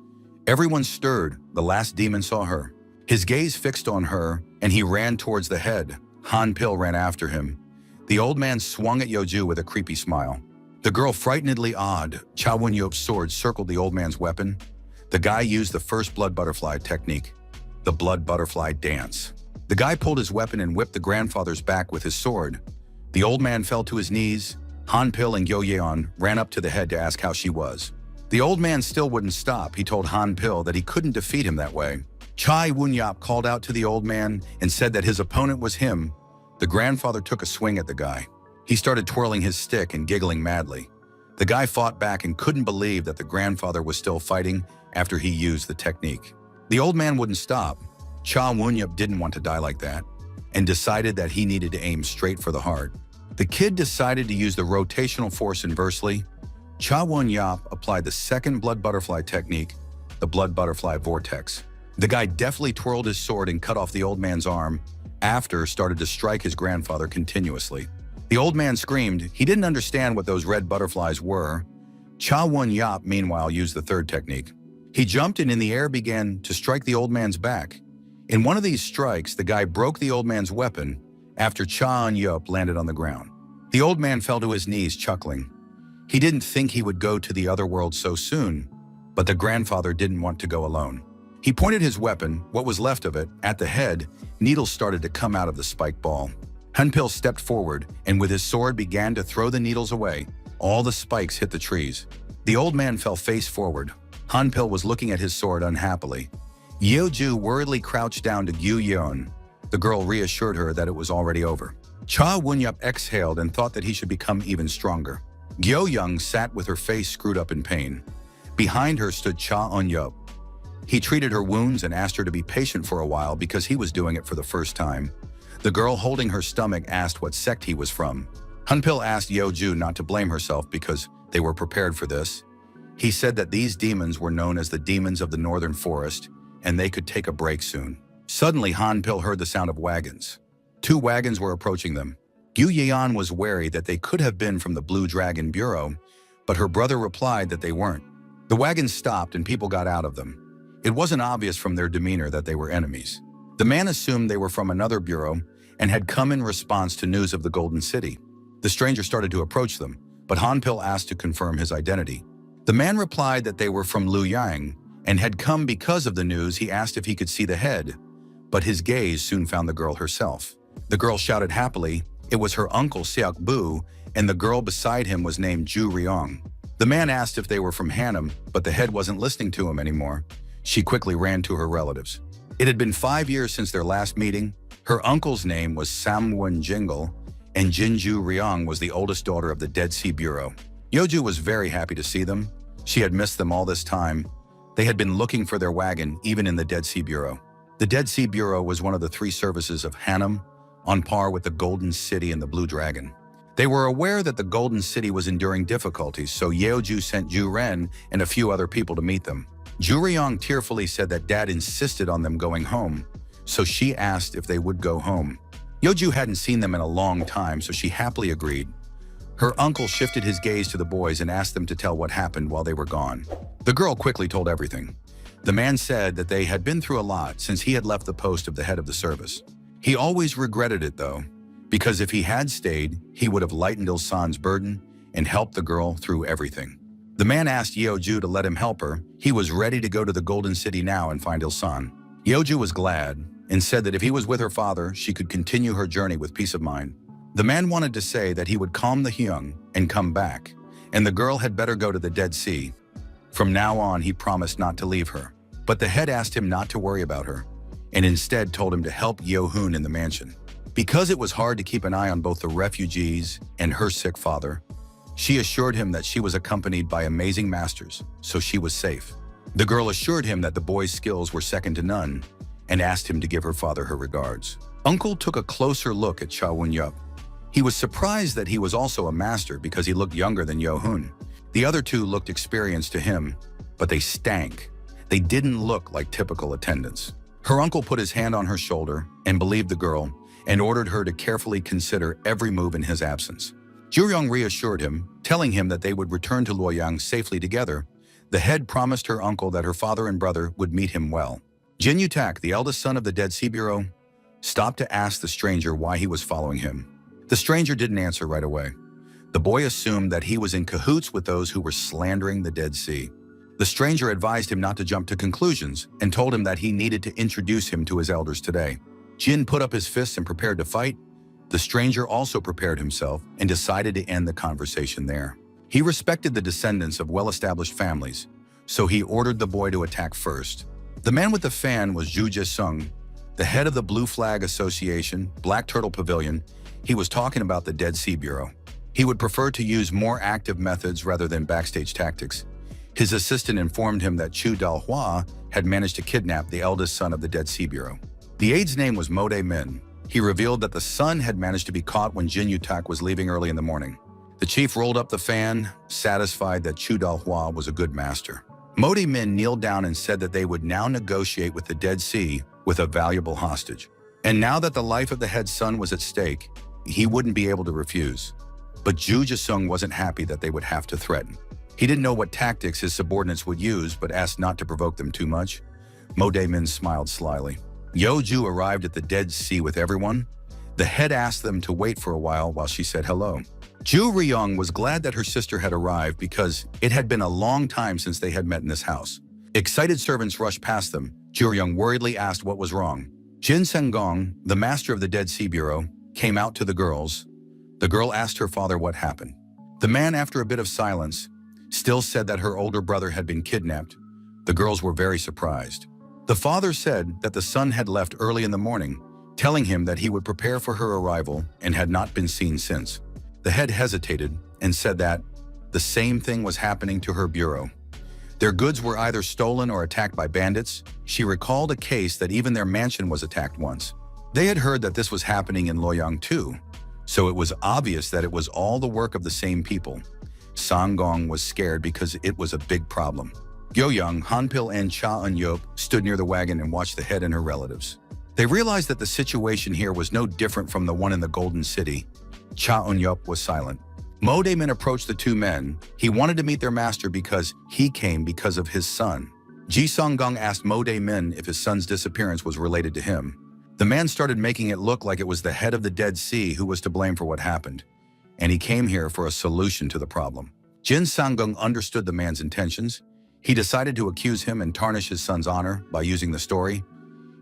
Everyone stirred. The last demon saw her. His gaze fixed on her, and he ran towards the head. Hanpil ran after him. The old man swung at Yeoju with a creepy smile. The girl frightenedly awed. Cha Won-yop's sword circled the old man's weapon. The guy used the first blood butterfly technique, the blood butterfly dance. The guy pulled his weapon and whipped the grandfather's back with his sword. The old man fell to his knees. Hanpil and Gyo Yeon ran up to the head to ask how she was. The old man still wouldn't stop. He told Hanpil that he couldn't defeat him that way. Chai Wunyap called out to the old man and said that his opponent was him. The grandfather took a swing at the guy. He started twirling his stick and giggling madly. The guy fought back and couldn't believe that the grandfather was still fighting after he used the technique. The old man wouldn't stop. Cha Wunyap didn't want to die like that and decided that he needed to aim straight for the heart. The kid decided to use the rotational force inversely. Cha Wunyap applied the second blood butterfly technique, the blood butterfly vortex. The guy deftly twirled his sword and cut off the old man's arm, after started to strike his grandfather continuously. The old man screamed. He didn't understand what those red butterflies were. Cha Won-yap, meanwhile, used the third technique. He jumped and in the air began to strike the old man's back. In one of these strikes, the guy broke the old man's weapon after Cha Un-yup landed on the ground. The old man fell to his knees, chuckling. He didn't think he would go to the other world so soon, but the grandfather didn't want to go alone. He pointed his weapon, what was left of it, at the head. Needles started to come out of the spike ball. Hanpil stepped forward and with his sword began to throw the needles away. All the spikes hit the trees. The old man fell face forward. Hanpil was looking at his sword unhappily. Yeoju worriedly crouched down to Gyu Yeon. The girl reassured her that it was already over. Cha Wunyup exhaled and thought that he should become even stronger. Gyo Young sat with her face screwed up in pain. Behind her stood Cha Eun-yup. He treated her wounds and asked her to be patient for a while because he was doing it for the first time. The girl holding her stomach asked what sect he was from. Hunpil asked Yeoju not to blame herself because they were prepared for this. He said that these demons were known as the demons of the northern forest and they could take a break soon. Suddenly, Hanpil heard the sound of wagons. 2 wagons were approaching them. Gu Yeon was wary that they could have been from the Blue Dragon Bureau, but her brother replied that they weren't. The wagons stopped and people got out of them. It wasn't obvious from their demeanor that they were enemies. The man assumed they were from another bureau and had come in response to news of the Golden City. The stranger started to approach them, but Hanpil asked to confirm his identity. The man replied that they were from Luoyang and had come because of the news. He asked if he could see the head, but his gaze soon found the girl herself. The girl shouted happily. It was her uncle Seok Bu, and the girl beside him was named Ju Ryong. The man asked if they were from Hanam, but the head wasn't listening to him anymore. She quickly ran to her relatives. It had been 5 years since their last meeting. Her uncle's name was Samwon Jingle, and Jinju Ryong was the oldest daughter of the Dead Sea Bureau. Yeoju was very happy to see them. She had missed them all this time. They had been looking for their wagon, even in the Dead Sea Bureau. The Dead Sea Bureau was one of the 3 services of Hanam, on par with the Golden City and the Blue Dragon. They were aware that the Golden City was enduring difficulties, so Yeoju sent Ju Ren and a few other people to meet them. Ju Ryong tearfully said that Dad insisted on them going home, so she asked if they would go home. Yeoju hadn't seen them in a long time, so she happily agreed. Her uncle shifted his gaze to the boys and asked them to tell what happened while they were gone. The girl quickly told everything. The man said that they had been through a lot since he had left the post of the head of the service. He always regretted it though, because if he had stayed, he would have lightened Il-san's burden and helped the girl through everything. The man asked Yeoju to let him help her. He was ready to go to the Golden City now and find Il-san. Yeoju was glad and said that if he was with her father, she could continue her journey with peace of mind. The man wanted to say that he would calm the Hyung and come back, and the girl had better go to the Dead Sea. From now on, he promised not to leave her. But the head asked him not to worry about her, and instead told him to help Yo-hoon in the mansion. Because it was hard to keep an eye on both the refugees and her sick father, she assured him that she was accompanied by amazing masters, so she was safe. The girl assured him that the boy's skills were second to none and asked him to give her father her regards. Uncle took a closer look at Cha Won-yup. He was surprised that he was also a master because he looked younger than Yo-hoon. The other 2 looked experienced to him, but they stank. They didn't look like typical attendants. Her uncle put his hand on her shoulder and believed the girl and ordered her to carefully consider every move in his absence. Ju-ryong reassured him, telling him that they would return to Luoyang safely together. The head promised her uncle that her father and brother would meet him well. Jin Yutak, the eldest son of the Dead Sea Bureau, stopped to ask the stranger why he was following him. The stranger didn't answer right away. The boy assumed that he was in cahoots with those who were slandering the Dead Sea. The stranger advised him not to jump to conclusions and told him that he needed to introduce him to his elders today. Jin put up his fists and prepared to fight. The stranger also prepared himself and decided to end the conversation there. He respected the descendants of well-established families, so he ordered the boy to attack first. The man with the fan was Ju Jae-sung, the head of the Blue Flag Association, Black Turtle Pavilion. He was talking about the Dead Sea Bureau. He would prefer to use more active methods rather than backstage tactics. His assistant informed him that Chu Dal-hwa had managed to kidnap the eldest son of the Dead Sea Bureau. The aide's name was Mo Dae-min. He revealed that the son had managed to be caught when Jin Yutak was leaving early in the morning. The chief rolled up the fan, satisfied that Chu Dal-hwa was a good master. Mo Dae-min kneeled down and said that they would now negotiate with the Dead Sea with a valuable hostage. And now that the life of the head son was at stake, he wouldn't be able to refuse. But Ju Jae-sung wasn't happy that they would have to threaten. He didn't know what tactics his subordinates would use, but asked not to provoke them too much. Mo Dae-min smiled slyly. Yeoju arrived at the Dead Sea with everyone. The head asked them to wait for a while she said hello. Ju Ryong was glad that her sister had arrived because it had been a long time since they had met in this house. Excited servants rushed past them. Ju Ryong worriedly asked what was wrong. Jin Seng-gong, the master of the Dead Sea Bureau, came out to the girls. The girl asked her father what happened. The man, after a bit of silence, still said that her older brother had been kidnapped. The girls were very surprised. The father said that the son had left early in the morning, telling him that he would prepare for her arrival and had not been seen since. The head hesitated and said that the same thing was happening to her bureau. Their goods were either stolen or attacked by bandits. She recalled a case that even their mansion was attacked once. They had heard that this was happening in Loyang too, so it was obvious that it was all the work of the same people. Sanggong was scared because it was a big problem. Gyoyoung, Hanpil, and Cha Eun-yup stood near the wagon and watched the head and her relatives. They realized that the situation here was no different from the one in the Golden City. Cha Eun-yup was silent. Mo Dae-min approached the two men. He wanted to meet their master because he came because of his son. Ji Song-gong asked Mo Dae-min if his son's disappearance was related to him. The man started making it look like it was the head of the Dead Sea who was to blame for what happened, and he came here for a solution to the problem. Jin Sang-gung understood the man's intentions. He decided to accuse him and tarnish his son's honor by using the story.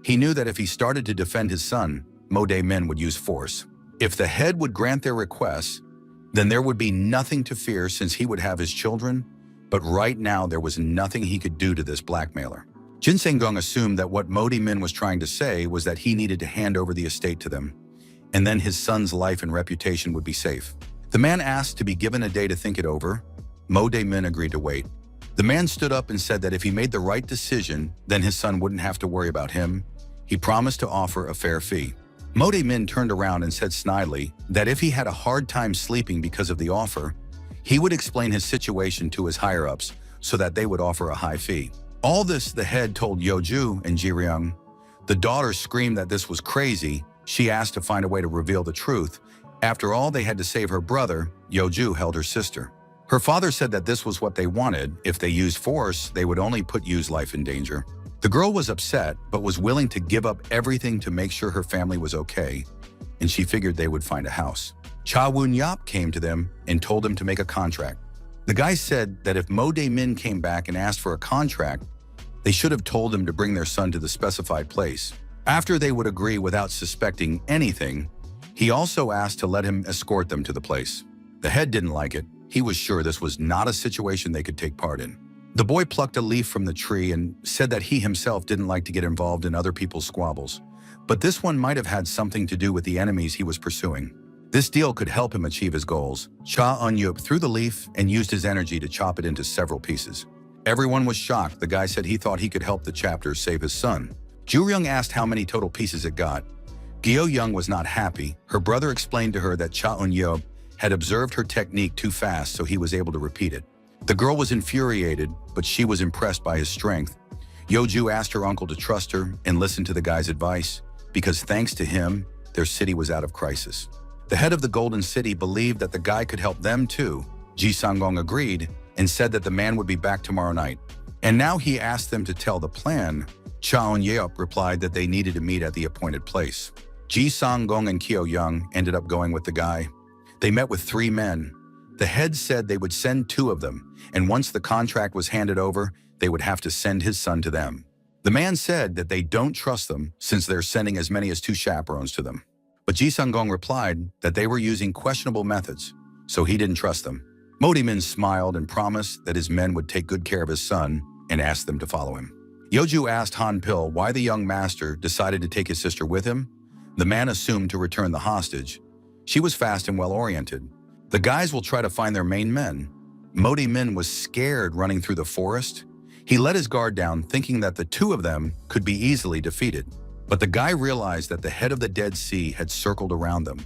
He knew that if he started to defend his son, Mo Dae-min would use force. If the head would grant their requests, then there would be nothing to fear since he would have his children, but right now there was nothing he could do to this blackmailer. Jin Sang-gung assumed that what Mo Dae-min was trying to say was that he needed to hand over the estate to them, and then his son's life and reputation would be safe. The man asked to be given a day to think it over. Mo Dae-min agreed to wait. The man stood up and said that if he made the right decision, then his son wouldn't have to worry about him. He promised to offer a fair fee. Mo Dae-min turned around and said snidely that if he had a hard time sleeping because of the offer, he would explain his situation to his higher-ups so that they would offer a high fee. All this the head told Yeoju and Ji-ryung. The daughter screamed that this was crazy. She asked to find a way to reveal the truth. After all, they had to save her brother. Yeoju held her sister. Her father said that this was what they wanted. If they used force, they would only put Yu's life in danger. The girl was upset, but was willing to give up everything to make sure her family was okay, and she figured they would find a house. Cha Woon-yap came to them and told them to make a contract. The guy said that if Mo Dae-min came back and asked for a contract, they should have told him to bring their son to the specified place. After they would agree without suspecting anything, he also asked to let him escort them to the place. The head didn't like it. He was sure this was not a situation they could take part in. The boy plucked a leaf from the tree and said that he himself didn't like to get involved in other people's squabbles, but this one might have had something to do with the enemies he was pursuing. This deal could help him achieve his goals. Cha Eun-yup threw the leaf and used his energy to chop it into several pieces. Everyone was shocked. The guy said he thought he could help the chapter save his son. Ju-ryung asked how many total pieces it got. Gyo-young was not happy. Her brother explained to her that Cha Eun-yup had observed her technique too fast, so he was able to repeat it. The girl was infuriated, but she was impressed by his strength. Yeoju asked her uncle to trust her and listen to the guy's advice, because thanks to him, their city was out of crisis. The head of the Golden City believed that the guy could help them too. Ji Sang-gong agreed and said that the man would be back tomorrow night. And now he asked them to tell the plan. Cha Eun-yup replied that they needed to meet at the appointed place. Ji Sang-gong and Kyo-young ended up going with the guy. They met with 3 men. The head said they would send 2 of them, and once the contract was handed over, they would have to send his son to them. The man said that they don't trust them since they're sending as many as 2 chaperones to them. But Ji Sang-gong replied that they were using questionable methods, so he didn't trust them. Mo Dae-min smiled and promised that his men would take good care of his son and asked them to follow him. Yeoju asked Han Pil why the young master decided to take his sister with him. The man assumed to return the hostage. She was fast and well-oriented. The guys will try to find their main men. Mo Dae-min was scared running through the forest. He let his guard down, thinking that the 2 of them could be easily defeated. But the guy realized that the head of the Dead Sea had circled around them,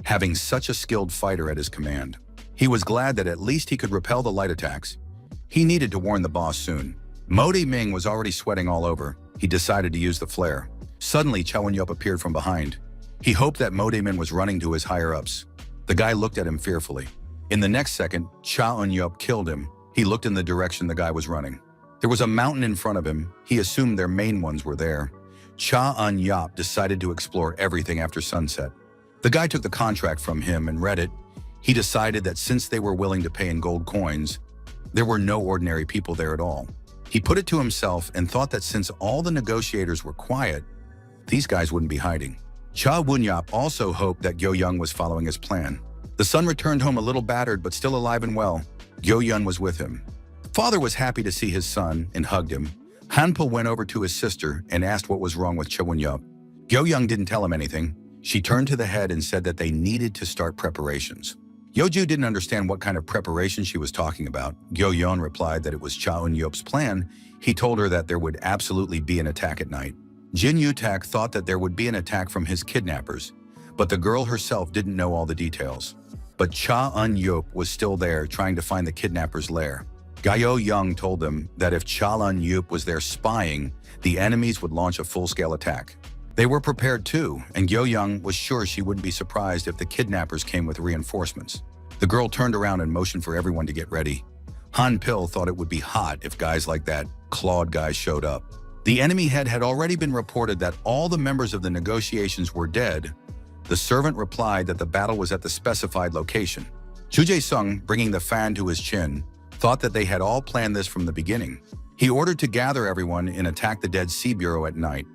having such a skilled fighter at his command. He was glad that at least he could repel the light attacks. He needed to warn the boss soon. Mo Dae-min was already sweating all over. He decided to use the flare. Suddenly, Cha Eun-yup appeared from behind. He hoped that Mo Dae-min was running to his higher-ups. The guy looked at him fearfully. In the next second, Cha Eun-yup killed him. He looked in the direction the guy was running. There was a mountain in front of him. He assumed their main ones were there. Cha Eun-yup decided to explore everything after sunset. The guy took the contract from him and read it. He decided that since they were willing to pay in gold coins, there were no ordinary people there at all. He put it to himself and thought that since all the negotiators were quiet, these guys wouldn't be hiding. Cha Woon-yap also hoped that Gyo-young was following his plan. The son returned home a little battered but still alive and well. Gyo-young was with him. The father was happy to see his son and hugged him. Han Pil went over to his sister and asked what was wrong with Cha Woon-yup. Yo-young didn't tell him anything. She turned to the head and said that they needed to start preparations. Yeoju didn't understand what kind of preparation she was talking about. Yo-yeon replied that it was Cha Eun-yeop's plan. He told her that there would absolutely be an attack at night. Jin Yu-tak thought that there would be an attack from his kidnappers, but the girl herself didn't know all the details. But Cha Eun-yeop was still there trying to find the kidnappers' lair. Yo-young told them that if Cha Eun-yeop was there spying, the enemies would launch a full-scale attack. They were prepared too, and Yo-young was sure she wouldn't be surprised if the kidnappers came with reinforcements. The girl turned around and motioned for everyone to get ready. Han Pil thought it would be hot if guys like that clawed guy showed up. The enemy head had already been reported that all the members of the negotiations were dead. The servant replied that the battle was at the specified location. Ju Jae-sung, bringing the fan to his chin, thought that they had all planned this from the beginning. He ordered to gather everyone and attack the Dead Sea Bureau at night.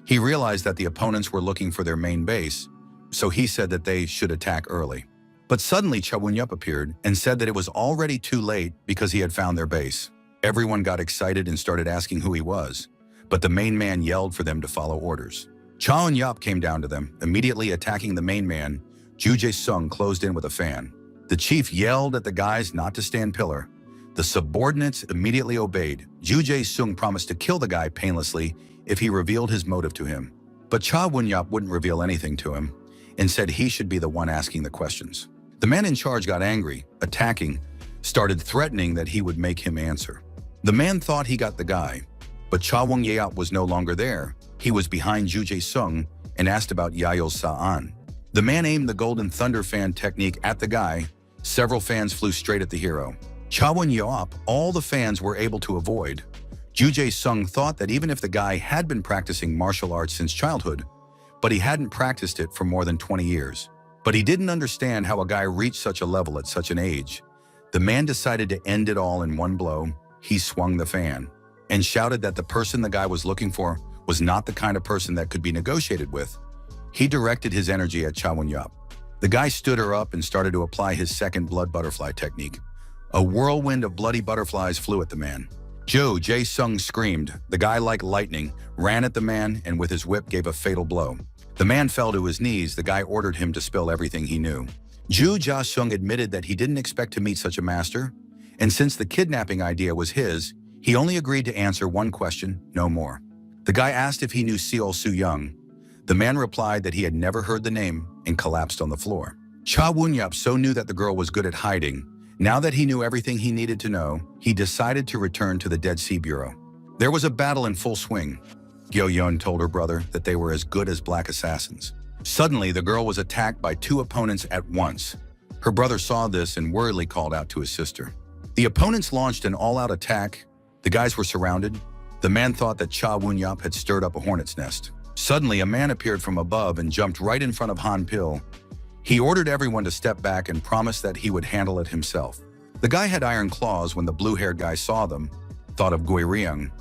He realized that the opponents were looking for their main base, so he said that they should attack early. But suddenly Cha Eun-yeop appeared and said that it was already too late because he had found their base. Everyone got excited and started asking who he was, but the main man yelled for them to follow orders. Cha Eun-yeop came down to them, immediately attacking the main man. Ju Jae-sung closed in with a fan. The chief yelled at the guys not to stand pillar. The subordinates immediately obeyed. Ju Jae-sung promised to kill the guy painlessly if he revealed his motive to him. But Cha Eun-yeop wouldn't reveal anything to him and said he should be the one asking the questions. The man in charge got angry, attacking, started threatening that he would make him answer. The man thought he got the guy, but Cha Eun-yeop was no longer there. He was behind Ju Jae-sung and asked about Yahello's Sa'an. The man aimed the Golden Thunder fan technique at the guy. Several fans flew straight at the hero. Cha Eun-yeop, all the fans were able to avoid. Ju Jae-sung thought that even if the guy had been practicing martial arts since childhood, but he hadn't practiced it for more than 20 years. But he didn't understand how a guy reached such a level at such an age. The man decided to end it all in one blow. He swung the fan and shouted that the person the guy was looking for was not the kind of person that could be negotiated with. He directed his energy at Cha Eun-yeop. The guy stood her up and started to apply his second blood butterfly technique. A whirlwind of bloody butterflies flew at the man. Ju Jae-sung screamed. The guy, like lightning, ran at the man and with his whip gave a fatal blow. The man fell to his knees. The guy ordered him to spill everything he knew. Ju Jae-sung admitted that he didn't expect to meet such a master, and since the kidnapping idea was his, he only agreed to answer one question, no more. The guy asked if he knew Seol Soo-young. The man replied that he had never heard the name and collapsed on the floor. Cha Eun-yeop so knew that the girl was good at hiding. Now that he knew everything he needed to know, he decided to return to the Dead Sea Bureau. There was a battle in full swing. Yo-yeon told her brother that they were as good as black assassins. Suddenly, the girl was attacked by two opponents at once. Her brother saw this and worriedly called out to his sister. The opponents launched an all-out attack. The guys were surrounded. The man thought that Cha Eun-yeop had stirred up a hornet's nest. Suddenly, a man appeared from above and jumped right in front of Han Pil. He ordered everyone to step back and promised that he would handle it himself. The guy had iron claws. When the blue-haired guy saw them, thought of Gui Ryung,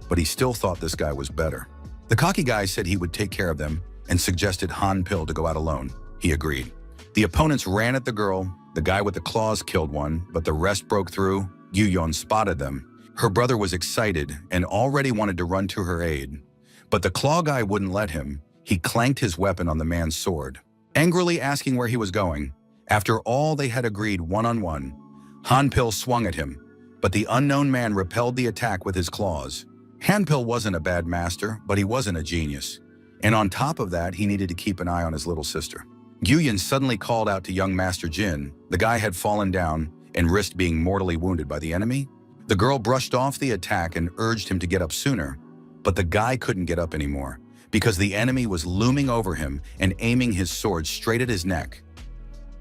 but he still thought this guy was better. The cocky guy said he would take care of them and suggested Han Pil to go out alone. He agreed. The opponents ran at the girl. The guy with the claws killed one, but the rest broke through. Yu-yeon spotted them. Her brother was excited and already wanted to run to her aid, but the claw guy wouldn't let him. He clanked his weapon on the man's sword, angrily asking where he was going. After all they had agreed one-on-one, Han Pil swung at him, but the unknown man repelled the attack with his claws. Han Pil wasn't a bad master, but he wasn't a genius. And on top of that, he needed to keep an eye on his little sister. Yu-yeon suddenly called out to young Master Jin. The guy had fallen down and risked being mortally wounded by the enemy. The girl brushed off the attack and urged him to get up sooner, but the guy couldn't get up anymore because the enemy was looming over him and aiming his sword straight at his neck.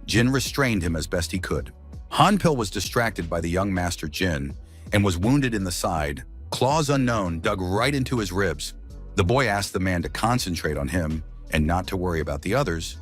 Jin restrained him as best he could. Han Pil was distracted by the young Master Jin and was wounded in the side. Claws unknown dug right into his ribs. The boy asked the man to concentrate on him and not to worry about the others,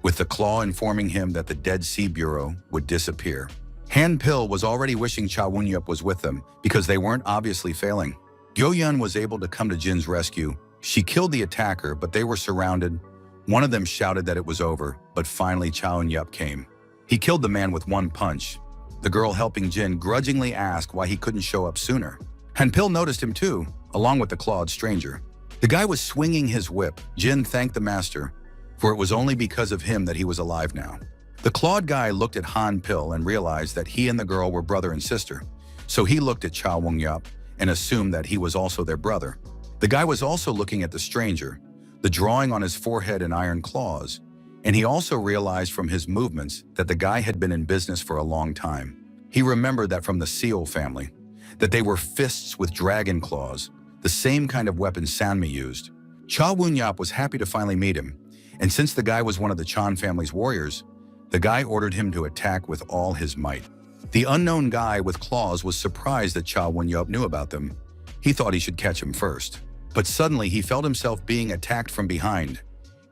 with the claw informing him that the Dead Sea Bureau would disappear. Han Pil was already wishing Cha Eun-yeop was with them because they weren't obviously failing. Yo-yeon was able to come to Jin's rescue. She killed the attacker, but they were surrounded. One of them shouted that it was over, but finally Cha Eun-yeop came. He killed the man with one punch. The girl helping Jin grudgingly asked why he couldn't show up sooner. Han Pil noticed him too, along with the clawed stranger. The guy was swinging his whip. Jin thanked the master, for it was only because of him that he was alive now. The clawed guy looked at Han Pil and realized that he and the girl were brother and sister, so he looked at Cha Won-yup and assumed that he was also their brother. The guy was also looking at the stranger, the drawing on his forehead and iron claws, and he also realized from his movements that the guy had been in business for a long time. He remembered that from the Seal family, that they were fists with dragon claws, the same kind of weapon Sanmi used. Cha Won-yup was happy to finally meet him, and since the guy was one of the Chan family's warriors, the guy ordered him to attack with all his might. The unknown guy with claws was surprised that Cha Won-yup knew about them. He thought he should catch him first. But suddenly he felt himself being attacked from behind.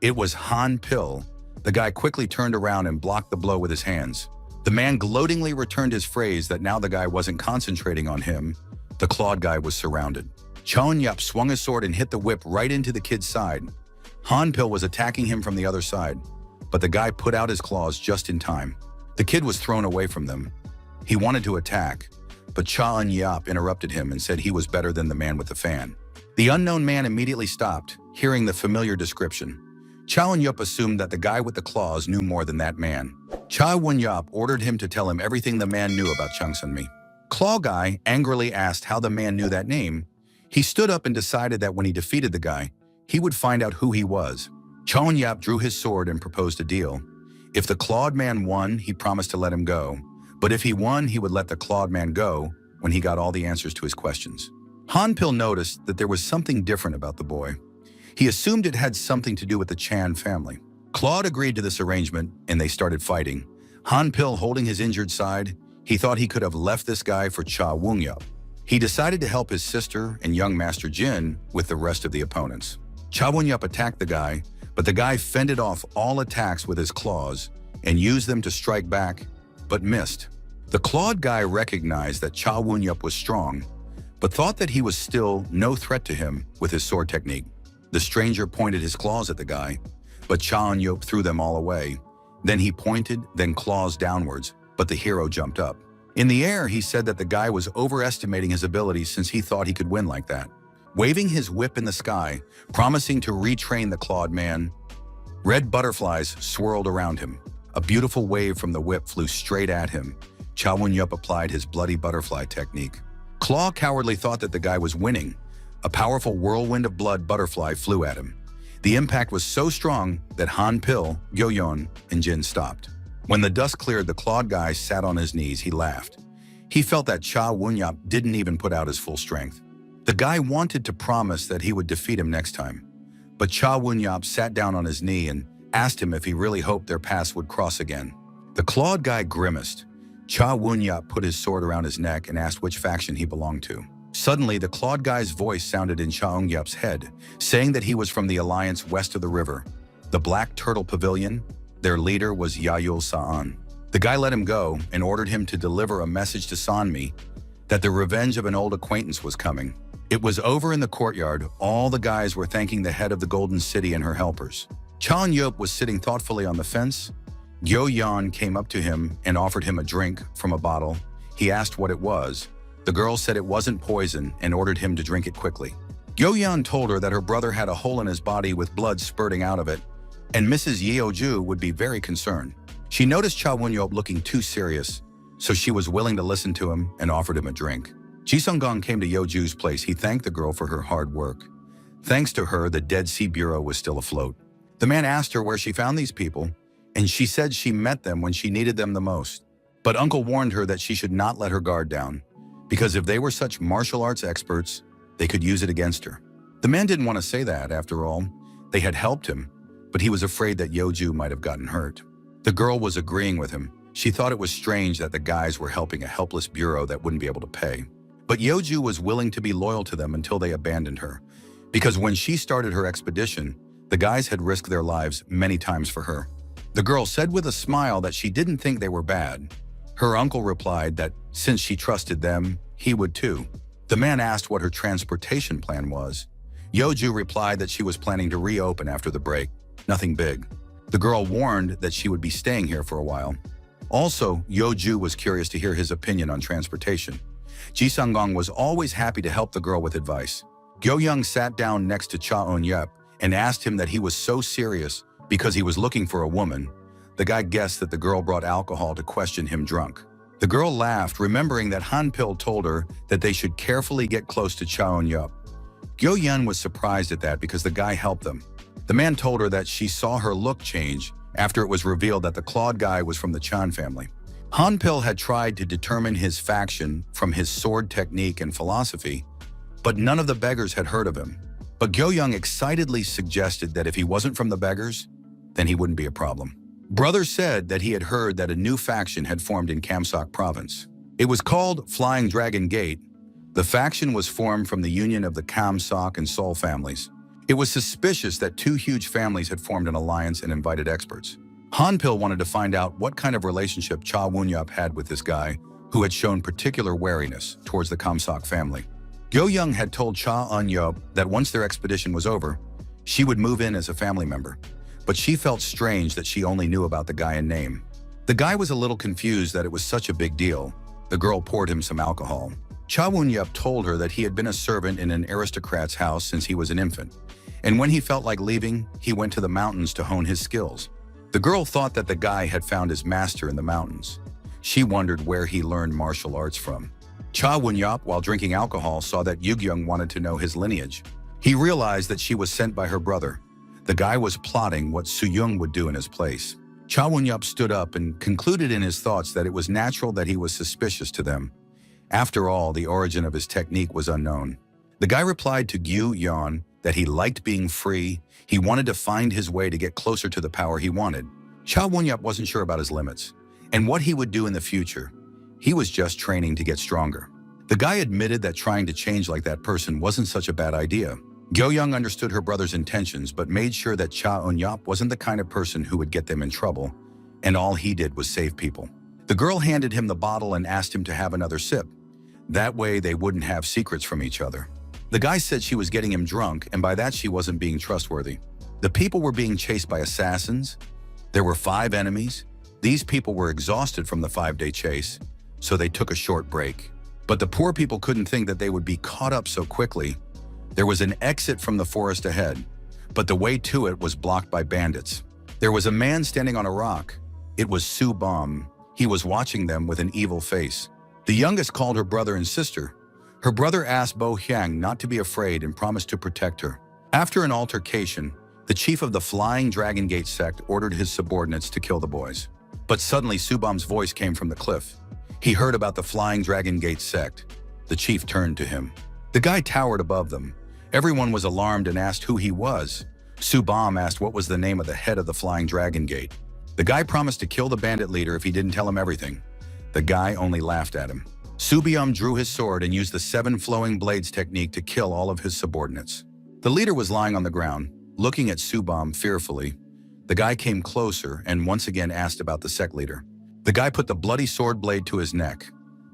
It was Han Pil. The guy quickly turned around and blocked the blow with his hands. The man gloatingly returned his phrase that now the guy wasn't concentrating on him. The clawed guy was surrounded. Cha Won-yup swung his sword and hit the whip right into the kid's side. Han Pil was attacking him from the other side, but the guy put out his claws just in time. The kid was thrown away from them. He wanted to attack, but Cha Won-yup interrupted him and said he was better than the man with the fan. The unknown man immediately stopped, hearing the familiar description. Cha Won-yup assumed that the guy with the claws knew more than that man. Cha Won-yup ordered him to tell him everything the man knew about Chung Sun-mi. Claw Guy angrily asked how the man knew that name. He stood up and decided that when he defeated the guy, he would find out who he was. Cha Won-yup drew his sword and proposed a deal. If the clawed man won, he promised to let him go. But if he won, he would let the clawed man go when he got all the answers to his questions. Han Pil noticed that there was something different about the boy. He assumed it had something to do with the Chan family. Claude agreed to this arrangement, and they started fighting. Han Pil holding his injured side, he thought he could have left this guy for Cha Won-yup. He decided to help his sister and young Master Jin with the rest of the opponents. Cha Won-yup attacked the guy, but the guy fended off all attacks with his claws and used them to strike back, but missed. The clawed guy recognized that Cha Won-yup was strong, but thought that he was still no threat to him with his sword technique. The stranger pointed his claws at the guy, but Cha Won-yup threw them all away. Then he pointed, then claws downwards, but the hero jumped up. In the air, he said that the guy was overestimating his abilities since he thought he could win like that. Waving his whip in the sky, promising to retrain the clawed man, red butterflies swirled around him. A beautiful wave from the whip flew straight at him. Cha Won-yup applied his bloody butterfly technique. Claw cowardly thought that the guy was winning. A powerful whirlwind of blood butterfly flew at him. The impact was so strong that Han Pil, Gyo-yeon, and Jin stopped. When the dust cleared, the clawed guy sat on his knees. He laughed. He felt that Cha Won-yup didn't even put out his full strength. The guy wanted to promise that he would defeat him next time, but Cha Won-yup sat down on his knee and asked him if he really hoped their paths would cross again. The clawed guy grimaced. Cha Won-yup put his sword around his neck and asked which faction he belonged to. Suddenly, the clawed guy's voice sounded in Cha Won-yup's head, saying that he was from the alliance west of the river, the Black Turtle Pavilion. Their leader was Yahello Sa'an. The guy let him go and ordered him to deliver a message to Sanmi that the revenge of an old acquaintance was coming. It was over in the courtyard. All the guys were thanking the head of the Golden City and her helpers. Cha Won-yup was sitting thoughtfully on the fence. Gyo-yeon came up to him and offered him a drink from a bottle. He asked what it was. The girl said it wasn't poison and ordered him to drink it quickly. Gyo-yeon told her that her brother had a hole in his body with blood spurting out of it, and Mrs. Yeoju would be very concerned. She noticed Cha Won-yup looking too serious, so she was willing to listen to him and offered him a drink. Ji Sung-gong came to Yeoju's place. He thanked the girl for her hard work. Thanks to her, the Dead Sea Bureau was still afloat. The man asked her where she found these people, and she said she met them when she needed them the most. But Uncle warned her that she should not let her guard down, because if they were such martial arts experts, they could use it against her. The man didn't want to say that, after all. They had helped him, but he was afraid that Yeoju might have gotten hurt. The girl was agreeing with him. She thought it was strange that the guys were helping a helpless bureau that wouldn't be able to pay. But Yeoju was willing to be loyal to them until they abandoned her, because when she started her expedition, the guys had risked their lives many times for her. The girl said with a smile that she didn't think they were bad. Her uncle replied that since she trusted them, he would too. The man asked what her transportation plan was. Yeoju replied that she was planning to reopen after the break. Nothing big. The girl warned that she would be staying here for a while. Also, Yeoju was curious to hear his opinion on transportation. Ji Sung-gong was always happy to help the girl with advice. Gyo-young sat down next to Cha Eun-yup and asked him that he was so serious because he was looking for a woman. The guy guessed that the girl brought alcohol to question him drunk. The girl laughed, remembering that Han-pil told her that they should carefully get close to Cha Eun-yup. Gyo-yeon was surprised at that because the guy helped them. The man told her that she saw her look change after it was revealed that the clawed guy was from the Chan family. Han-pil had tried to determine his faction from his sword technique and philosophy, but none of the beggars had heard of him. But Gyo-young excitedly suggested that if he wasn't from the beggars, then he wouldn't be a problem. Brother said that he had heard that a new faction had formed in Kamsok province. It was called Flying Dragon Gate. The faction was formed from the union of the Kamsok and Seoul families. It was suspicious that two huge families had formed an alliance and invited experts. Han-pil wanted to find out what kind of relationship Cha Eun-yup had with this guy, who had shown particular wariness towards the Kamsok family. Gyo-young had told Cha Eun-yup that once their expedition was over, she would move in as a family member, but she felt strange that she only knew about the guy in name. The guy was a little confused that it was such a big deal. The girl poured him some alcohol. Cha Eun-yup told her that he had been a servant in an aristocrat's house since he was an infant, and when he felt like leaving, he went to the mountains to hone his skills. The girl thought that the guy had found his master in the mountains. She wondered where he learned martial arts from. Cha Eun-yup, while drinking alcohol, saw that Yug-young wanted to know his lineage. He realized that she was sent by her brother. The guy was plotting what Soo-young would do in his place. Cha Eun-yup stood up and concluded in his thoughts that it was natural that he was suspicious to them. After all, the origin of his technique was unknown. The guy replied to Gyo-yeon that he liked being free. He wanted to find his way to get closer to the power he wanted. Cha Eun-yup wasn't sure about his limits and what he would do in the future. He was just training to get stronger. The guy admitted that trying to change like that person wasn't such a bad idea. Gyo-young understood her brother's intentions but made sure that Cha Eun-yup wasn't the kind of person who would get them in trouble, and all he did was save people. The girl handed him the bottle and asked him to have another sip. That way they wouldn't have secrets from each other. The guy said she was getting him drunk, and by that she wasn't being trustworthy. The people were being chased by assassins. There were 5 enemies. These people were exhausted from the 5-day chase, so they took a short break. But the poor people couldn't think that they would be caught up so quickly. There was an exit from the forest ahead, but the way to it was blocked by bandits. There was a man standing on a rock. It was Soo-bom. He was watching them with an evil face. The youngest called her brother and sister. Her brother asked Bo-hyang not to be afraid and promised to protect her. After an altercation, the chief of the Flying Dragon Gate sect ordered his subordinates to kill the boys. But suddenly Soo-bom's voice came from the cliff. He heard about the Flying Dragon Gate sect. The chief turned to him. The guy towered above them. Everyone was alarmed and asked who he was. Soo-bom asked what was the name of the head of the Flying Dragon Gate. The guy promised to kill the bandit leader if he didn't tell him everything. The guy only laughed at him. Soo-bom drew his sword and used the 7 flowing blades technique to kill all of his subordinates. The leader was lying on the ground, looking at Soo-bom fearfully. The guy came closer and once again asked about the sect leader. The guy put the bloody sword blade to his neck.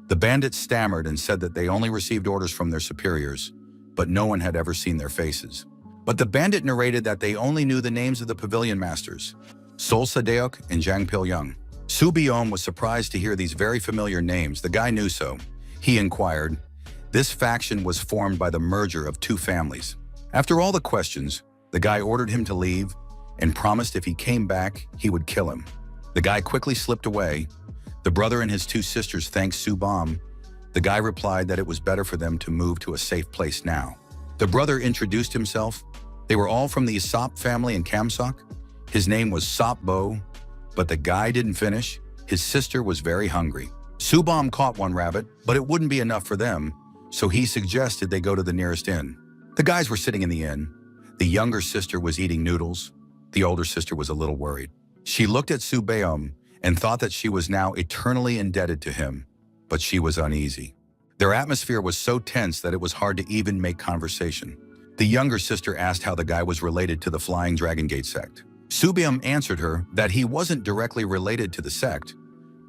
The bandits stammered and said that they only received orders from their superiors, but no one had ever seen their faces. But the bandit narrated that they only knew the names of the pavilion masters, Sol Sadeok and Jang Pil-young. Soo-bom was surprised to hear these very familiar names. The guy knew so. He inquired. This faction was formed by the merger of 2 families. After all the questions, the guy ordered him to leave and promised if he came back, he would kill him. The guy quickly slipped away. The brother and his 2 sisters thanked Soo-bom. The guy replied that it was better for them to move to a safe place now. The brother introduced himself. They were all from the Sop family in Kamsok. His name was Sop-bo. But the guy didn't finish. His sister was very hungry. Soo-bom caught 1 rabbit, but it wouldn't be enough for them, so he suggested they go to the nearest inn. The guys were sitting in the inn. The younger sister was eating noodles. The older sister was a little worried. She looked at Soo-bom and thought that she was now eternally indebted to him, but she was uneasy. Their atmosphere was so tense that it was hard to even make conversation. The younger sister asked how the guy was related to the Flying Dragon Gate sect. Soo-bom answered her that he wasn't directly related to the sect,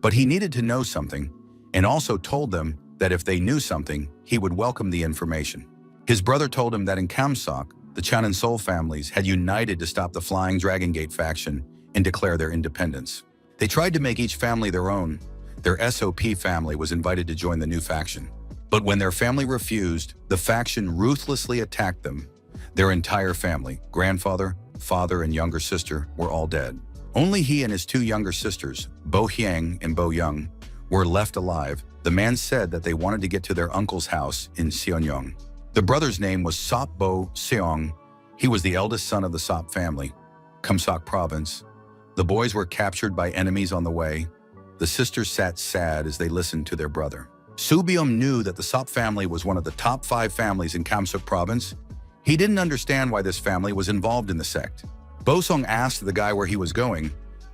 but he needed to know something, and also told them that if they knew something, he would welcome the information. His brother told him that in Kamsok, the Chan and Seoul families had united to stop the Flying Dragon Gate faction and declare their independence. They tried to make each family their own. Their SOP family was invited to join the new faction. But when their family refused, the faction ruthlessly attacked them. Their entire family, grandfather, father, and younger sister, were all dead. Only he and his two younger sisters, Bo Hyang and Bo Young, were left alive. The man said that they wanted to get to their uncle's house in Seonyong. The brother's name was Sop Bo Seong. He was the eldest son of the Sop family, Kumsak province. The boys were captured by enemies on the way. The sisters sat sad as they listened to their brother. Subium knew that the Sop family was one of the top 5 families in Kamsuk province. He didn't understand why this family was involved in the sect. Bosong asked the guy where he was going.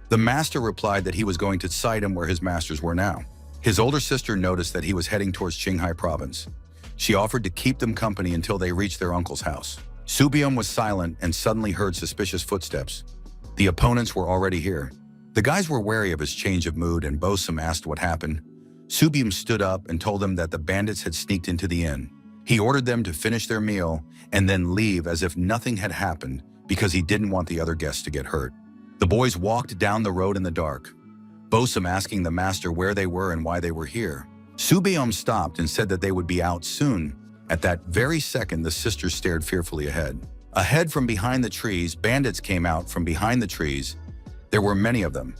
The master replied that he was going to cite him where his masters were now. His older sister noticed that he was heading towards Qinghai province. She offered to keep them company until they reached their uncle's house. Subium was silent and suddenly heard suspicious footsteps. The opponents were already here. The guys were wary of his change of mood, and Bosum asked what happened. Subium stood up and told them that the bandits had sneaked into the inn. He ordered them to finish their meal and then leave as if nothing had happened because he didn't want the other guests to get hurt. The boys walked down the road in the dark, Bosum asking the master where they were and why they were here. Subium stopped and said that they would be out soon. At that very second, the sisters stared fearfully ahead. Ahead from behind the trees, bandits came out from behind the trees. There were many of them.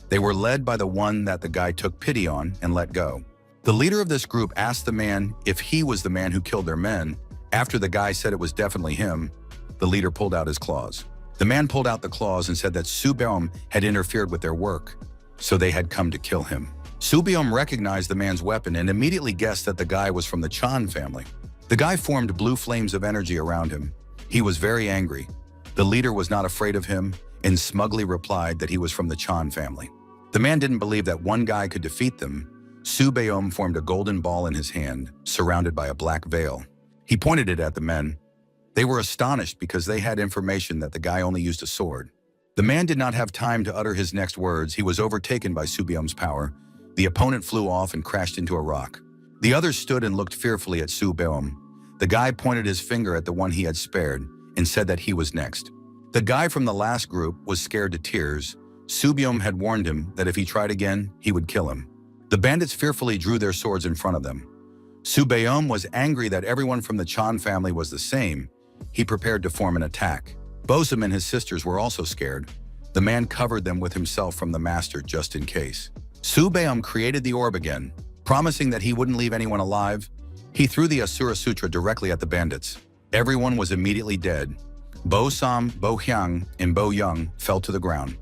They were led by the one that the guy took pity on and let go. The leader of this group asked the man if he was the man who killed their men. After the guy said it was definitely him, the leader pulled out his claws. The man pulled out the claws and said that Subium had interfered with their work, so they had come to kill him. Subium recognized the man's weapon and immediately guessed that the guy was from the Chan family. The guy formed blue flames of energy around him. He was very angry. The leader was not afraid of him and smugly replied that he was from the Chan family. The man didn't believe that one guy could defeat them. Subium formed a golden ball in his hand, surrounded by a black veil. He pointed it at the men. They were astonished because they had information that the guy only used a sword. The man did not have time to utter his next words. He was overtaken by Subium's power. The opponent flew off and crashed into a rock. The others stood and looked fearfully at Subium. The guy pointed his finger at the one he had spared and said that he was next. The guy from the last group was scared to tears. Subium had warned him that if he tried again, he would kill him. The bandits fearfully drew their swords in front of them. Subium was angry that everyone from the Chan family was the same. He prepared to form an attack. Bosum and his sisters were also scared. The man covered them with himself from the master just in case. Subium created the orb again, promising that he wouldn't leave anyone alive. He threw the Asura Sutra directly at the bandits. Everyone was immediately dead. Bo Sam, Bo Hyang, and Bo Young fell to the ground.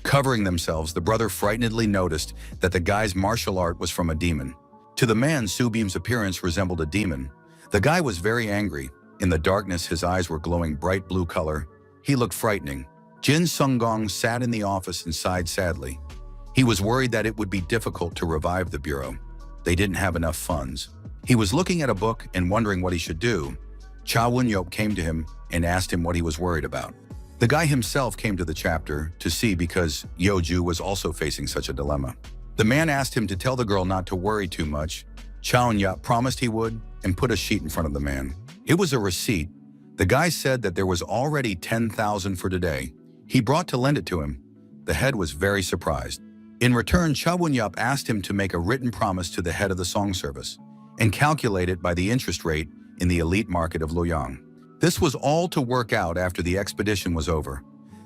Covering themselves, the brother frightenedly noticed that the guy's martial art was from a demon. To the man, Subium's appearance resembled a demon. The guy was very angry. In the darkness, his eyes were glowing bright blue color. He looked frightening. Jin Sunggong sat in the office and sighed sadly. He was worried that it would be difficult to revive the bureau. They didn't have enough funds. He was looking at a book and wondering what he should do. Cha Won-yop came to him and asked him what he was worried about. The guy himself came to the chapter to see because Yeoju was also facing such a dilemma. The man asked him to tell the girl not to worry too much. Cha Won-yop promised he would and put a sheet in front of the man. It was a receipt. The guy said that there was already 10,000 for today. He brought to lend it to him. The head was very surprised. In return, Cha Won-yop asked him to make a written promise to the head of the song service and calculate it by the interest rate in the elite market of Luoyang. This was all to work out after the expedition was over.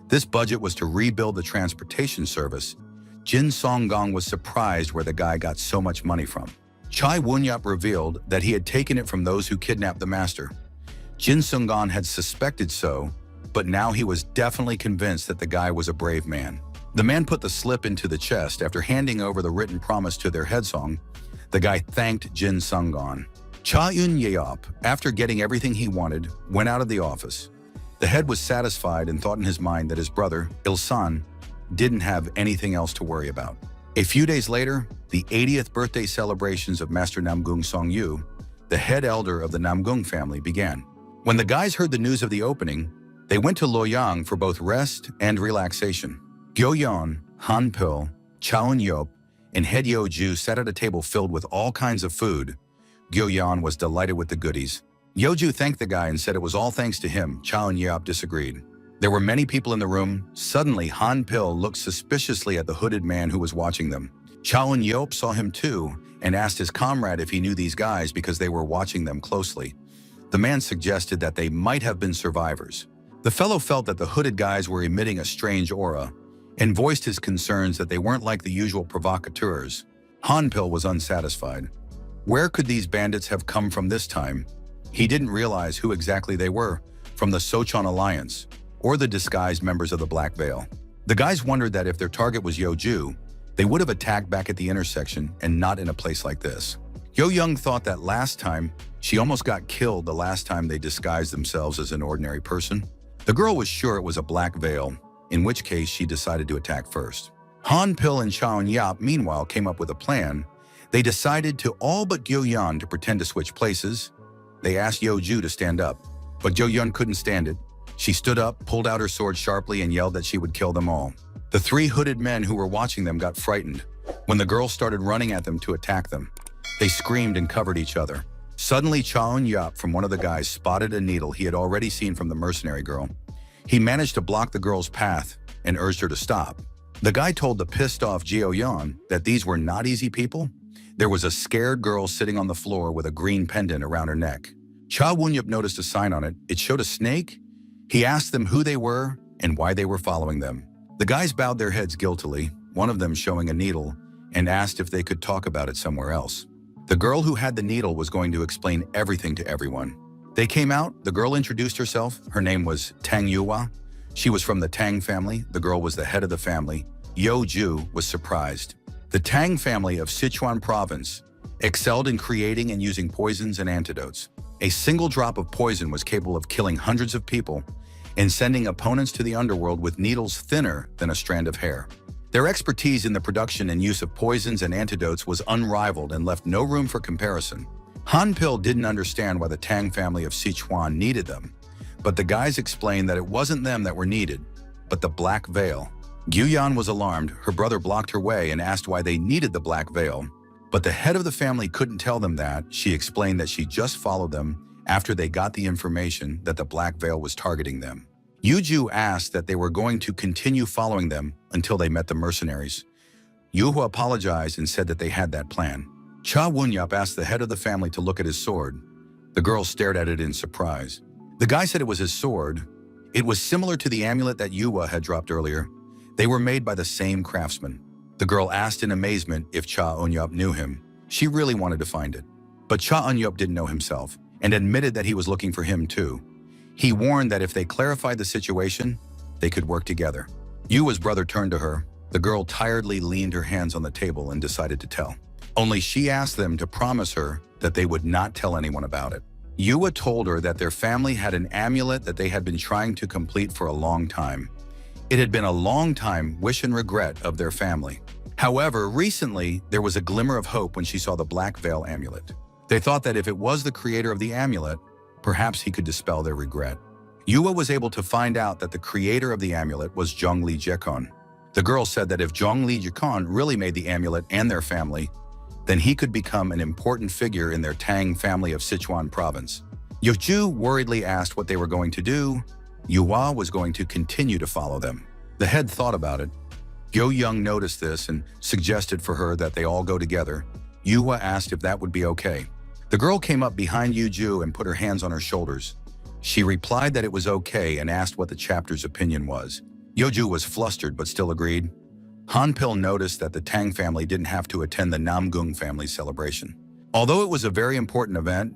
This budget was to rebuild the transportation service. Jin Songgong was surprised where the guy got so much money from. Chai Won-yop revealed that he had taken it from those who kidnapped the master. Jin Sunggong had suspected so, but now he was definitely convinced that the guy was a brave man. The man put the slip into the chest. After handing over the written promise to their head song, the guy thanked Jin Sunggong. Cha Yun-yeop, after getting everything he wanted, went out of the office. The head was satisfied and thought in his mind that his brother, Il-san, didn't have anything else to worry about. A few days later, the 80th birthday celebrations of Master Namgung Song-yu, the head elder of the Namgung family, began. When the guys heard the news of the opening, they went to Luoyang for both rest and relaxation. Gyo-yeon, Han Pil, Cha Won-yop, and head Yeoju sat at a table filled with all kinds of food. Gyo-yeon was delighted with the goodies. Yeoju thanked the guy and said it was all thanks to him. Cha Won-yop disagreed. There were many people in the room. Suddenly, Han Pil looked suspiciously at the hooded man who was watching them. Cha Won-yop saw him too and asked his comrade if he knew these guys because they were watching them closely. The man suggested that they might have been survivors. The fellow felt that the hooded guys were emitting a strange aura and voiced his concerns that they weren't like the usual provocateurs. Hanpil was unsatisfied. Where could these bandits have come from this time? He didn't realize who exactly they were, from the Sochon Alliance or the disguised members of the Black Veil. The guys wondered that if their target was Yeoju, they would have attacked back at the intersection and not in a place like this. Yo Young thought that last time, she almost got killed the last time they disguised themselves as an ordinary person. The girl was sure it was a Black Veil, in which case she decided to attack first. Han Pil and Chaon Yap meanwhile came up with a plan. They decided to all but Gyo Yan to pretend to switch places. They asked Yeoju to stand up, but Gyo Yan couldn't stand it. She stood up, pulled out her sword sharply, and yelled that she would kill them all. The three hooded men who were watching them got frightened when the girl started running at them to attack them. They screamed and covered each other. Suddenly, Chaon Yap from one of the guys spotted a needle he had already seen from the mercenary girl. He managed to block the girl's path and urged her to stop. The guy told the pissed-off Gyo Yan that these were not easy people. There was a scared girl sitting on the floor with a green pendant around her neck. Cha Wunyup noticed a sign on it. It showed a snake. He asked them who they were and why they were following them. The guys bowed their heads guiltily, one of them showing a needle, and asked if they could talk about it somewhere else. The girl who had the needle was going to explain everything to everyone. They came out, the girl introduced herself. Her name was Tang Yuhua. She was from the Tang family. The girl was the head of the family. Yeoju was surprised. The Tang family of Sichuan province excelled in creating and using poisons and antidotes. A single drop of poison was capable of killing hundreds of people and sending opponents to the underworld with needles thinner than a strand of hair. Their expertise in the production and use of poisons and antidotes was unrivaled and left no room for comparison. Han Pil didn't understand why the Tang family of Sichuan needed them, but the guys explained that it wasn't them that were needed, but the Black Veil. Guyan was alarmed. Her brother blocked her way and asked why they needed the Black Veil, but the head of the family couldn't tell them that. She explained that she just followed them after they got the information that the Black Veil was targeting them. Yuju asked that they were going to continue following them until they met the mercenaries. Yuhua apologized and said that they had that plan. Cha Wunyup asked the head of the family to look at his sword. The girl stared at it in surprise. The guy said it was his sword. It was similar to the amulet that Yuhua had dropped earlier. They were made by the same craftsman. The girl asked in amazement if Cha Wunyup knew him. She really wanted to find it. But Cha Wunyup didn't know himself and admitted that he was looking for him too. He warned that if they clarified the situation, they could work together. Yuhua's brother turned to her. The girl tiredly leaned her hands on the table and decided to tell. Only she asked them to promise her that they would not tell anyone about it. Yuhua told her that their family had an amulet that they had been trying to complete for a long time. It had been a long time wish and regret of their family. However, recently, there was a glimmer of hope when she saw the Black Veil amulet. They thought that if it was the creator of the amulet, perhaps he could dispel their regret. Yuhua was able to find out that the creator of the amulet was Zhongli Jekon. The girl said that if Zhongli Jekon really made the amulet and their family, then he could become an important figure in their Tang family of Sichuan province. Yeoju worriedly asked what they were going to do. Yuhua was going to continue to follow them. The head thought about it. Gyo Young noticed this and suggested for her that they all go together. Yuhua asked if that would be okay. The girl came up behind Yeoju and put her hands on her shoulders. She replied that it was okay and asked what the chapter's opinion was. Yeoju was flustered but still agreed. Han Pil noticed that the Tang family didn't have to attend the Namgung family celebration. Although it was a very important event,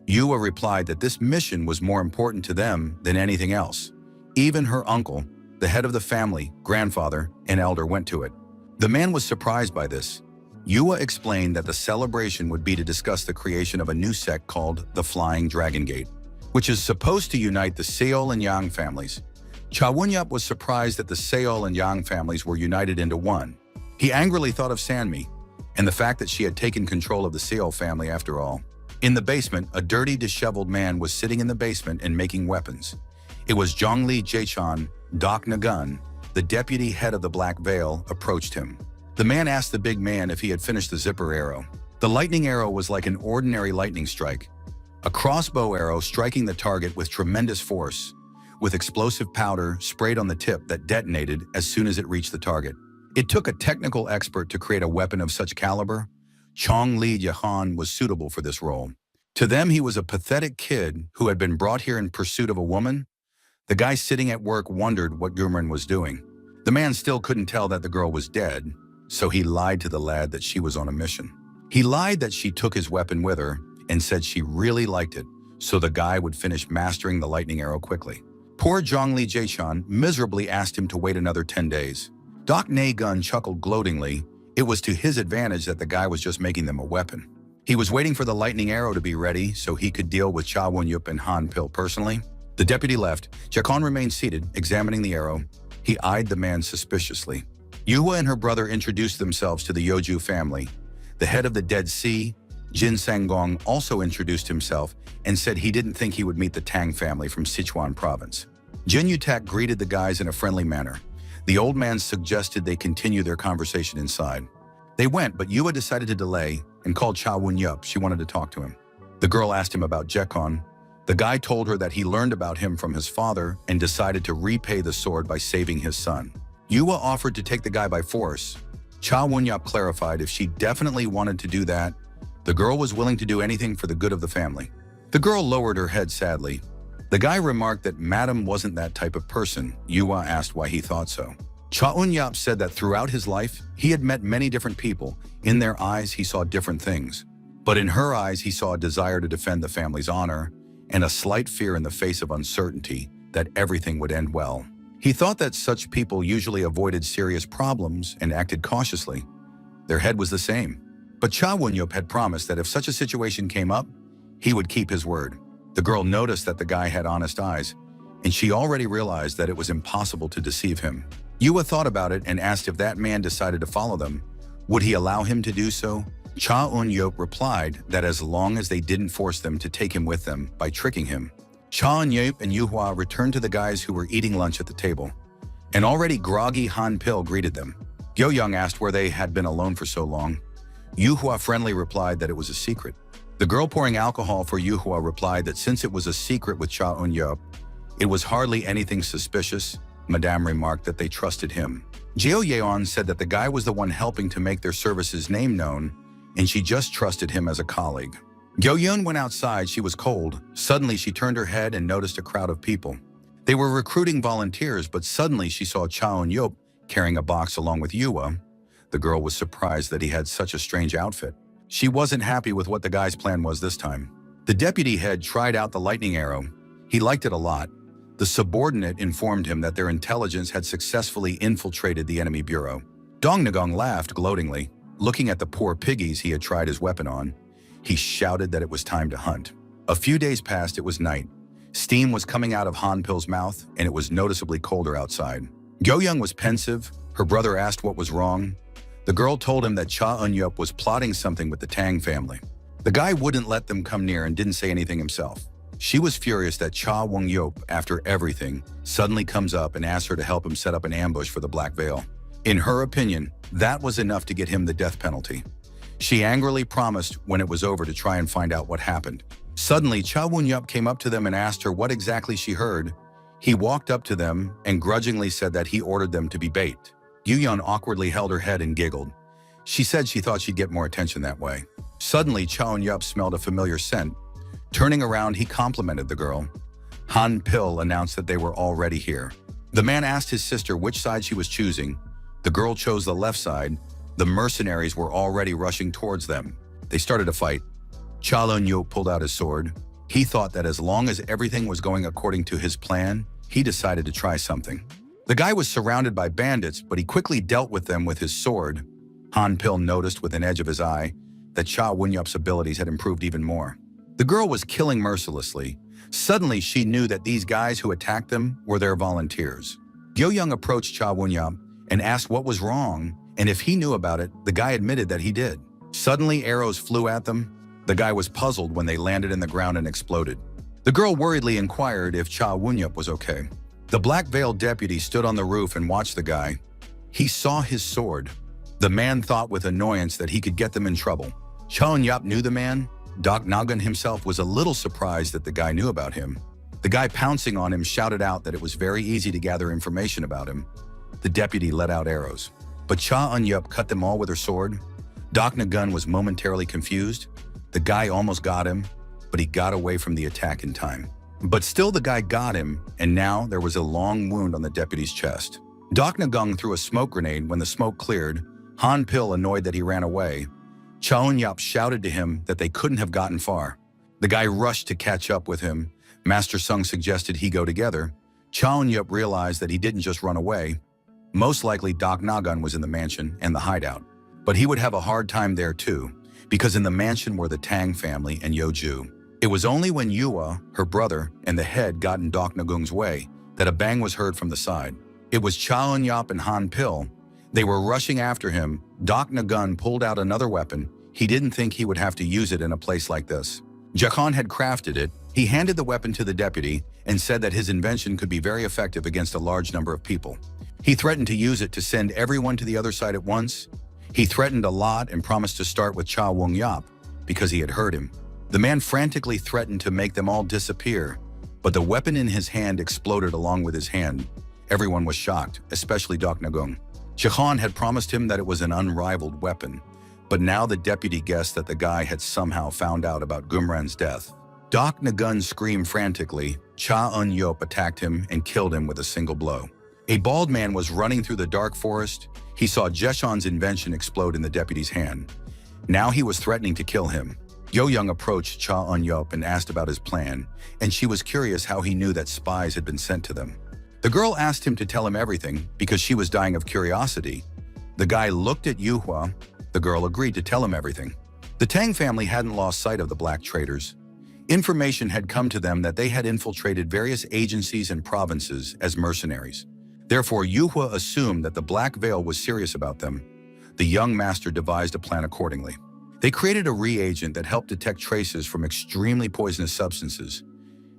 Yuhua replied that this mission was more important to them than anything else. Even her uncle, the head of the family, grandfather, and elder went to it. The man was surprised by this. Yuhua explained that the celebration would be to discuss the creation of a new sect called the Flying Dragon Gate, which is supposed to unite the Seol and Yang families. Cha Wunyup was surprised that the Seol and Yang families were united into one. He angrily thought of Sanmi and the fact that she had taken control of the Seol family after all. In the basement, a dirty, disheveled man was sitting in the basement and making weapons. It was Zhongli Jechan, Doc Nagun, the deputy head of the Black Veil, approached him. The man asked the big man if he had finished the zipper arrow. The lightning arrow was like an ordinary lightning strike, a crossbow arrow striking the target with tremendous force, with explosive powder sprayed on the tip that detonated as soon as it reached the target. It took a technical expert to create a weapon of such caliber. Chong Li Yahan was suitable for this role. To them, he was a pathetic kid who had been brought here in pursuit of a woman. The guy sitting at work wondered what Gurman was doing. The man still couldn't tell that the girl was dead, so he lied to the lad that she was on a mission. He lied that she took his weapon with her and said she really liked it, so the guy would finish mastering the lightning arrow quickly. Poor Zhongli Jaishan miserably asked him to wait another 10 days. Doc Gun chuckled gloatingly. It was to his advantage that the guy was just making them a weapon. He was waiting for the lightning arrow to be ready so he could deal with Cha Won-yup and Han Pil personally. The deputy left. Jaekon remained seated, examining the arrow. He eyed the man suspiciously. Yuhua and her brother introduced themselves to the Yeoju family. The head of the Dead Sea, Jin Sanggong, also introduced himself and said he didn't think he would meet the Tang family from Sichuan province. Jin Yutak greeted the guys in a friendly manner. The old man suggested they continue their conversation inside. They went, but Yua decided to delay and called Cha Won-yup. She wanted to talk to him. The girl asked him about Jaekon. The guy told her that he learned about him from his father and decided to repay the sword by saving his son. Yua offered to take the guy by force. Cha Won-yup clarified if she definitely wanted to do that, the girl was willing to do anything for the good of the family. The girl lowered her head sadly. The guy remarked that Madam wasn't that type of person. Yua asked why he thought so. Cha Won-yup said that throughout his life, he had met many different people. In their eyes, he saw different things. But in her eyes, he saw a desire to defend the family's honor and a slight fear in the face of uncertainty that everything would end well. He thought that such people usually avoided serious problems and acted cautiously. Their head was the same. But Cha Won-yup had promised that if such a situation came up, he would keep his word. The girl noticed that the guy had honest eyes, and she already realized that it was impossible to deceive him. Yua thought about it and asked if that man decided to follow them, would he allow him to do so? Cha Won-yup replied that as long as they didn't force them to take him with them by tricking him. Cha Won-yup and Yuhua returned to the guys who were eating lunch at the table. An already groggy Han Pil greeted them. Yo-young asked where they had been alone for so long. Yuhua friendly replied that it was a secret. The girl pouring alcohol for Yuhua replied that since it was a secret with Cha Won-yup, it was hardly anything suspicious. Madame remarked that they trusted him. Jeo Yeon said that the guy was the one helping to make their services name known, and she just trusted him as a colleague. Gyo-yeon went outside. She was cold. Suddenly, she turned her head and noticed a crowd of people. They were recruiting volunteers, but suddenly she saw Cha Won-yup carrying a box along with Yua. The girl was surprised that he had such a strange outfit. She wasn't happy with what the guy's plan was this time. The deputy head tried out the lightning arrow. He liked it a lot. The subordinate informed him that their intelligence had successfully infiltrated the enemy bureau. Dong Nagong laughed gloatingly. Looking at the poor piggies he had tried his weapon on, he shouted that it was time to hunt. A few days passed. It was night. Steam was coming out of Han Pil's mouth, and it was noticeably colder outside. Gyo-young was pensive. Her brother asked what was wrong. The girl told him that Cha Won-yup was plotting something with the Tang family. The guy wouldn't let them come near and didn't say anything himself. She was furious that Cha Won-yup, after everything, suddenly comes up and asks her to help him set up an ambush for the Black Veil. In her opinion, that was enough to get him the death penalty. She angrily promised when it was over to try and find out what happened. Suddenly, Cha Won-yup came up to them and asked her what exactly she heard. He walked up to them and grudgingly said that he ordered them to be bait. Yu-yeon awkwardly held her head and giggled. She said she thought she'd get more attention that way. Suddenly, Cha Won-yup smelled a familiar scent. Turning around, he complimented the girl. Han Pil announced that they were already here. The man asked his sister which side she was choosing. The girl chose the left side. The mercenaries were already rushing towards them. They started a fight. Cha Won-yup pulled out his sword. He thought that as long as everything was going according to his plan, he decided to try something. The guy was surrounded by bandits, but he quickly dealt with them with his sword. Han Pil noticed with an edge of his eye that Cha Won-yup's abilities had improved even more. The girl was killing mercilessly. Suddenly, she knew that these guys who attacked them were their volunteers. Gyo-young approached Cha Won-yup and asked what was wrong, and if he knew about it, the guy admitted that he did. Suddenly, arrows flew at them. The guy was puzzled when they landed in the ground and exploded. The girl worriedly inquired if Cha Won-yup was okay. The Black Veil deputy stood on the roof and watched the guy. He saw his sword. The man thought with annoyance that he could get them in trouble. Cha Won-yup knew the man. Doc Nagan himself was a little surprised that the guy knew about him. The guy pouncing on him shouted out that it was very easy to gather information about him. The deputy let out arrows. But Cha Won-yup cut them all with her sword. Doc Nagun was momentarily confused. The guy almost got him, but he got away from the attack in time. But still the guy got him, and now there was a long wound on the deputy's chest. Doc Nagung threw a smoke grenade. When the smoke cleared, Han Pil, annoyed that he ran away, Chaun Yap shouted to him that they couldn't have gotten far. The guy rushed to catch up with him. Master Sung suggested he go together. Chaun Yap realized that he didn't just run away. Most likely Doc Nagun was in the mansion and the hideout. But he would have a hard time there too, because in the mansion were the Tang family and Yeoju. It was only when Yua, her brother, and the head got in Doc Nagung's way that a bang was heard from the side. It was Chaun Yap and Han Pil. They were rushing after him. Doc Nagun pulled out another weapon. He didn't think he would have to use it in a place like this. Jahan had crafted it. He handed the weapon to the deputy and said that his invention could be very effective against a large number of people. He threatened to use it to send everyone to the other side at once. He threatened a lot and promised to start with Cha Wung Yap because he had heard him. The man frantically threatened to make them all disappear, but the weapon in his hand exploded along with his hand. Everyone was shocked, especially Doc Nagung. Jahan had promised him that it was an unrivaled weapon, but now the deputy guessed that the guy had somehow found out about Gumran's death. Doc Nagun screamed frantically. Cha Un Yop attacked him and killed him with a single blow. A bald man was running through the dark forest. He saw Jeshan's invention explode in the deputy's hand. Now he was threatening to kill him. Yo Young approached Cha Un Yop and asked about his plan, and she was curious how he knew that spies had been sent to them. The girl asked him to tell him everything because she was dying of curiosity. The guy looked at Yuhua. The girl agreed to tell him everything. The Tang family hadn't lost sight of the black traders. Information had come to them that they had infiltrated various agencies and provinces as mercenaries. Therefore, Yuhua assumed that the Black Veil was serious about them. The young master devised a plan accordingly. They created a reagent that helped detect traces from extremely poisonous substances.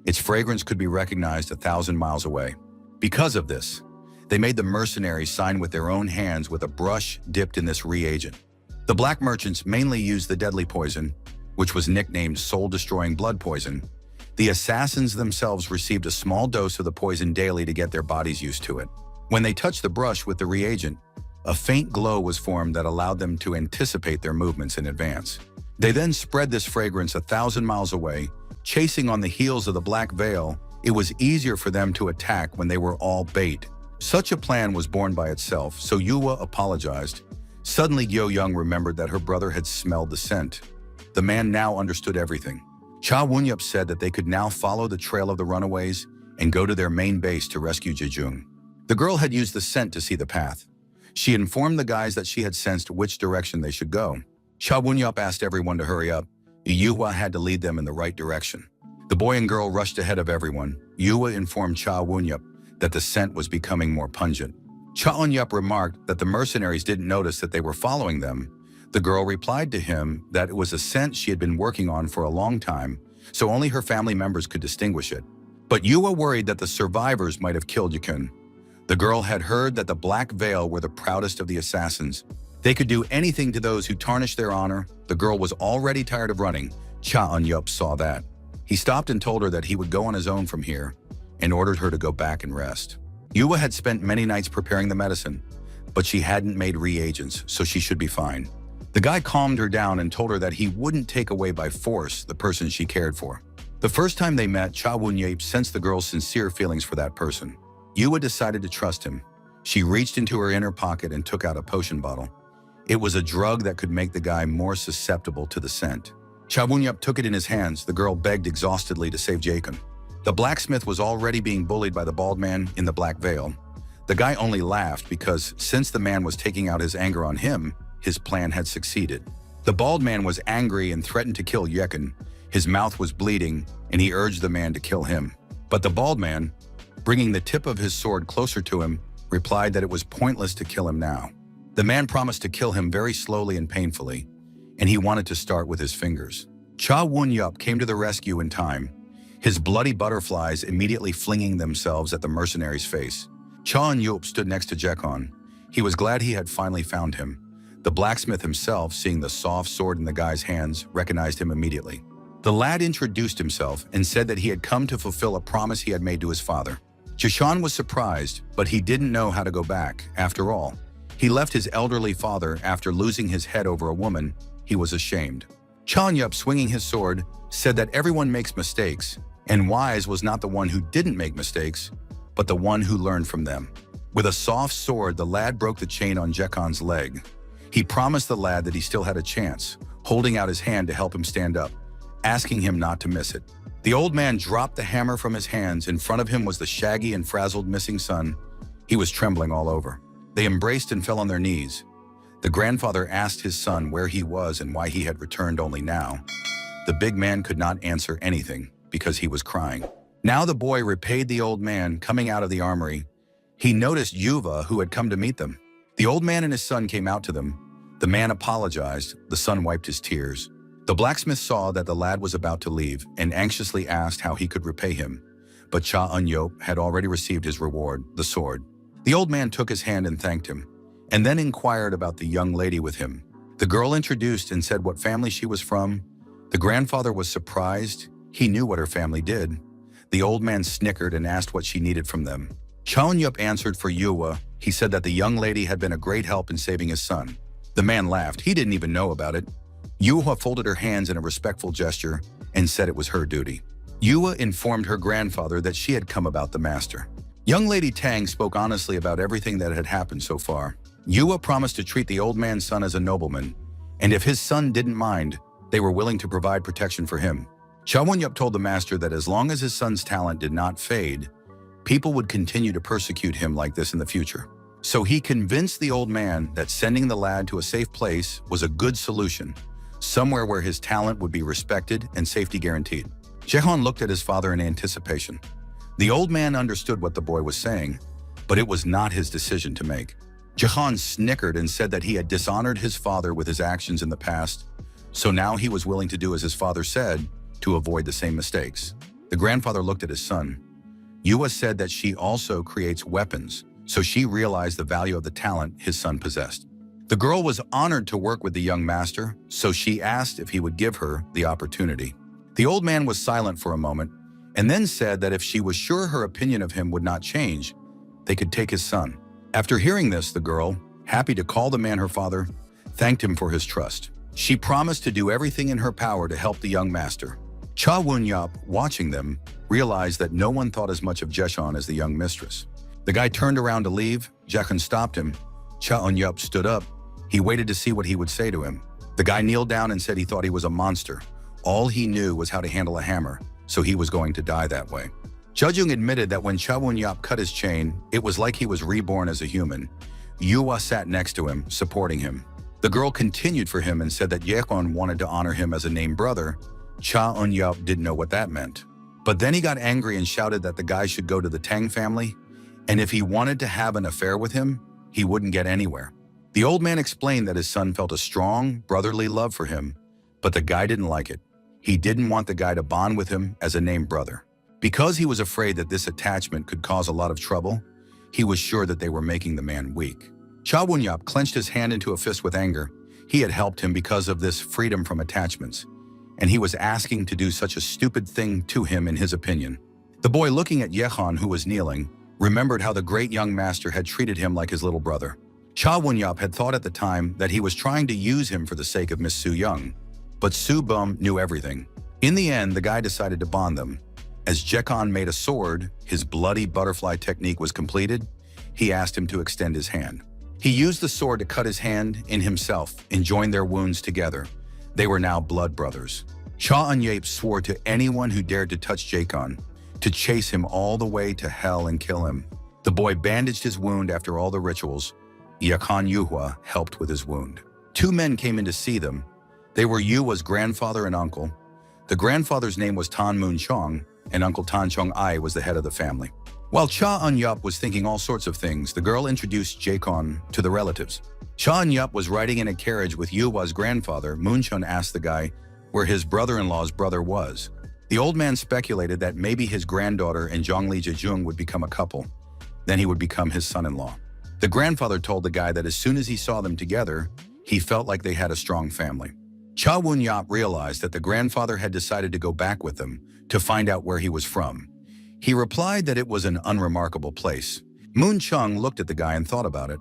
Its fragrance could be recognized 1,000 miles away. Because of this, they made the mercenaries sign with their own hands with a brush dipped in this reagent. The black merchants mainly used the deadly poison, which was nicknamed soul-destroying blood poison. The assassins themselves received a small dose of the poison daily to get their bodies used to it. When they touched the brush with the reagent, a faint glow was formed that allowed them to anticipate their movements in advance. They then spread this fragrance 1,000 miles away, chasing on the heels of the Black Veil. It was easier for them to attack when they were all bait. Such a plan was born by itself, so Yua apologized. Suddenly, Yo Young remembered that her brother had smelled the scent. The man now understood everything. Cha Wunyup said that they could now follow the trail of the runaways and go to their main base to rescue Jejung. The girl had used the scent to see the path. She informed the guys that she had sensed which direction they should go. Cha Wunyup asked everyone to hurry up. Yuhua had to lead them in the right direction. The boy and girl rushed ahead of everyone. Yua informed Cha Wunyup that the scent was becoming more pungent. Cha Wunyup remarked that the mercenaries didn't notice that they were following them. The girl replied to him that it was a scent she had been working on for a long time, so only her family members could distinguish it. But Yua worried that the survivors might have killed Yukun. The girl had heard that the Black Veil were the proudest of the assassins. They could do anything to those who tarnished their honor. The girl was already tired of running. Cha Un-yup saw that. He stopped and told her that he would go on his own from here and ordered her to go back and rest. Yua had spent many nights preparing the medicine, but she hadn't made reagents, so she should be fine. The guy calmed her down and told her that he wouldn't take away by force the person she cared for. The first time they met, Cha Wun-Yape sensed the girl's sincere feelings for that person. Yua decided to trust him. She reached into her inner pocket and took out a potion bottle. It was a drug that could make the guy more susceptible to the scent. Cha Wun-Yup took it in his hands. The girl begged exhaustedly to save Jacon. The blacksmith was already being bullied by the bald man in the Black Veil. The guy only laughed because since the man was taking out his anger on him, his plan had succeeded. The bald man was angry and threatened to kill Jekon. His mouth was bleeding, and he urged the man to kill him. But the bald man, bringing the tip of his sword closer to him, replied that it was pointless to kill him now. The man promised to kill him very slowly and painfully, and he wanted to start with his fingers. Cha Wun-Yup came to the rescue in time, his bloody butterflies immediately flinging themselves at the mercenary's face. Cha Un-Yup stood next to Jekon. He was glad he had finally found him. The blacksmith himself, seeing the soft sword in the guy's hands, recognized him immediately. The lad introduced himself and said that he had come to fulfill a promise he had made to his father. Jishan was surprised, but he didn't know how to go back. After all, He left his elderly father after losing his head over a woman. He was ashamed. Chanyup, swinging his sword, said that everyone makes mistakes, and wise was not the one who didn't make mistakes, but the one who learned from them. With a soft sword, the lad broke the chain on Jekon's leg. He promised the lad that he still had a chance, holding out his hand to help him stand up, asking him not to miss it. The old man dropped the hammer from his hands. In front of him was the shaggy and frazzled missing son. He was trembling all over. They embraced and fell on their knees. The grandfather asked his son where he was and why he had returned only now. The big man could not answer anything because he was crying. Now the boy repaid the old man. Coming out of the armory, he noticed Yuva, who had come to meet them. The old man and his son came out to them. The man apologized. The son wiped his tears. The blacksmith saw that the lad was about to leave and anxiously asked how he could repay him. But Cha Eun-yop had already received his reward, the sword. The old man took his hand and thanked him, and then inquired about the young lady with him. The girl introduced and said what family she was from. The grandfather was surprised. He knew what her family did. The old man snickered and asked what she needed from them. Cha Eun-yop answered for Yuwa. He said that the young lady had been a great help in saving his son. The man laughed. He didn't even know about it. Yuwa folded her hands in a respectful gesture and said it was her duty. Yuwa informed her grandfather that she had come about the master. Young Lady Tang spoke honestly about everything that had happened so far. Yuwa promised to treat the old man's son as a nobleman, and if his son didn't mind, they were willing to provide protection for him. Cha Eun-yop told the master that as long as his son's talent did not fade, people would continue to persecute him like this in the future. So he convinced the old man that sending the lad to a safe place was a good solution, somewhere where his talent would be respected and safety guaranteed. Jehon looked at his father in anticipation. The old man understood what the boy was saying, but it was not his decision to make. Jehon snickered and said that he had dishonored his father with his actions in the past, so now he was willing to do as his father said to avoid the same mistakes. The grandfather looked at his son. Yuwa said that she also creates weapons, so she realized the value of the talent his son possessed. The girl was honored to work with the young master, so she asked if he would give her the opportunity. The old man was silent for a moment, and then said that if she was sure her opinion of him would not change, they could take his son. After hearing this, the girl, happy to call the man her father, thanked him for his trust. She promised to do everything in her power to help the young master. Cha Eun-yop, watching them, realized that no one thought as much of Jeshon as the young mistress. The guy turned around to leave. Jekon stopped him. Cha Eun-yop stood up. He waited to see what he would say to him. The guy kneeled down and said he thought he was a monster. All he knew was how to handle a hammer, so he was going to die that way. Jejung admitted that when Cha Eun-yop cut his chain, it was like he was reborn as a human. Yuwa sat next to him, supporting him. The girl continued for him and said that Yekon wanted to honor him as a named brother. Cha Eun-yop didn't know what that meant. But then he got angry and shouted that the guy should go to the Tang family, and if he wanted to have an affair with him, he wouldn't get anywhere. The old man explained that his son felt a strong, brotherly love for him, but the guy didn't like it. He didn't want the guy to bond with him as a named brother. Because he was afraid that this attachment could cause a lot of trouble, he was sure that they were making the man weak. Cha Eun-yop clenched his hand into a fist with anger. He had helped him because of this freedom from attachments, and he was asking to do such a stupid thing to him in his opinion. The boy, looking at Yehon, who was kneeling, remembered how the great young master had treated him like his little brother. Cha Eun-yop had thought at the time that he was trying to use him for the sake of Miss Su Young, but Su Bum knew everything. In the end, the guy decided to bond them. As Jekon made a sword, his bloody butterfly technique was completed. He asked him to extend his hand. He used the sword to cut his hand in himself and join their wounds together. They were now blood brothers. Cha Eun-yop swore to anyone who dared to touch Jekon to chase him all the way to hell and kill him. The boy bandaged his wound after all the rituals. Yakon Yuhua helped with his wound. Two men came in to see them. They were Yuwa's grandfather and uncle. The grandfather's name was Tan Moon Chong, and Uncle Tan Chong Ai was the head of the family. While Cha Eun-yop was thinking all sorts of things, the girl introduced Jekon to the relatives. Cha Eun-yop was riding in a carriage with Yuwa's grandfather. Moon Chun asked the guy where his brother-in-law's brother was. The old man speculated that maybe his granddaughter and Zhongli Jejung would become a couple. Then he would become his son-in-law. The grandfather told the guy that as soon as he saw them together, he felt like they had a strong family. Cha Eun-yop realized that the grandfather had decided to go back with them to find out where he was from. He replied that it was an unremarkable place. Moon Chung looked at the guy and thought about it.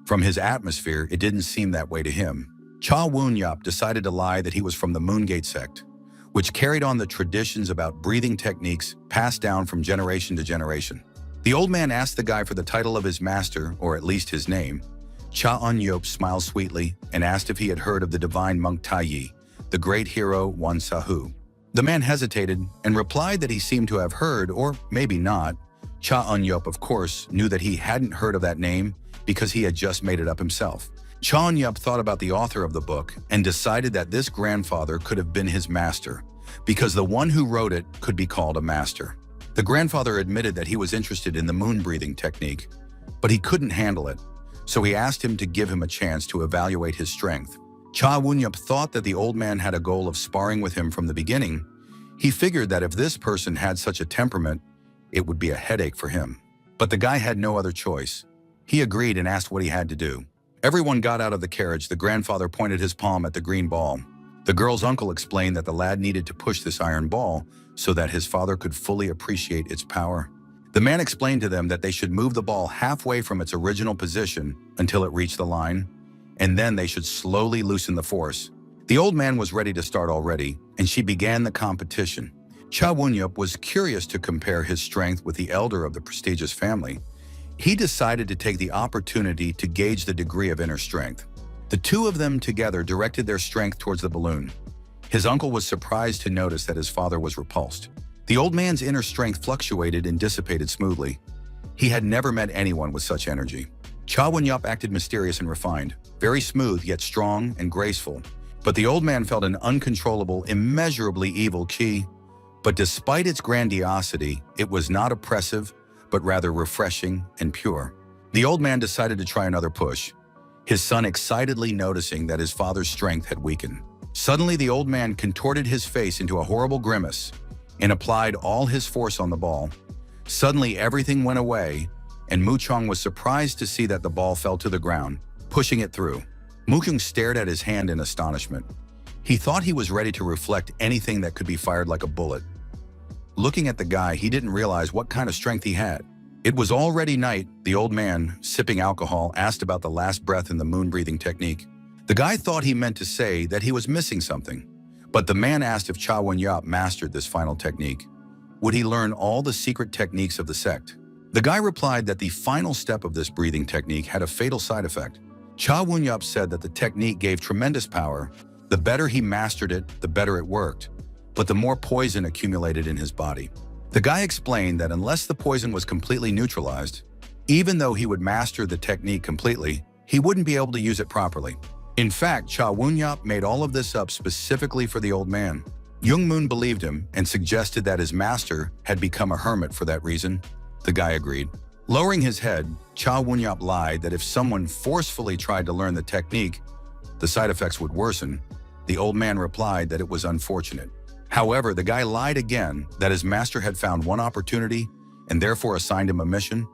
From his atmosphere, it didn't seem that way to him. Cha Woon-yup decided to lie that he was from the Moongate sect, which carried on the traditions about breathing techniques passed down from generation to generation. The old man asked the guy for the title of his master, or at least his name. Cha Un-yup smiled sweetly and asked if he had heard of the divine monk Tai, the great hero Wan Sahu. The man hesitated and replied that he seemed to have heard, or maybe not. Cha Un-yup, of course, knew that he hadn't heard of that name because he had just made it up himself. Cha Un-yup thought about the author of the book and decided that this grandfather could have been his master, because the one who wrote it could be called a master. The grandfather admitted that he was interested in the moon-breathing technique, but he couldn't handle it, so he asked him to give him a chance to evaluate his strength. Cha Woon-yup thought that the old man had a goal of sparring with him from the beginning. He figured that if this person had such a temperament, it would be a headache for him. But the guy had no other choice. He agreed and asked what he had to do. Everyone got out of the carriage. The grandfather pointed his palm at the green ball. The girl's uncle explained that the lad needed to push this iron ball so that his father could fully appreciate its power. The man explained to them that they should move the ball halfway from its original position until it reached the line, and then they should slowly loosen the force. The old man was ready to start already, and she began the competition. Cha Woon-yup was curious to compare his strength with the elder of the prestigious family. He decided to take the opportunity to gauge the degree of inner strength. The two of them together directed their strength towards the balloon. His uncle was surprised to notice that his father was repulsed. The old man's inner strength fluctuated and dissipated smoothly. He had never met anyone with such energy. Cha Woon-yup acted mysterious and refined, very smooth yet strong and graceful. But the old man felt an uncontrollable, immeasurably evil qi. But despite its grandiosity, it was not oppressive, but rather refreshing and pure. The old man decided to try another push, his son excitedly noticing that his father's strength had weakened. Suddenly, the old man contorted his face into a horrible grimace and applied all his force on the ball. Suddenly, everything went away, and Mu-chong was surprised to see that the ball fell to the ground, pushing it through. Mu-chong stared at his hand in astonishment. He thought he was ready to reflect anything that could be fired like a bullet. Looking at the guy, he didn't realize what kind of strength he had. It was already night. The old man, sipping alcohol, asked about the last breath in the moon-breathing technique. The guy thought he meant to say that he was missing something, but the man asked if Cha Woon-yup mastered this final technique. Would he learn all the secret techniques of the sect? The guy replied that the final step of this breathing technique had a fatal side effect. Cha Woon-yup said that the technique gave tremendous power. The better he mastered it, the better it worked, but the more poison accumulated in his body. The guy explained that unless the poison was completely neutralized, even though he would master the technique completely, he wouldn't be able to use it properly. In fact, Cha Woon-yup made all of this up specifically for the old man. Young Moon believed him and suggested that his master had become a hermit for that reason. The guy agreed. Lowering his head, Cha Woon-yup lied that if someone forcefully tried to learn the technique, the side effects would worsen. The old man replied that it was unfortunate. However, the guy lied again that his master had found one opportunity and therefore assigned him a mission.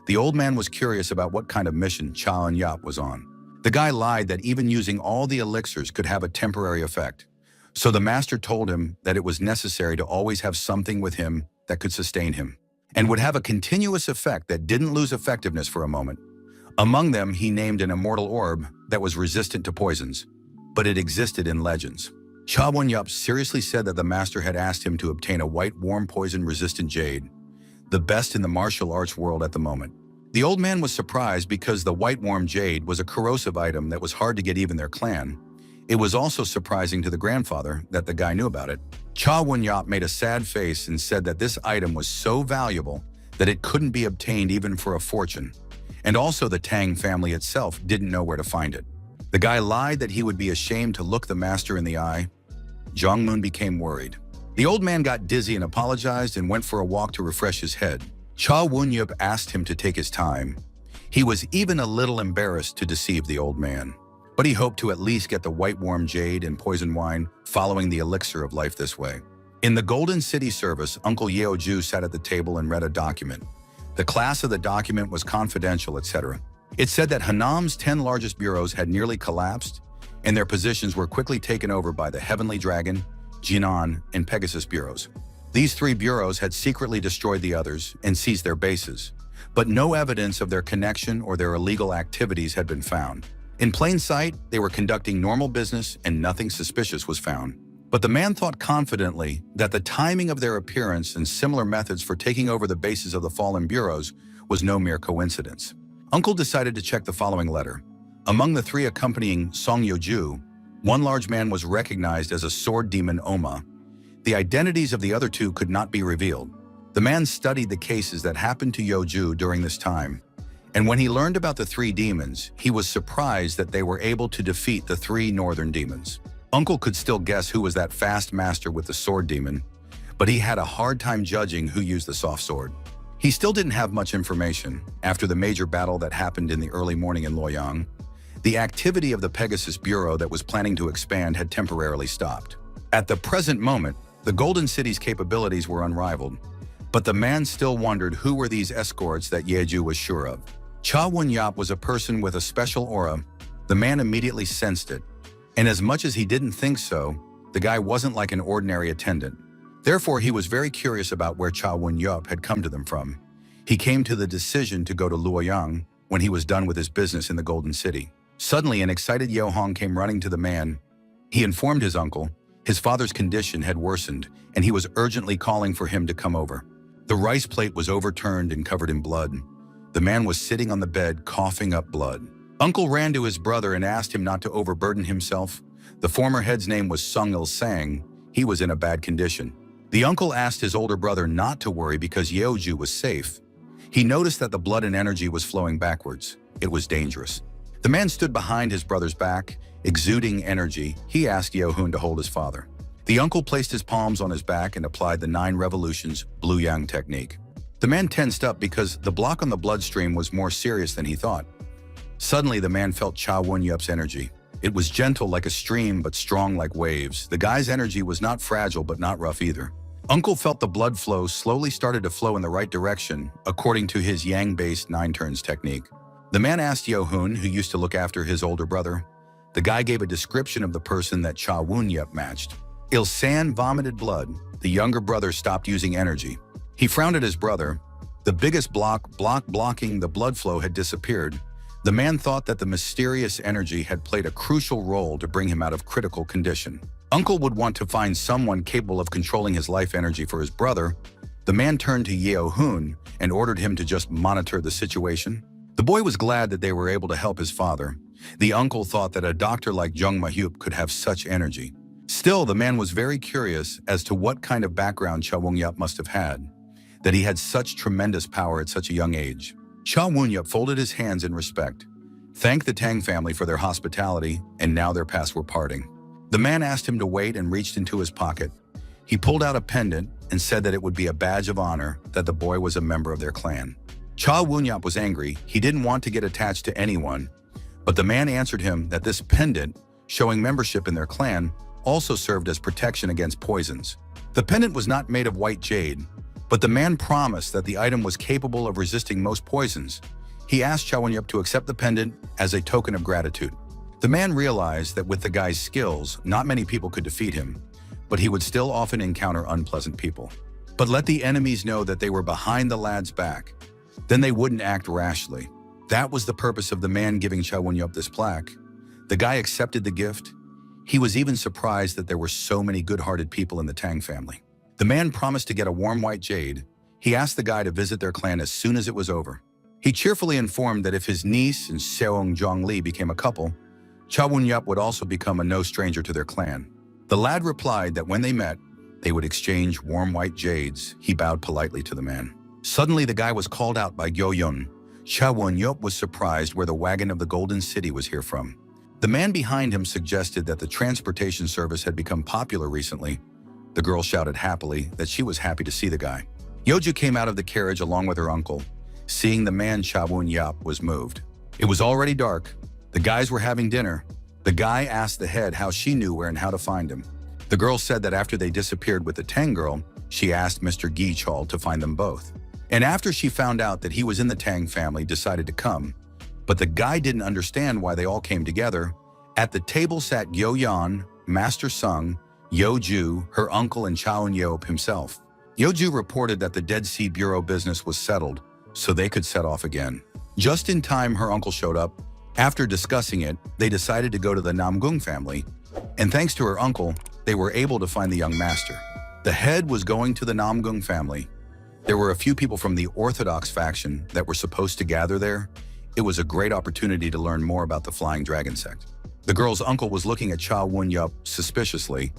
The old man was curious about what kind of mission Cha Un-yup was on. The guy lied that even using all the elixirs could have a temporary effect. So the master told him that it was necessary to always have something with him that could sustain him and would have a continuous effect that didn't lose effectiveness for a moment. Among them, he named an immortal orb that was resistant to poisons, but it existed in legends. Cha Woon-yup seriously said that the master had asked him to obtain a white warm poison-resistant jade, the best in the martial arts world at the moment. The old man was surprised because the white warm jade was a corrosive item that was hard to get even their clan. It was also surprising to the grandfather that the guy knew about it. Cha Woon-yup made a sad face and said that this item was so valuable that it couldn't be obtained even for a fortune. And also the Tang family itself didn't know where to find it. The guy lied that he would be ashamed to look the master in the eye. Jong Moon became worried. The old man got dizzy and apologized and went for a walk to refresh his head. Cha Woon-yup asked him to take his time. He was even a little embarrassed to deceive the old man, but he hoped to at least get the white warm jade and poison wine following the elixir of life this way. In the Golden City service, Uncle Yeoju sat at the table and read a document. The class of the document was confidential, etc. It said that Hanam's 10 largest bureaus had nearly collapsed, and their positions were quickly taken over by the Heavenly Dragon, Jinan, and Pegasus bureaus. These three bureaus had secretly destroyed the others and seized their bases. but no evidence of their connection or their illegal activities had been found. In plain sight, they were conducting normal business and nothing suspicious was found. But the man thought confidently that the timing of their appearance and similar methods for taking over the bases of the fallen bureaus was no mere coincidence. Uncle decided to check the following letter. Among the three accompanying Song Yeoju, one large man was recognized as a sword demon Oma. The identities of the other two could not be revealed. The man studied the cases that happened to Yeoju during this time, and when he learned about the three demons, he was surprised that they were able to defeat the three northern demons. Uncle could still guess who was that fast master with the sword demon, but he had a hard time judging who used the soft sword. He still didn't have much information. After the major battle that happened in the early morning in Luoyang, the activity of the Pegasus Bureau that was planning to expand had temporarily stopped. At the present moment, the Golden City's capabilities were unrivaled, but the man still wondered who were these escorts that Yeju was sure of. Cha Wun-yap was a person with a special aura. The man immediately sensed it. And as much as he didn't think so, the guy wasn't like an ordinary attendant. Therefore, he was very curious about where Cha Wun-yup had come to them from. He came to the decision to go to Luoyang when he was done with his business in the Golden City. Suddenly, an excited Yeo Hong came running to the man. He informed his uncle his father's condition had worsened, and he was urgently calling for him to come over. The rice plate was overturned and covered in blood. The man was sitting on the bed, coughing up blood. Uncle ran to his brother and asked him not to overburden himself. The former head's name was Sung Il-sang. He was in a bad condition. The uncle asked his older brother not to worry because Yeoju was safe. He noticed that the blood and energy was flowing backwards. It was dangerous. The man stood behind his brother's back, exuding energy. He asked Yeo-hun to hold his father. The uncle placed his palms on his back and applied the 9 revolutions Blue Yang technique. The man tensed up because the block on the bloodstream was more serious than he thought. Suddenly, the man felt Cha Wun-yup's energy. It was gentle like a stream, but strong like waves. The guy's energy was not fragile, but not rough either. Uncle felt the blood flow slowly started to flow in the right direction, according to his yang-based 9 turns technique. The man asked Yeo-hun, who used to look after his older brother. The guy gave a description of the person that Cha Wun-yup matched. Il-san vomited blood. The younger brother stopped using energy. He frowned at his brother. The biggest block blocking the blood flow had disappeared. The man thought that the mysterious energy had played a crucial role to bring him out of critical condition. Uncle would want to find someone capable of controlling his life energy for his brother. The man turned to Yeo-hun and ordered him to just monitor the situation. The boy was glad that they were able to help his father. The uncle thought that a doctor like Jung Ma-hyup could have such energy. Still, the man was very curious as to what kind of background Cha Wun-yup must have had, that he had such tremendous power at such a young age. Cha Wun-yup folded his hands in respect, thanked the Tang family for their hospitality, and now their paths were parting. The man asked him to wait and reached into his pocket. He pulled out a pendant and said that it would be a badge of honor that the boy was a member of their clan. Cha Wun-yup was angry. He didn't want to get attached to anyone, but the man answered him that this pendant, showing membership in their clan, also served as protection against poisons. The pendant was not made of white jade, but the man promised that the item was capable of resisting most poisons. He asked Cha Wun-yup to accept the pendant as a token of gratitude. The man realized that with the guy's skills, not many people could defeat him, but he would still often encounter unpleasant people. But let the enemies know that they were behind the lad's back. Then they wouldn't act rashly. That was the purpose of the man giving Cha Wun-yup this plaque. The guy accepted the gift. He was even surprised that there were so many good-hearted people in the Tang family. The man promised to get a warm white jade. He asked the guy to visit their clan as soon as it was over. He cheerfully informed that if his niece and Seong Zhongli became a couple, Cha Wun-yup would also become a no stranger to their clan. The lad replied that when they met, they would exchange warm white jades. He bowed politely to the man. Suddenly, the guy was called out by Gyo-yun. Cha Wun-yup was surprised where the wagon of the Golden City was here from. The man behind him suggested that the transportation service had become popular recently. The girl shouted happily that she was happy to see the guy. Yeoju came out of the carriage along with her uncle. Seeing the man, Cha Wun-yup was moved. It was already dark. The guys were having dinner. The guy asked the head how she knew where and how to find him. The girl said that after they disappeared with the Tang girl, she asked Mr. Gi Chol to find them both. And after she found out that he was in the Tang family, decided to come. But the guy didn't understand why they all came together. At the table sat Yo-yan, Master Sung, Yeoju, her uncle, and Cha Wun-yup himself. Yeoju reported that the Dead Sea Bureau business was settled, so they could set off again. Just in time, her uncle showed up. After discussing it, they decided to go to the Namgung family, and thanks to her uncle, they were able to find the young master. The head was going to the Namgung family. There were a few people from the Orthodox faction that were supposed to gather there. It was a great opportunity to learn more about the Flying Dragon sect. The girl's uncle was looking at Cha Won-yup suspiciously.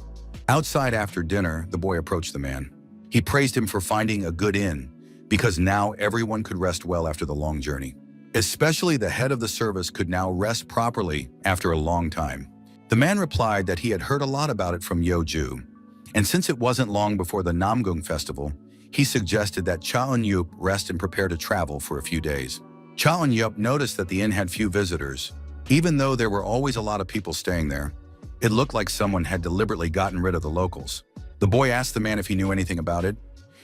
Outside after dinner, the boy approached the man. He praised him for finding a good inn, because now everyone could rest well after the long journey. Especially the head of the service could now rest properly after a long time. The man replied that he had heard a lot about it from Yeoju, and since it wasn't long before the Namgung festival, he suggested that Cha Eun-yup rest and prepare to travel for a few days. Cha Eun-yup noticed that the inn had few visitors. Even though there were always a lot of people staying there, it looked like someone had deliberately gotten rid of the locals. The boy asked the man if he knew anything about it.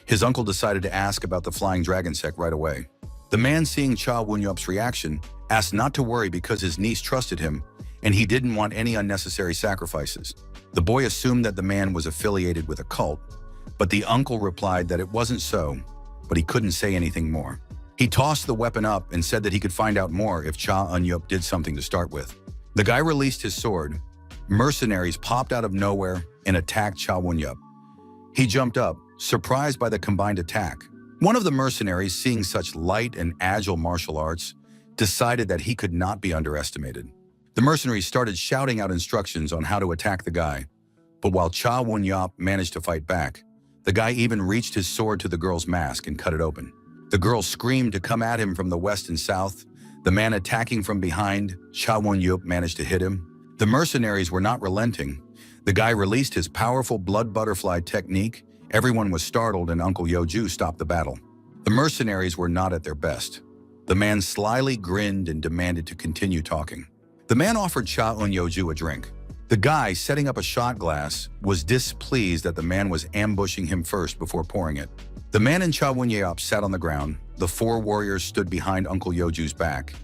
His uncle decided to ask about the Flying Dragon sect right away. The man, seeing Cha Won-yup's reaction, asked not to worry because his niece trusted him and he didn't want any unnecessary sacrifices. The boy assumed that the man was affiliated with a cult, but the uncle replied that it wasn't so, but he couldn't say anything more. He tossed the weapon up and said that he could find out more if Cha Eun-yup did something to start with. The guy released his sword. Mercenaries popped out of nowhere and attacked Cha Won-yup. He jumped up, surprised by the combined attack. One of the mercenaries, seeing such light and agile martial arts, decided that he could not be underestimated. The mercenaries started shouting out instructions on how to attack the guy, but while Cha Won-yup managed to fight back, the guy even reached his sword to the girl's mask and cut it open. The girl screamed to come at him from the west and south. The man attacking from behind, Cha Won-yup managed to hit him. The mercenaries were not relenting. The guy released his powerful blood butterfly technique. Everyone was startled and Uncle Yeoju stopped the battle. The mercenaries were not at their best. The man slyly grinned and demanded to continue talking. The man offered Cha Eun-yeoju a drink. The guy, setting up a shot glass, was displeased that the man was ambushing him first before pouring it. The man and Cha Won-yup sat on the ground. The four warriors stood behind Uncle Yeoju's back.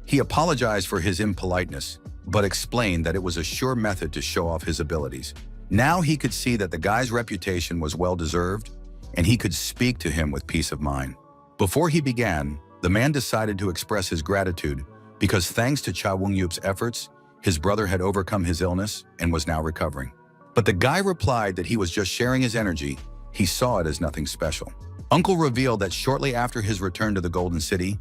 He apologized for his impoliteness, but explained that it was a sure method to show off his abilities. Now he could see that the guy's reputation was well-deserved, and he could speak to him with peace of mind. Before he began, the man decided to express his gratitude because thanks to Cha Won-yup's efforts, his brother had overcome his illness and was now recovering. But the guy replied that he was just sharing his energy. He saw it as nothing special. Uncle revealed that shortly after his return to the Golden City,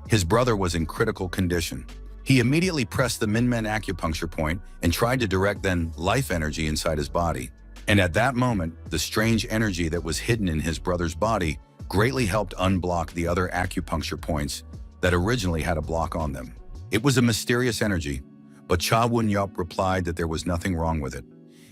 his brother was in critical condition. He immediately pressed the Minmen acupuncture point and tried to direct then life energy inside his body. And at that moment, the strange energy that was hidden in his brother's body greatly helped unblock the other acupuncture points that originally had a block on them. It was a mysterious energy, but Cha Won-yup replied that there was nothing wrong with it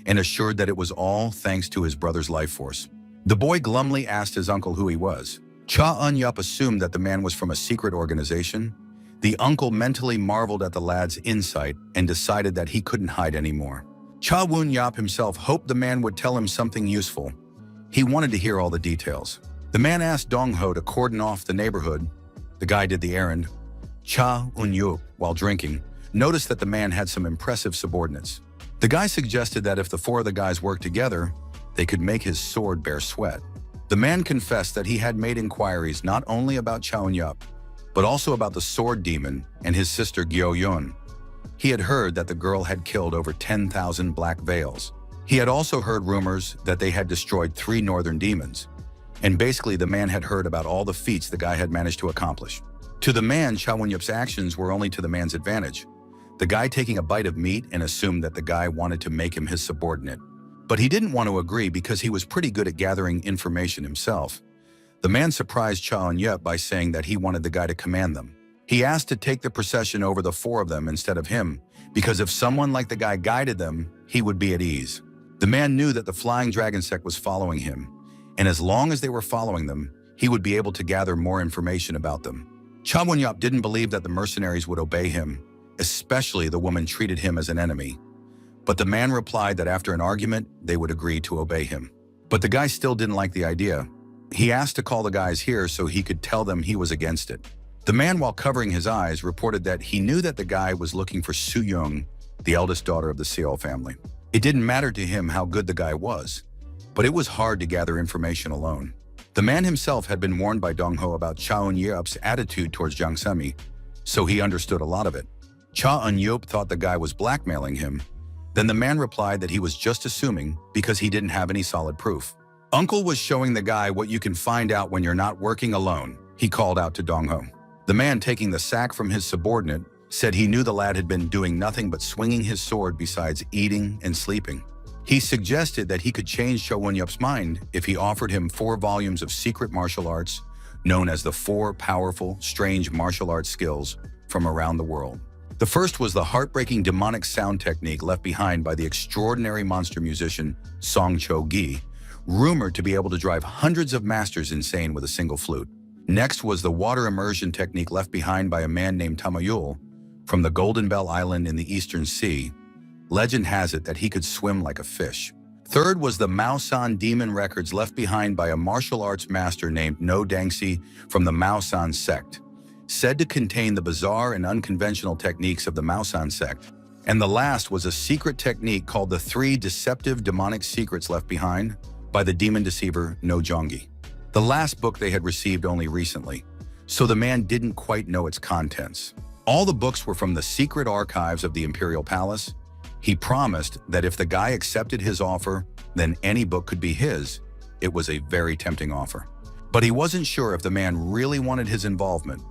and assured that it was all thanks to his brother's life force. The boy glumly asked his uncle who he was. Cha Eun-yup assumed that the man was from a secret organization. The uncle mentally marveled at the lad's insight and decided that he couldn't hide anymore. Cha Won-yup himself hoped the man would tell him something useful. He wanted to hear all the details. The man asked Dong-ho to cordon off the neighborhood. The guy did the errand. Cha Eun-yup, while drinking, noticed that the man had some impressive subordinates. The guy suggested that if the four of the guys worked together, they could make his sword bear sweat. The man confessed that he had made inquiries not only about Cha Eun-yup, but also about the sword demon and his sister Gyo-yeon. He had heard that the girl had killed over 10,000 black veils. He had also heard rumors that they had destroyed 3 northern demons. And basically the man had heard about all the feats the guy had managed to accomplish. To the man, Cha Won-yup's actions were only to the man's advantage. The guy taking a bite of meat and assumed that the guy wanted to make him his subordinate. But he didn't want to agree because he was pretty good at gathering information himself. The man surprised Cha Eun-yup by saying that he wanted the guy to command them. He asked to take the procession over the 4 of them instead of him, because if someone like the guy guided them, he would be at ease. The man knew that the Flying Dragon sect was following him, and as long as they were following them, he would be able to gather more information about them. Cha Won-yup didn't believe that the mercenaries would obey him, especially the woman treated him as an enemy. But the man replied that after an argument, they would agree to obey him. But the guy still didn't like the idea. He asked to call the guys here so he could tell them he was against it. The man, while covering his eyes, reported that he knew that the guy was looking for Su-young, the eldest daughter of the Seol family. It didn't matter to him how good the guy was, but it was hard to gather information alone. The man himself had been warned by Dong Ho about Cha Eun-yeop's attitude towards Jiang Semi, so he understood a lot of it. Cha Eun-yeop thought the guy was blackmailing him. Then the man replied that he was just assuming because he didn't have any solid proof. Uncle was showing the guy what you can find out when you're not working alone, he called out to Dong Ho. The man, taking the sack from his subordinate, said he knew the lad had been doing nothing but swinging his sword besides eating and sleeping. He suggested that he could change Cha Eun-yeop's mind if he offered him 4 volumes of secret martial arts, known as the 4 powerful, strange martial arts skills from around the world. The first was the heartbreaking demonic sound technique left behind by the extraordinary monster musician Song Cho-gi, rumored to be able to drive hundreds of masters insane with a single flute. Next was the water immersion technique left behind by a man named Tamayul from the Golden Bell Island in the Eastern Sea. Legend has it that he could swim like a fish. Third was the Maosan demon records left behind by a martial arts master named No Dangxi from the Maosan sect, said to contain the bizarre and unconventional techniques of the Maosan sect. And the last was a secret technique called the 3 deceptive demonic secrets left behind by the demon deceiver No Jongi. The last book they had received only recently, so the man didn't quite know its contents. All the books were from the secret archives of the Imperial Palace. He promised that if the guy accepted his offer, then any book could be his. It was a very tempting offer. But he wasn't sure if the man really wanted his involvement.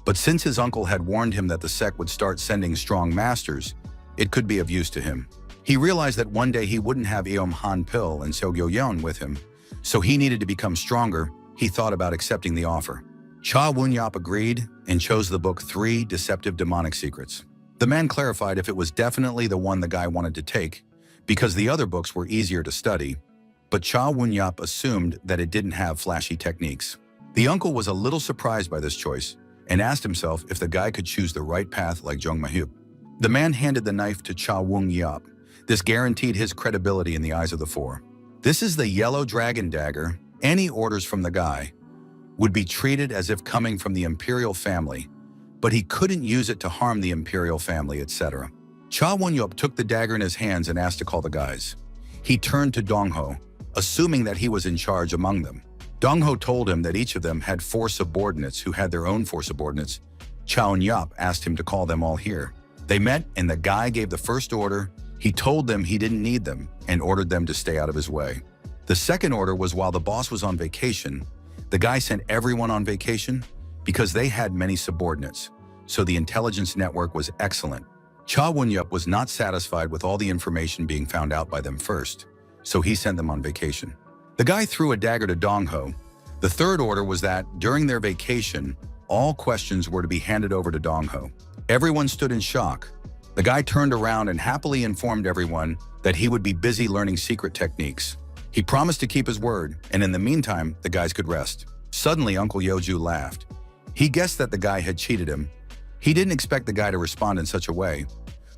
But since his uncle had warned him that the sect would start sending strong masters, it could be of use to him. He realized that one day he wouldn't have Eom Han Pil and Seo Gyo-yeon with him, so he needed to become stronger. He thought about accepting the offer. Cha Eun-yeop agreed and chose the book 3 Deceptive Demonic Secrets. The man clarified if it was definitely the one the guy wanted to take, because the other books were easier to study, but Cha Eun-yeop assumed that it didn't have flashy techniques. The uncle was a little surprised by this choice and asked himself if the guy could choose the right path like Jung Ma-hyup. The man handed the knife to Cha Eun-yeop. This guaranteed his credibility in the eyes of the 4. This is the yellow dragon dagger. Any orders from the guy would be treated as if coming from the imperial family, but he couldn't use it to harm the imperial family, etc. Cha Eun-yeop took the dagger in his hands and asked to call the guys. He turned to Dong Ho, assuming that he was in charge among them. Dong Ho told him that each of them had 4 subordinates who had their own 4 subordinates. Cha Eun-yeop asked him to call them all here. They met and the guy gave the first order. He told them he didn't need them and ordered them to stay out of his way. The second order was while the boss was on vacation, the guy sent everyone on vacation because they had many subordinates, so the intelligence network was excellent. Cha Eun-yeop was not satisfied with all the information being found out by them first, so he sent them on vacation. The guy threw a dagger to Dong Ho. The third order was that, during their vacation, all questions were to be handed over to Dong Ho. Everyone stood in shock. The guy turned around and happily informed everyone that he would be busy learning secret techniques. He promised to keep his word, and in the meantime, the guys could rest. Suddenly, Uncle Yeoju laughed. He guessed that the guy had cheated him. He didn't expect the guy to respond in such a way.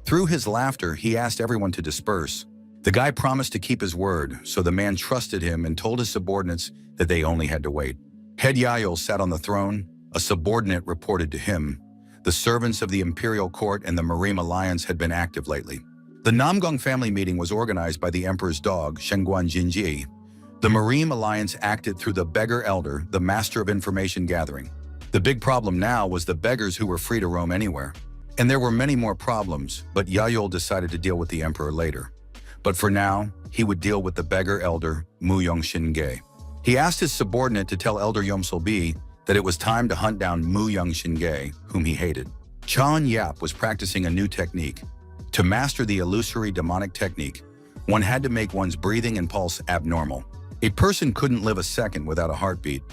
Through his laughter, he asked everyone to disperse. The guy promised to keep his word, so the man trusted him and told his subordinates that they only had to wait. Head Yahello sat on the throne. A subordinate reported to him. The servants of the imperial court and the Marine Alliance had been active lately. The Namgong family meeting was organized by the emperor's dog, Shengguan Jinji. The Marine Alliance acted through the beggar elder, the master of information gathering. The big problem now was the beggars who were free to roam anywhere. And there were many more problems, but Yahyol decided to deal with the emperor later. But for now, he would deal with the beggar elder, Muyong Shinge. He asked his subordinate to tell Elder Yomsul-bi that it was time to hunt down Muyong Shinge, whom he hated. Cha Eun-yeop was practicing a new technique. To master the illusory demonic technique, one had to make one's breathing and pulse abnormal. A person couldn't live a second without a heartbeat,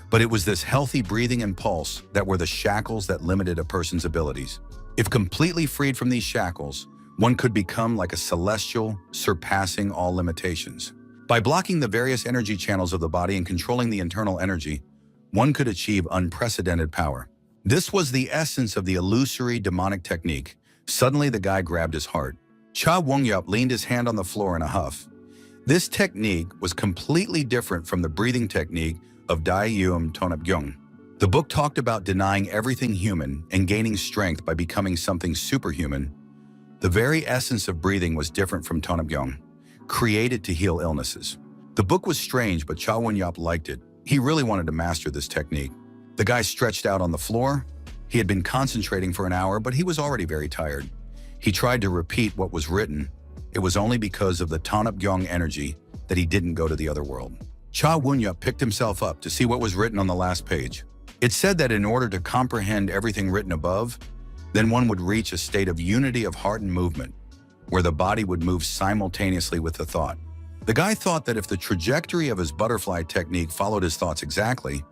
but it was this healthy breathing and pulse that were the shackles that limited a person's abilities. If completely freed from these shackles, one could become like a celestial, surpassing all limitations. By blocking the various energy channels of the body and controlling the internal energy, one could achieve unprecedented power. This was the essence of the illusory demonic technique. Suddenly, the guy grabbed his heart. Cha Eun-yeop leaned his hand on the floor in a huff. This technique was completely different from the breathing technique of Dai Yeum Tonapgyong. The book talked about denying everything human and gaining strength by becoming something superhuman. The very essence of breathing was different from Tonapgyong, created to heal illnesses. The book was strange, but Cha Eun-yeop liked it. He really wanted to master this technique. The guy stretched out on the floor. He had been concentrating for an hour, but he was already very tired. He tried to repeat what was written. It was only because of the Tanupgyong energy that he didn't go to the other world. Cha Wunyup picked himself up to see what was written on the last page. It said that in order to comprehend everything written above, then one would reach a state of unity of heart and movement, where the body would move simultaneously with the thought. The guy thought that if the trajectory of his butterfly technique followed his thoughts exactly,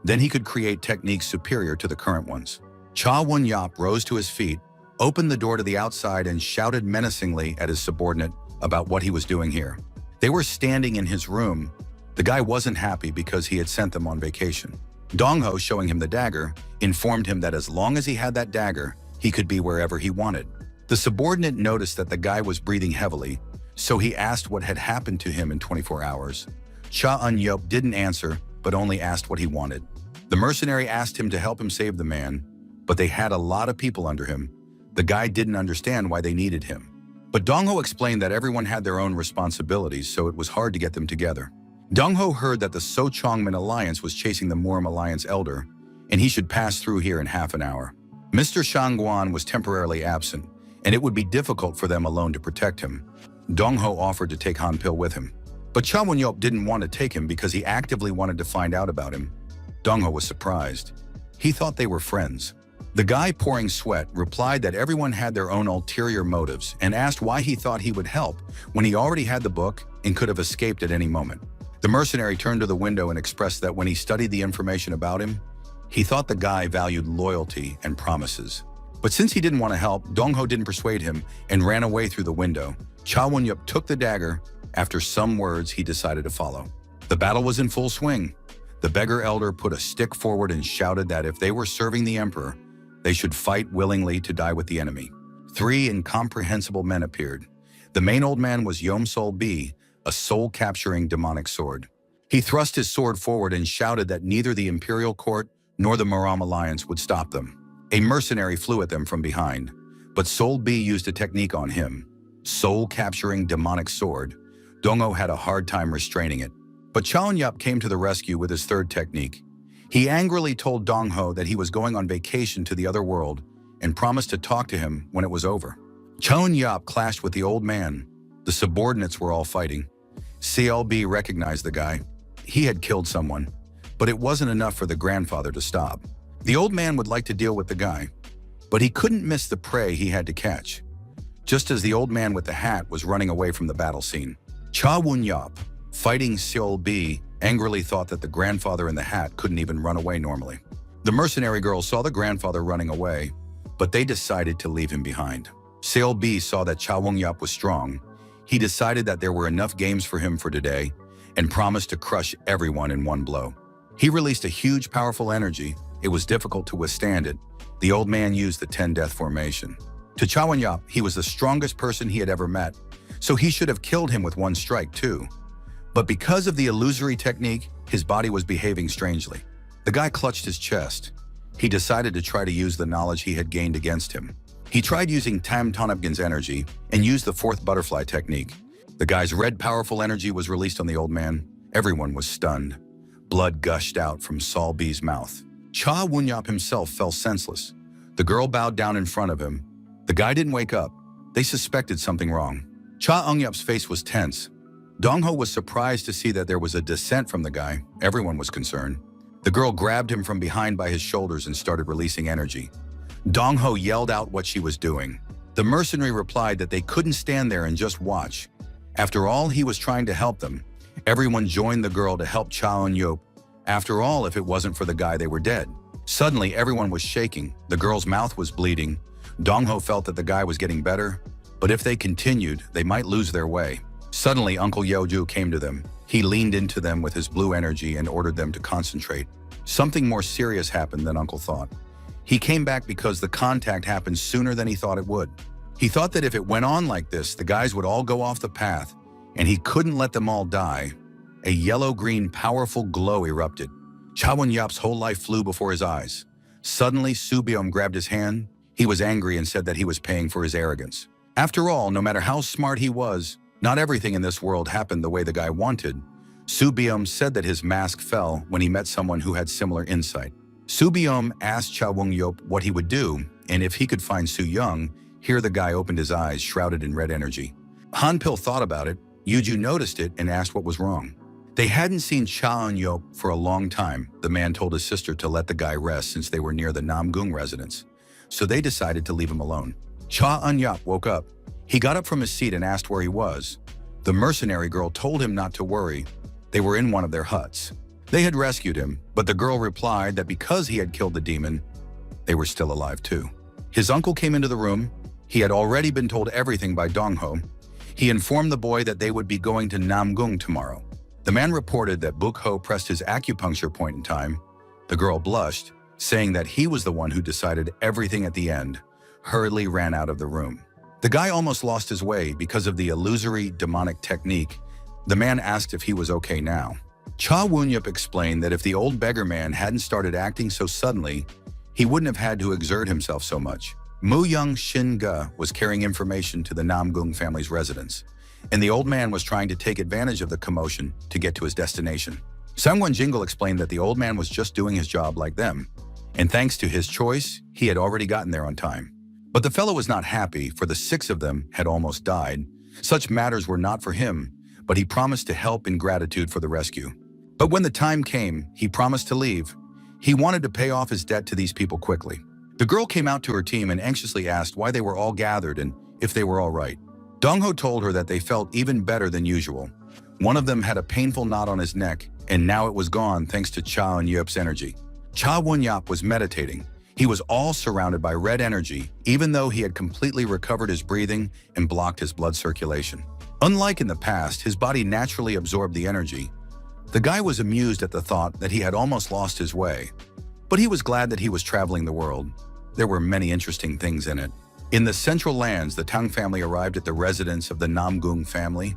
then he could create techniques superior to the current ones. Cha Wunyup rose to his feet, opened the door to the outside, and shouted menacingly at his subordinate about what he was doing here. They were standing in his room. The guy wasn't happy because he had sent them on vacation. Dongho, showing him the dagger, informed him that as long as he had that dagger, he could be wherever he wanted. The subordinate noticed that the guy was breathing heavily, so he asked what had happened to him in 24 hours. Cha Wunyup didn't answer, but only asked what he wanted. The mercenary asked him to help him save the man, but they had a lot of people under him. The guy didn't understand why they needed him. But Dongho explained that everyone had their own responsibilities, so it was hard to get them together. Dongho heard that the Sochongman Alliance was chasing the Morim Alliance elder, and he should pass through here in half an hour. Mr. Shangguan was temporarily absent, and it would be difficult for them alone to protect him. Dongho offered to take Han Pil with him. But Cha Wunyup didn't want to take him because he actively wanted to find out about him. Dongho was surprised. He thought they were friends. The guy pouring sweat replied that everyone had their own ulterior motives and asked why he thought he would help when he already had the book and could have escaped at any moment. The mercenary turned to the window and expressed that when he studied the information about him, he thought the guy valued loyalty and promises. But since he didn't want to help, Dongho didn't persuade him and ran away through the window. Cha Wunyup took the dagger. After some words, he decided to follow. The battle was in full swing. The beggar elder put a stick forward and shouted that if they were serving the emperor, they should fight willingly to die with the enemy. 3 incomprehensible men appeared. The main old man was Yom Sol B, a soul-capturing demonic sword. He thrust his sword forward and shouted that neither the imperial court nor the Morim Alliance would stop them. A mercenary flew at them from behind, but Sol B used a technique on him. Soul-capturing demonic sword. Dongho had a hard time restraining it. But Cha Wunyup came to the rescue with his third technique. He angrily told Dongho that he was going on vacation to the other world and promised to talk to him when it was over. Cha Wunyup clashed with the old man. The subordinates were all fighting. CLB recognized the guy. He had killed someone, but it wasn't enough for the grandfather to stop. The old man would like to deal with the guy, but he couldn't miss the prey he had to catch. Just as the old man with the hat was running away from the battle scene, Cha Wunyup, fighting CLB, angrily thought that the grandfather in the hat couldn't even run away normally. The mercenary girls saw the grandfather running away, but they decided to leave him behind. CLB saw that Cha Wunyup was strong. He decided that there were enough games for him for today and promised to crush everyone in one blow. He released a huge, powerful energy. It was difficult to withstand it. The old man used the 10 death formation. To Cha Wunyup, he was the strongest person he had ever met, so he should have killed him with one strike too. But because of the illusory technique, his body was behaving strangely. The guy clutched his chest. He decided to try to use the knowledge he had gained against him. He tried using Tam Tonupgin's energy and used the 4th butterfly technique. The guy's red powerful energy was released on the old man. Everyone was stunned. Blood gushed out from Sol B's mouth. Cha Wunyup himself fell senseless. The girl bowed down in front of him. The guy didn't wake up. They suspected something wrong. Cha Wunyup's face was tense. Dongho was surprised to see that there was a dissent from the guy. Everyone was concerned. The girl grabbed him from behind by his shoulders and started releasing energy. Dongho yelled out what she was doing. The mercenary replied that they couldn't stand there and just watch. After all, he was trying to help them. Everyone joined the girl to help Cha Wunyup. After all, if it wasn't for the guy, they were dead. Suddenly, everyone was shaking. The girl's mouth was bleeding. Dongho felt that the guy was getting better, but if they continued, they might lose their way. Suddenly, Uncle Yeoju came to them. He leaned into them with his blue energy and ordered them to concentrate. Something more serious happened than Uncle thought. He came back because the contact happened sooner than he thought it would. He thought that if it went on like this, the guys would all go off the path, and he couldn't let them all die. A yellow-green powerful glow erupted. Cha Wunyup's whole life flew before his eyes. Suddenly, Subiom grabbed his hand. He was angry and said that he was paying for his arrogance. After all, no matter how smart he was, not everything in this world happened the way the guy wanted. Subiom said that his mask fell when he met someone who had similar insight. Subiom asked Cha Wung-yop what he would do, and if he could find Su Young. Here the guy opened his eyes, shrouded in red energy. Han Pil thought about it, Yuju noticed it and asked what was wrong. They hadn't seen Cha Eun-yop for a long time. The man told his sister to let the guy rest since they were near the Namgung residence. So they decided to leave him alone. Cha Eun-yop woke up. He got up from his seat and asked where he was. The mercenary girl told him not to worry. They were in one of their huts. They had rescued him, but the girl replied that because he had killed the demon, they were still alive too. His uncle came into the room. He had already been told everything by Dongho. He informed the boy that they would be going to Namgung tomorrow. The man reported that Bukho pressed his acupuncture point in time. The girl blushed, saying that he was the one who decided everything at the end, hurriedly ran out of the room. The guy almost lost his way because of the illusory demonic technique. The man asked if he was okay now. Cha Wun-yup explained that if the old beggar man hadn't started acting so suddenly, he wouldn't have had to exert himself so much. Mu Young Shin Ge was carrying information to the Namgung family's residence, and the old man was trying to take advantage of the commotion to get to his destination. Sangwon Jingle explained that the old man was just doing his job like them, and thanks to his choice, he had already gotten there on time. But the fellow was not happy, for the 6 of them had almost died. Such matters were not for him, but he promised to help in gratitude for the rescue. But when the time came, he promised to leave. He wanted to pay off his debt to these people quickly. The girl came out to her team and anxiously asked why they were all gathered and if they were all right. Dongho told her that they felt even better than usual. One of them had a painful knot on his neck, and now it was gone thanks to Cha Eun-yop's energy. Cha Wun-yop was meditating. He was all surrounded by red energy, even though he had completely recovered his breathing and blocked his blood circulation. Unlike in the past, his body naturally absorbed the energy. The guy was amused at the thought that he had almost lost his way, but he was glad that he was traveling the world. There were many interesting things in it. In the Central Lands, the Tang family arrived at the residence of the Namgung family.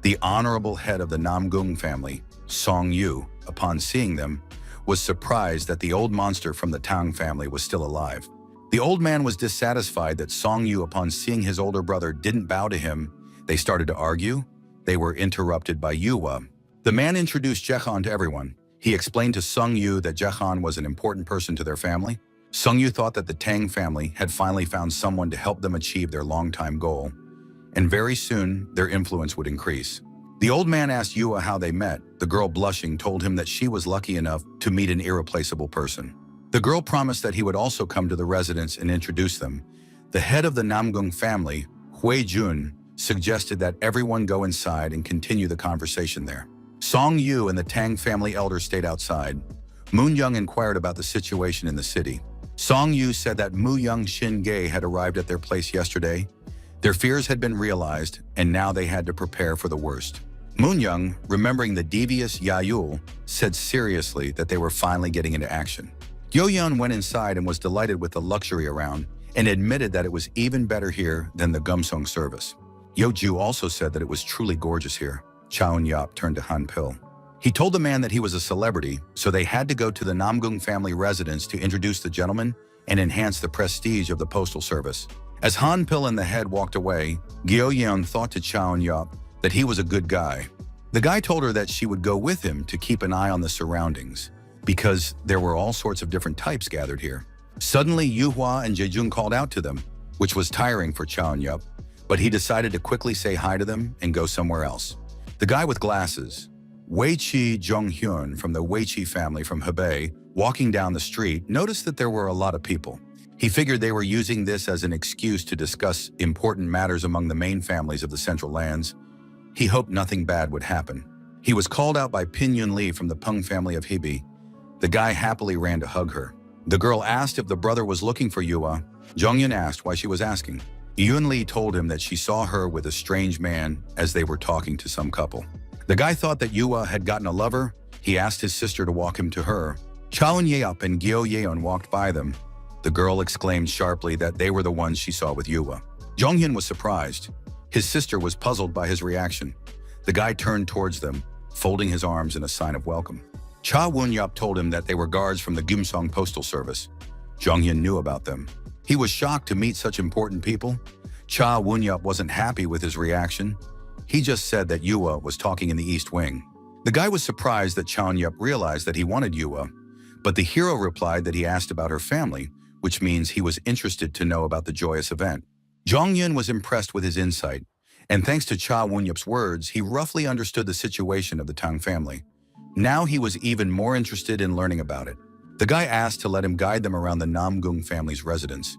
The honorable head of the Namgung family, Song Yu, upon seeing them, was surprised that the old monster from the Tang family was still alive. The old man was dissatisfied that Song Yu, upon seeing his older brother, didn't bow to him. They started to argue. They were interrupted by Yuwa. The man introduced Jehan to everyone. He explained to Sung Yu that Jehan was an important person to their family. Sung Yu thought that the Tang family had finally found someone to help them achieve their long-time goal, and very soon their influence would increase. The old man asked Yuwa how they met. The girl, blushing, told him that she was lucky enough to meet an irreplaceable person. The girl promised that he would also come to the residence and introduce them. The head of the Namgung family, Hui Jun, suggested that everyone go inside and continue the conversation there. Song Yu and the Tang family elder stayed outside. Moon Young inquired about the situation in the city. Song Yu said that Mu Young Shin Ge had arrived at their place yesterday. Their fears had been realized, and now they had to prepare for the worst. Moon Young, remembering the devious Yahello, said seriously that they were finally getting into action. Yo Yeon went inside and was delighted with the luxury around, and admitted that it was even better here than the Gumsong service. Yo Ju also said that it was truly gorgeous here. Cha Eun-yop turned to Han Pil. He told the man that he was a celebrity, so they had to go to the Namgung family residence to introduce the gentleman and enhance the prestige of the postal service. As Han Pil and the head walked away, Gyo Yeon thought to Cha Eun-yop that he was a good guy. The guy told her that she would go with him to keep an eye on the surroundings, because there were all sorts of different types gathered here. Suddenly, Yuhua and Jejun called out to them, which was tiring for Cha Eun-yop, but he decided to quickly say hi to them and go somewhere else. The guy with glasses, Weiqi Zhonghyun from the Weiqi family from Hebei, walking down the street, noticed that there were a lot of people. He figured they were using this as an excuse to discuss important matters among the main families of the Central Lands. He hoped nothing bad would happen. He was called out by Pin Yun Li from the Peng family of Hebei. The guy happily ran to hug her. The girl asked if the brother was looking for Yuwa. Zhongyun asked why she was asking. Yun Li told him that she saw her with a strange man as they were talking to some couple. The guy thought that Yuwa had gotten a lover. He asked his sister to walk him to her. Chao Eun-yop and Gyo Yeon walked by them. The girl exclaimed sharply that they were the ones she saw with Yuwa. Jonghyun was surprised. His sister was puzzled by his reaction. The guy turned towards them, folding his arms in a sign of welcome. Cha Wun-yop told him that they were guards from the Gumsong Postal Service. Jonghyun knew about them. He was shocked to meet such important people. Cha Wun-yop wasn't happy with his reaction. He just said that Yuwa was talking in the East Wing. The guy was surprised that Chow Yun realized that he wanted Yua, but the hero replied that he asked about her family, which means he was interested to know about the joyous event. Jong Yun was impressed with his insight, and thanks to Cha Won-yup's words, he roughly understood the situation of the Tang family. Now he was even more interested in learning about it. The guy asked to let him guide them around the Namgung family's residence.